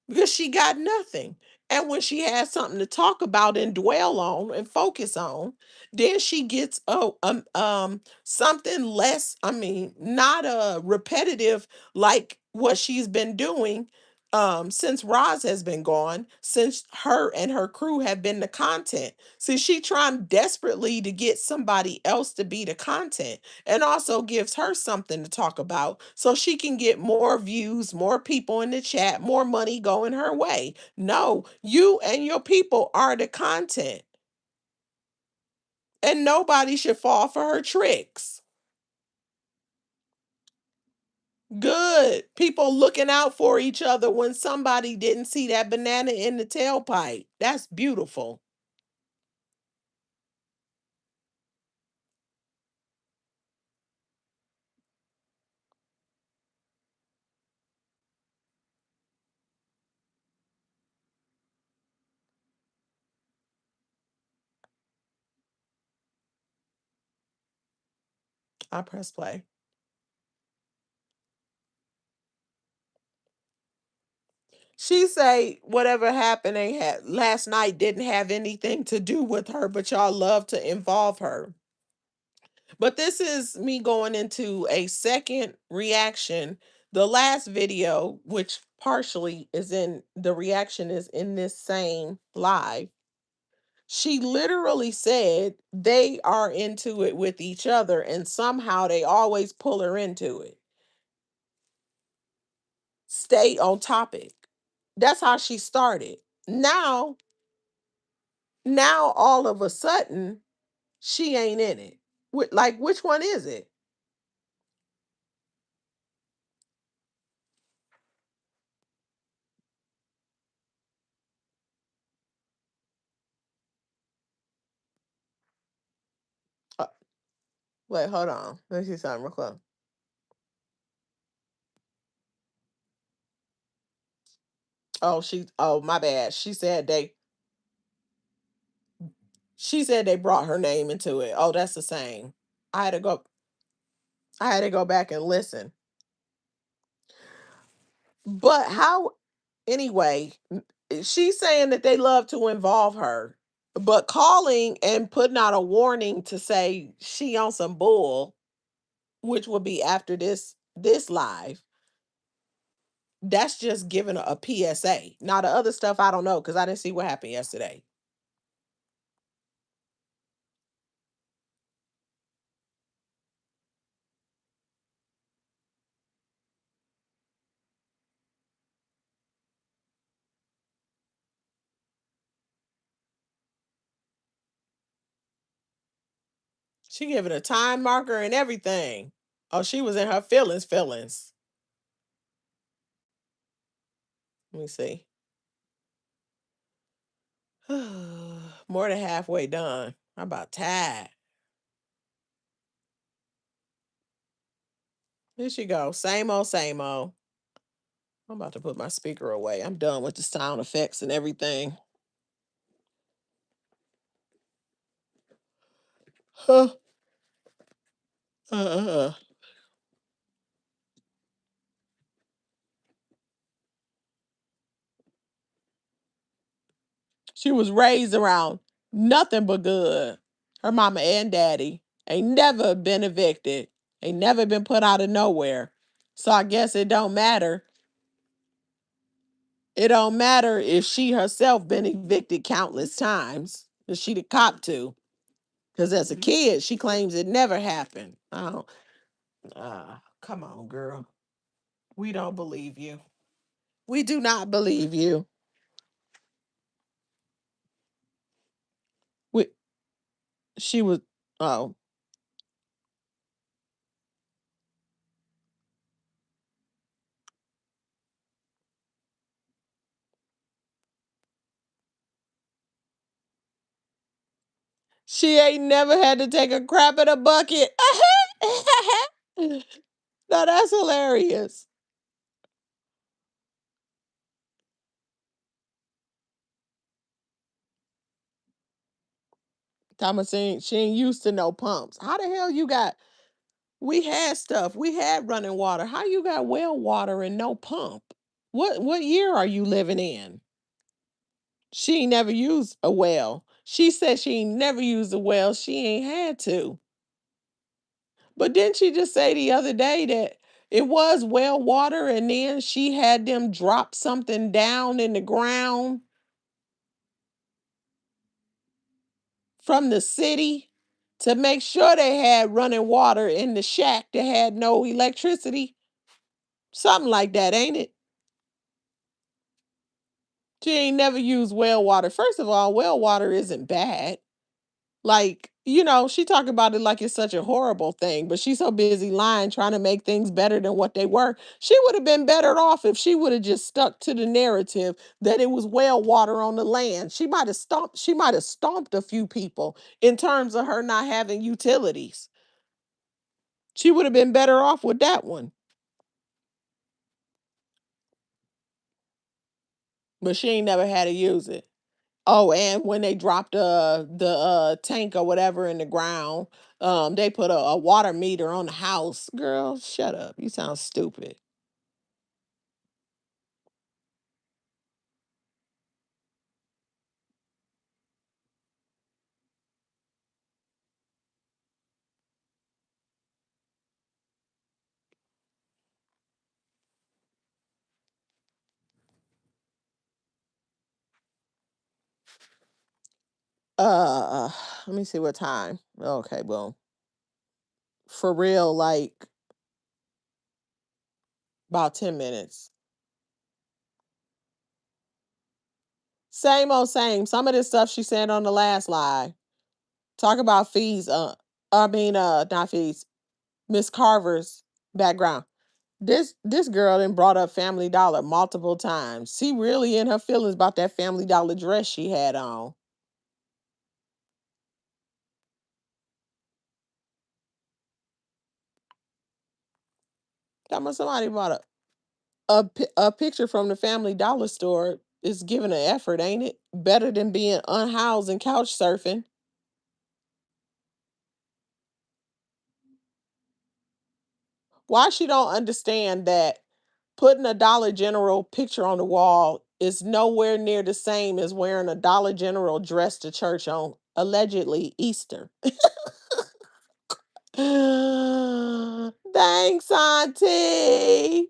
because she got nothing. And when she has something to talk about and dwell on and focus on, then she gets something less, I mean, not repetitive like what she's been doing since Roz has been gone, since her and her crew have been the content. See, she trying desperately to get somebody else to be the content and also gives her something to talk about so she can get more views, more people in the chat, more money going her way. No, you and your people are the content. And nobody should fall for her tricks. Good. People looking out for each other when somebody didn't see that banana in the tailpipe. That's beautiful. I press play. She say whatever happened ain't had last night didn't have anything to do with her, but y'all love to involve her. But this is me going into a second reaction. The last video, which partially is in the reaction, is in this same live. She literally said they are into it with each other and somehow they always pull her into it. Stay on topic. That's how she started. Now, now all of a sudden, she ain't in it. Like, which one is it? Uh, Wait, hold on. Let me see something real close. Oh, my bad. She said they brought her name into it. Oh, that's the same. I had to go I had to go back and listen. But how anyway, she's saying that they love to involve her. But calling and putting out a warning to say she on some bull, which will be after this live, that's just giving a PSA. Now the other stuff I don't know because I didn't see what happened yesterday. She giving a time marker and everything. Oh, she was in her feelings, feelings. Let me see. More than halfway done. I'm about tired. Here she go. Same old, same old. I'm about to put my speaker away. I'm done with the sound effects and everything. Huh. Uh-uh. She was raised around nothing but good. Her mama and daddy ain't never been evicted. Ain't never been put out of nowhere. So I guess it don't matter. It don't matter if she herself been evicted countless times. Cause she the cop to. Because as a kid, she claims it never happened. Oh, come on, girl. We don't believe you. We do not believe you. We, she was, oh, she ain't never had to take a crap in a bucket. No, that's hilarious. Thomas saying she ain't used to no pumps. How the hell you got? We had stuff. We had running water. How you got well water and no pump? What year are you living in? She ain't never used a well. She said she ain't never used a well. She ain't had to. But didn't she just say the other day that it was well water and then she had them drop something down in the ground from the city to make sure they had running water in the shack that had no electricity? Something like that, ain't it? She ain't never used well water. First of all, well water isn't bad. Like, she talk about it like it's such a horrible thing, but she's so busy lying, trying to make things better than what they were. She would have been better off if she would have just stuck to the narrative that it was well water on the land. She might have stomped a few people in terms of her not having utilities. She would have been better off with that one. But she ain't never had to use it. Oh, and when they dropped the tank or whatever in the ground, they put a water meter on the house. Girl, shut up. You sound stupid. Uh Let me see what time. Okay, well, for real, like about 10 minutes. Same old same. Some of this stuff she said on the last live. Talk about fees, not fees. Miss Carver's background. This girl then brought up Family Dollar multiple times. She really in her feelings about that Family Dollar dress she had on. Talking about somebody brought a picture from the Family Dollar store is giving an effort, ain't it? Better than being unhoused and couch surfing. Why she don't understand that putting a Dollar General picture on the wall is nowhere near the same as wearing a Dollar General dress to church on allegedly Easter. Thanks, Auntie.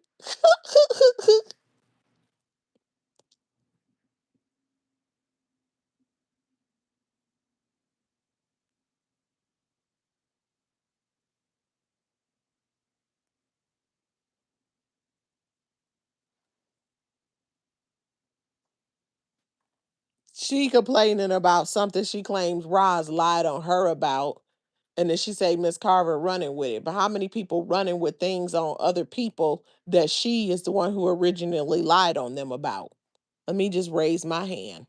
She complaining about something she claims Roz lied on her about. And then she say Miss Carver running with it. But how many people running with things on other people that she is the one who originally lied on them about? Let me just raise my hand.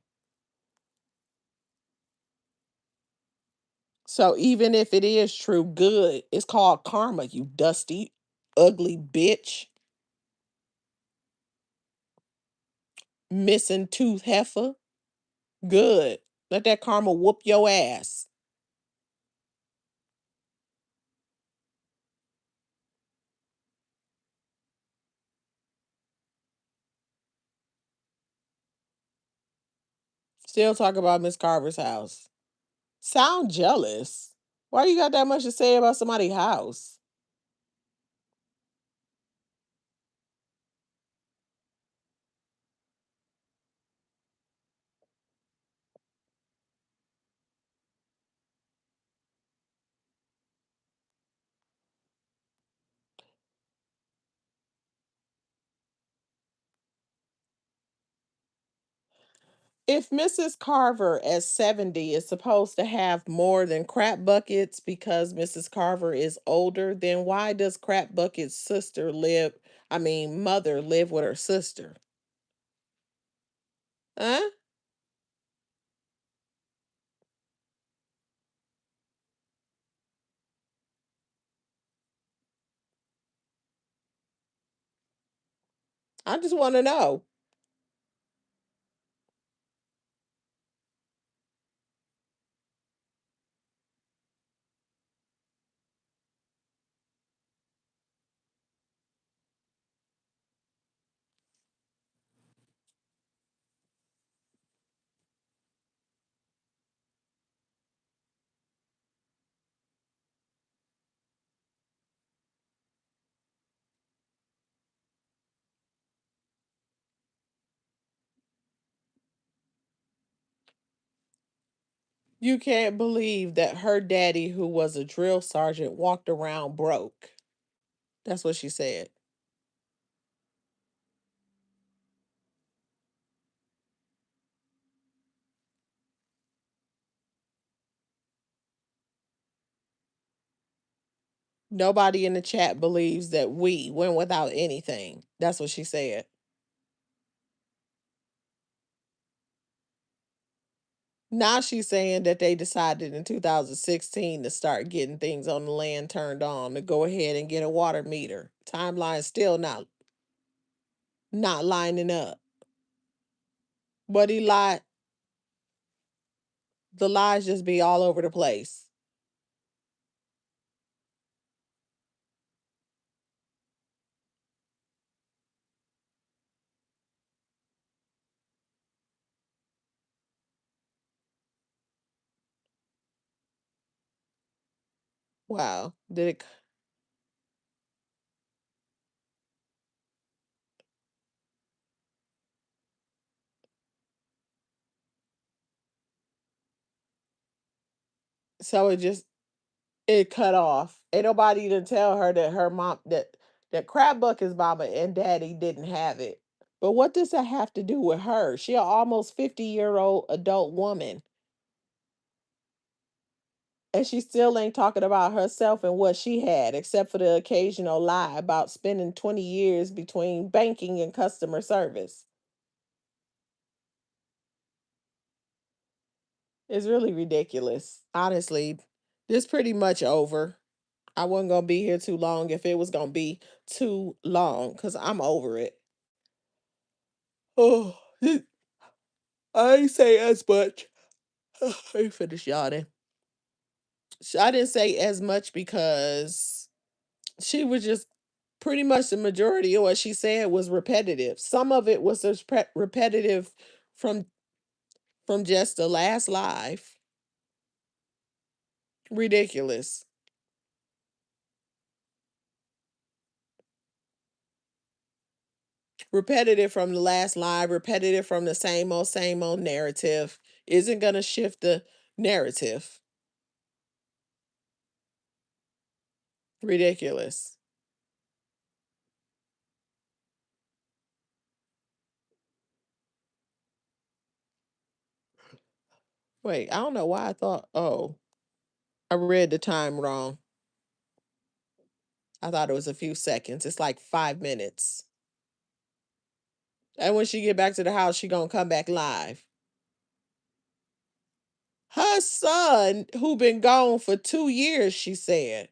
So even if it is true, good, it's called karma, you dusty, ugly bitch. Missing tooth heifer. Good. Let that karma whoop your ass. Still talk about Miss Carver's house. Sound jealous. Why you got that much to say about somebody's house? If Mrs. Carver at 70 is supposed to have more than crap buckets because Mrs. Carver is older, then why does crap bucket's mother live with her sister? Huh? I just want to know. You can't believe that her daddy, who was a drill sergeant, walked around broke. That's what she said. Nobody in the chat believes that we went without anything. That's what she said. Now she's saying that they decided in 2016 to start getting things on the land turned on to go ahead and get a water meter. Timeline still not lining up. But he lied. The lies just be all over the place. Wow. Did it so it cut off. Ain't nobody to tell her that her mom that crab bucket's mama and daddy didn't have it. But what does that have to do with her? She an almost 50-year-old adult woman. And she still ain't talking about herself and what she had, except for the occasional lie about spending 20 years between banking and customer service. It's really ridiculous. Honestly, this pretty much over. I wasn't gonna be here too long if it was gonna be too long, because I'm over it. Oh, I ain't say as much. I finished yawning. I didn't say as much because she was just pretty much the majority of what she said was repetitive. Some of it was just repetitive from just the last live. Ridiculous. Repetitive from the last live, repetitive from the same old narrative. Isn't going to shift the narrative. Ridiculous. Wait, I don't know why I thought, oh. I read the time wrong. I thought it was a few seconds. It's like 5 minutes. And when she get back to the house, she gonna come back live. Her son, who been gone for 2 years, she said,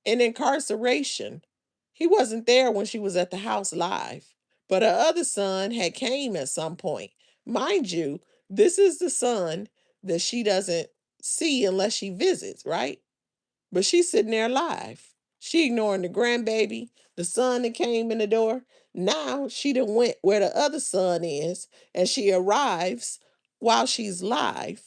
in incarceration. He wasn't there when she was at the house live. But her other son had came at some point. Mind you, this is the son that she doesn't see unless she visits, right? But she's sitting there live. She ignoring the grandbaby, the son that came in the door. Now she done went where the other son is, and she arrives while she's live,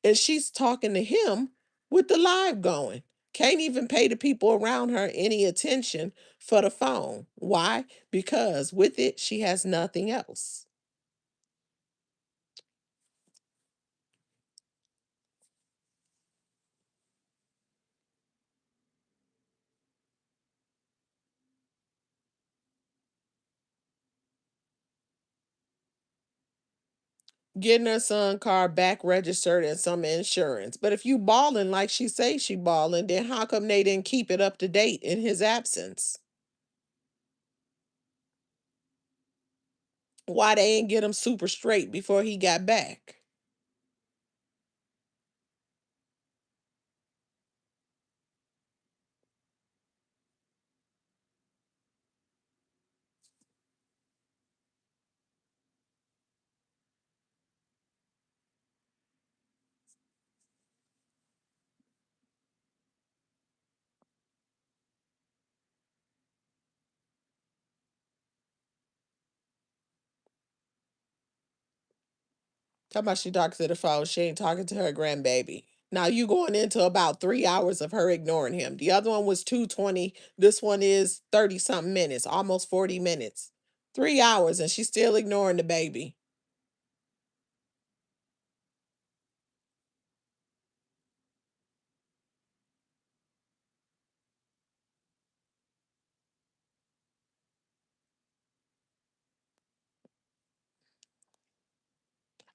and she's talking to him with the live going. Can't even pay the people around her any attention for the phone. Why? Because with it, she has nothing else. Getting her son car back registered and some insurance. But if you balling like she say she balling, then how come they didn't keep it up to date in his absence? Why they ain't get him super straight before he got back? Talking about she talking to the phone, she ain't talking to her grandbaby. Now you going into about 3 hours of her ignoring him. The other one was 220. This one is 30 something minutes, almost 40 minutes. 3 hours and she's still ignoring the baby.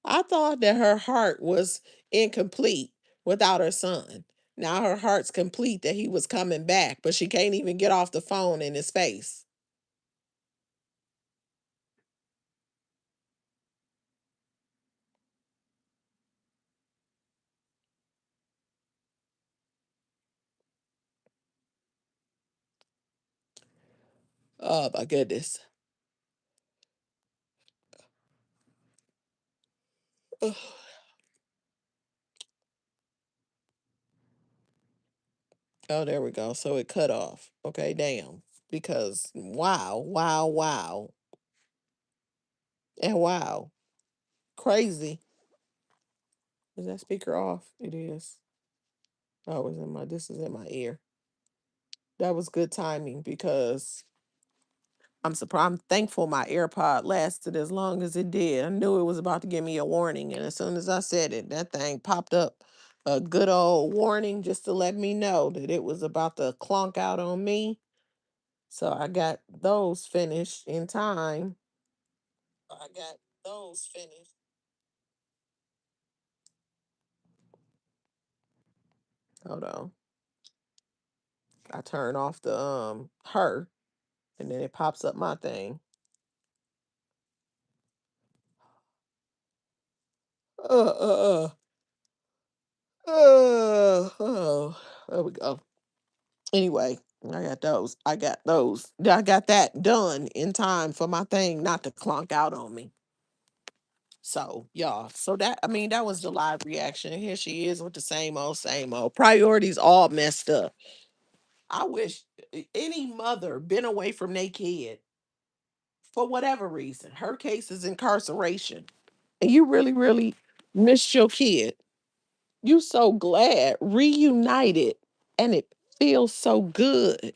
I thought that her heart was incomplete without her son. Now her heart's complete that he was coming back, but she can't even get off the phone in his face. Oh my goodness. Ugh. Oh, there we go. So it cut off. Okay, damn. Because wow, wow, wow, and wow. Crazy. Is that speaker off? It is. Oh, it's in my this is in my ear. That was good timing because I'm surprised. I'm thankful my AirPod lasted as long as it did. I knew it was about to give me a warning, and as soon as I said it, that thing popped up a good old warning just to let me know that it was about to clunk out on me. So I got those finished in time. I got those finished. Hold on. I turn off the her, and then it pops up my thing. Uh, uh, oh, there we go. Anyway, I got those. I got those. I got that done in time for my thing not to clunk out on me. So, y'all. So that I mean, that was the live reaction. Here she is with the same old, same old. Priorities all messed up. I wish any mother been away from their kid for whatever reason. Her case is incarceration. And you really, really missed your kid. You so glad reunited and it feels so good.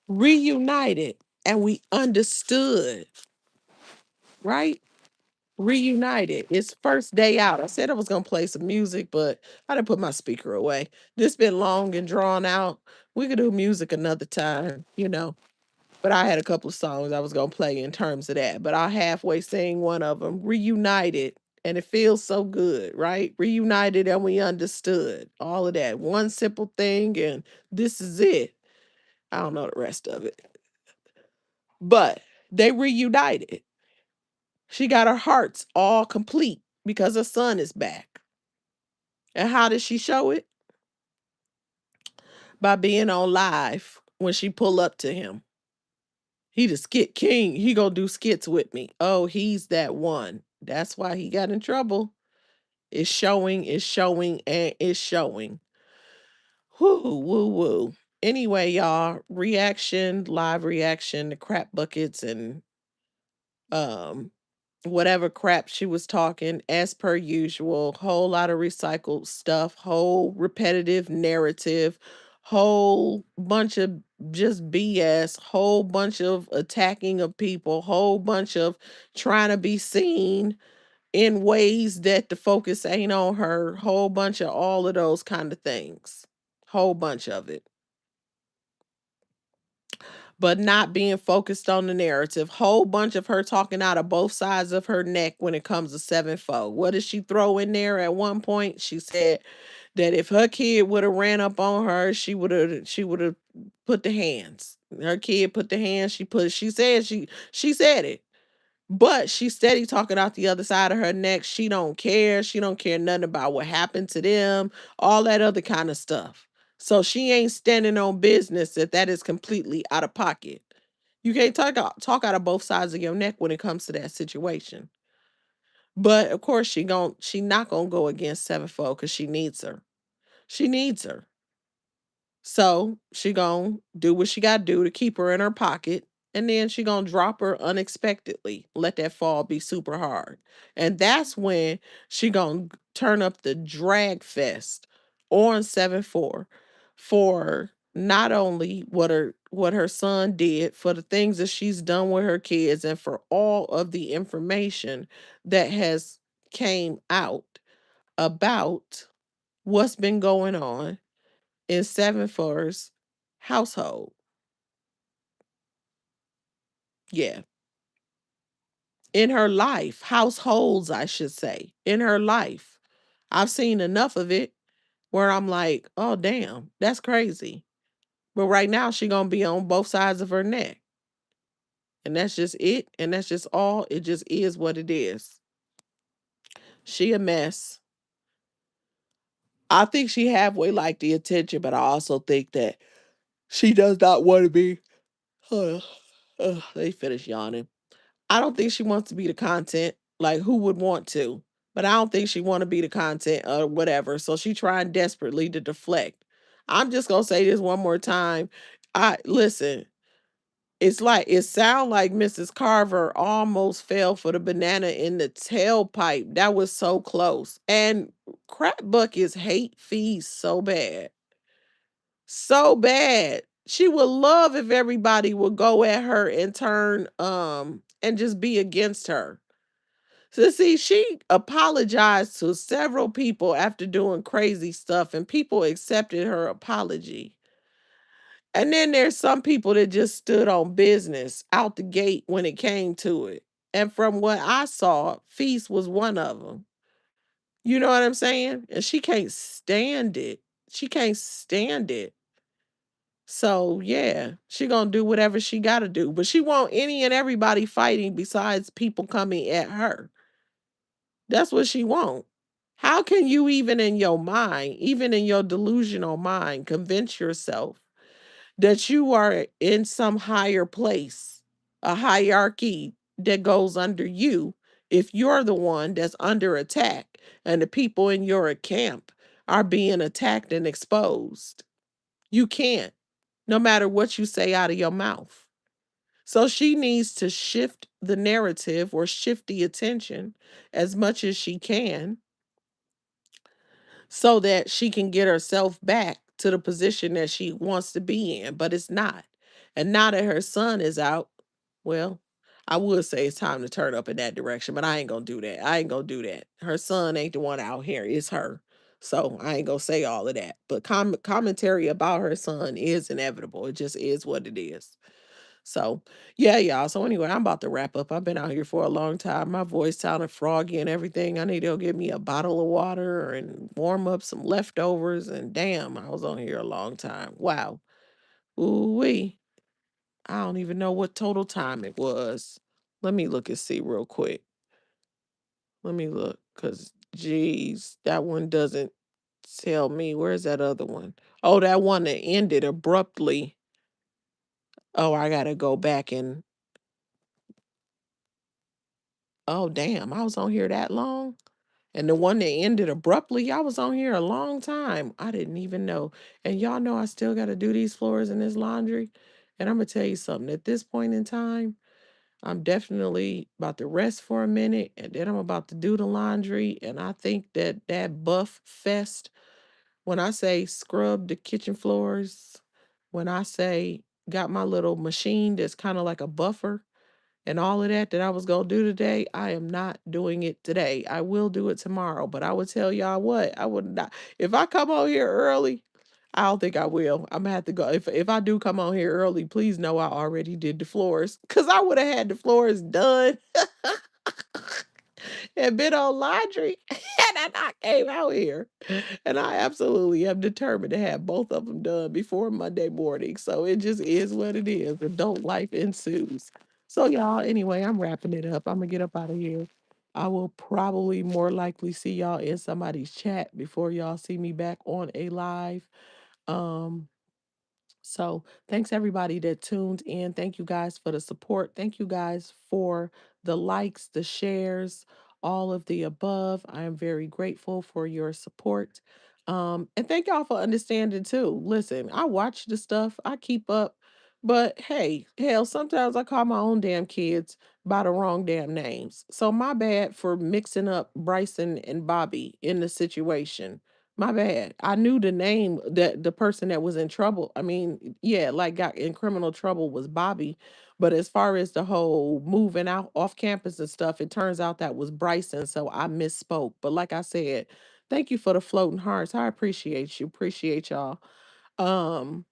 Reunited and we understood, right? Reunited. It's first day out. I said I was gonna play some music, but I didn't put my speaker away. This been long and drawn out. We could do music another time. But I had a couple of songs I was gonna play in terms of that. But I halfway sing one of them. Reunited And it feels so good, right? Reunited and we understood all of that. One simple thing, and this is it. I don't know the rest of it. But they reunited. She got her hearts all complete because her son is back. And how did she show it? By being on live when she pull up to him. He the skit king. He gonna do skits with me. Oh, he's that one. That's why he got in trouble. It's showing, and it's showing. Whoo, woo, woo. Anyway, y'all, reaction, live reaction to crap buckets and um whatever crap she was talking, as per usual. Whole lot of recycled stuff, whole repetitive narrative, whole bunch of just BS, whole bunch of attacking of people, whole bunch of trying to be seen in ways that the focus ain't on her, whole bunch of all of those kind of things. Whole bunch of it. But not being focused on the narrative. Whole bunch of her talking out of both sides of her neck when it comes to sevenfold. What did she throw in there at one point? She said that if her kid would have ran up on her, she would have put the hands. Her kid put the hands. She said it. But she's steady talking out the other side of her neck. She don't care. She don't care nothing about what happened to them, all that other kind of stuff. So she ain't standing on business that is completely out of pocket. You can't talk out of both sides of your neck when it comes to that situation. But of course she not gonna go against Sevenfold because she needs her. She needs her. So she gonna do what she gotta do to keep her in her pocket. And then she gonna drop her unexpectedly. Let that fall be super hard. And that's when she gonna turn up the drag fest on 7-4 for not only what her son did, for the things that she's done with her kids, and for all of the information that has came out about what's been going on in 7-4's household. Yeah. In her life, households, I should say, in her life. I've seen enough of it where I'm like, oh, damn, that's crazy. But right now, she going to be on both sides of her neck. And that's just it. And that's just all. It just is what it is. She a mess. I think she halfway like the attention, but I also think that she does not want to be. They finish yawning. I don't think she wants to be the content. Like, who would want to? But I don't think she want to be the content or whatever. So she trying desperately to deflect. I'm just gonna say this one more time. I listen. It's like it sound like Mrs. Carver almost fell for the banana in the tailpipe. That was so close. And Crap Buckets hate fees so bad. So bad. She would love if everybody would go at her and turn and just be against her. So see, she apologized to several people after doing crazy stuff, and people accepted her apology. And then there's some people that just stood on business out the gate when it came to it. And from what I saw, Feast was one of them. You know what I'm saying? And she can't stand it. She can't stand it. So yeah, she gonna do whatever she gotta do. But she want any and everybody fighting besides people coming at her. That's what she want. How can you even in your mind, even in your delusional mind, convince yourself that you are in some higher place, a hierarchy that goes under you, if you're the one that's under attack and the people in your camp are being attacked and exposed? You can't, no matter what you say out of your mouth. So she needs to shift the narrative or shift the attention as much as she can so that she can get herself back to the position that she wants to be in, but it's not. And now that her son is out, well, I would say it's time to turn up in that direction, but I ain't gonna do that. I ain't gonna do that. Her son ain't the one out here, it's her. So I ain't gonna say all of that. But commentary about her son is inevitable. It just is what it is. So, yeah, y'all. So anyway, I'm about to wrap up. I've been out here for a long time. My voice sounded froggy and everything. I need to go get me a bottle of water and warm up some leftovers. And damn, I was on here a long time. Wow. Ooh wee. I don't even know what total time it was. Let me look and see real quick. Let me look, cause geez, that one doesn't tell me. Where's that other one? Oh, that one that ended abruptly. Oh, I gotta go back and oh damn, I was on here that long. And the one that ended abruptly, I was on here a long time. I didn't even know. And y'all know I still gotta do these floors and this laundry. And I'm gonna tell you something. At this point in time, I'm definitely about to rest for a minute, and then I'm about to do the laundry. And I think that that buff fest, when I say scrub the kitchen floors, when I say got my little machine that's kind of like a buffer and all of that that I was going to do today, I am not doing it today. I will do it tomorrow, but I would tell y'all what, I would not. If I come on here early, I don't think I will. I'm gonna have to go. If I do come on here early, please know I already did the floors because I would have had the floors done and been on laundry, and then I came out here, and I absolutely am determined to have both of them done before Monday morning. So it just is what it is. Adult life ensues. So y'all, anyway, I'm wrapping it up. I'm gonna get up out of here. I will probably more likely see y'all in somebody's chat before y'all see me back on a live. Um, so thanks everybody that tuned in. Thank you guys for the support. Thank you guys for the likes, the shares, all of the above. I am very grateful for your support. And thank y'all for understanding too. Listen, I watch the stuff, I keep up, but hey, hell, sometimes I call my own damn kids by the wrong damn names. So my bad for mixing up Bryson and Bobby in the situation. My bad. I knew the name that the person that was in trouble. I mean, yeah, like got in criminal trouble was Bobby. But as far as the whole moving out off campus and stuff, it turns out that was Bryson. So I misspoke. But like I said, thank you for the floating hearts. I appreciate you. Appreciate y'all. Um,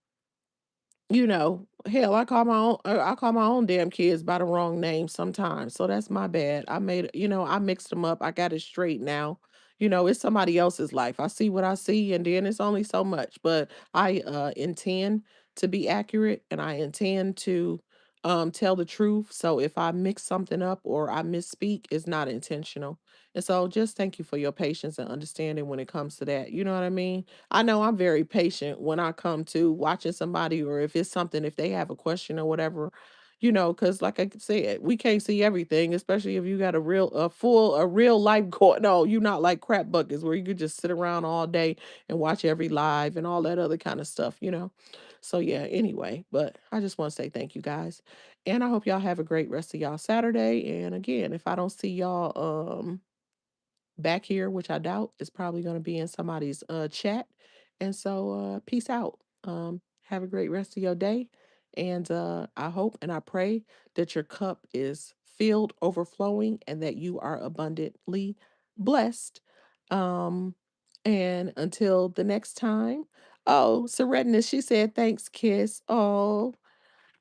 hell, I call my own damn kids by the wrong name sometimes. So that's my bad. I mixed them up. I got it straight now. It's somebody else's life. I see what I see, and then it's only so much. But I intend to be accurate, and I intend to tell the truth. So if I mix something up or I misspeak, it's not intentional. And so just thank you for your patience and understanding when it comes to that. You know what I mean? I know I'm very patient when I come to watching somebody, or if it's something, if they have a question or whatever, because like I said, we can't see everything, especially if you got a real life going on. You not like crap buckets where you could just sit around all day and watch every live and all that other kind of stuff. So yeah, anyway, but I just want to say thank you guys. And I hope y'all have a great rest of y'all Saturday. And again, if I don't see y'all back here, which I doubt is probably going to be in somebody's chat. And so peace out. Have a great rest of your day. And I hope and I pray that your cup is filled, overflowing, and that you are abundantly blessed. Um, and until the next time. Oh, Serenity, she said, thanks, Kiss. Oh,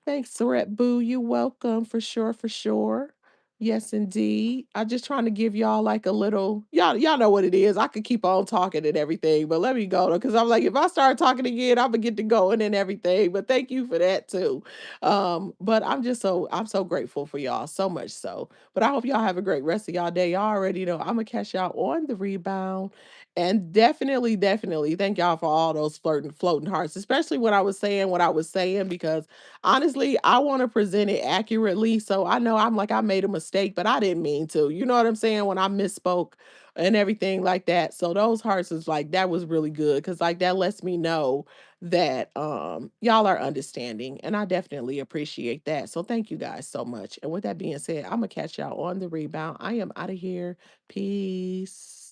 thanks, Saret Boo. You're welcome for sure, for sure. Yes, indeed. I'm just trying to give y'all like a little y'all know what it is. I could keep on talking and everything, but let me go though, because I'm like, if I start talking again, I'm gonna get to going and everything. But thank you for that too. But I'm so grateful for y'all, so much so. But I hope y'all have a great rest of y'all day. Y'all already know I'm gonna catch y'all on the rebound. And definitely, definitely thank y'all for all those floating hearts, especially when I was saying what I was saying, because honestly, I want to present it accurately. So I know I'm like, I made a mistake, but I didn't mean to. You know what I'm saying? When I misspoke and everything like that. So those hearts is like, that was really good. Cause like that lets me know that y'all are understanding. And I definitely appreciate that. So thank you guys so much. And with that being said, I'm gonna catch y'all on the rebound. I am out of here. Peace.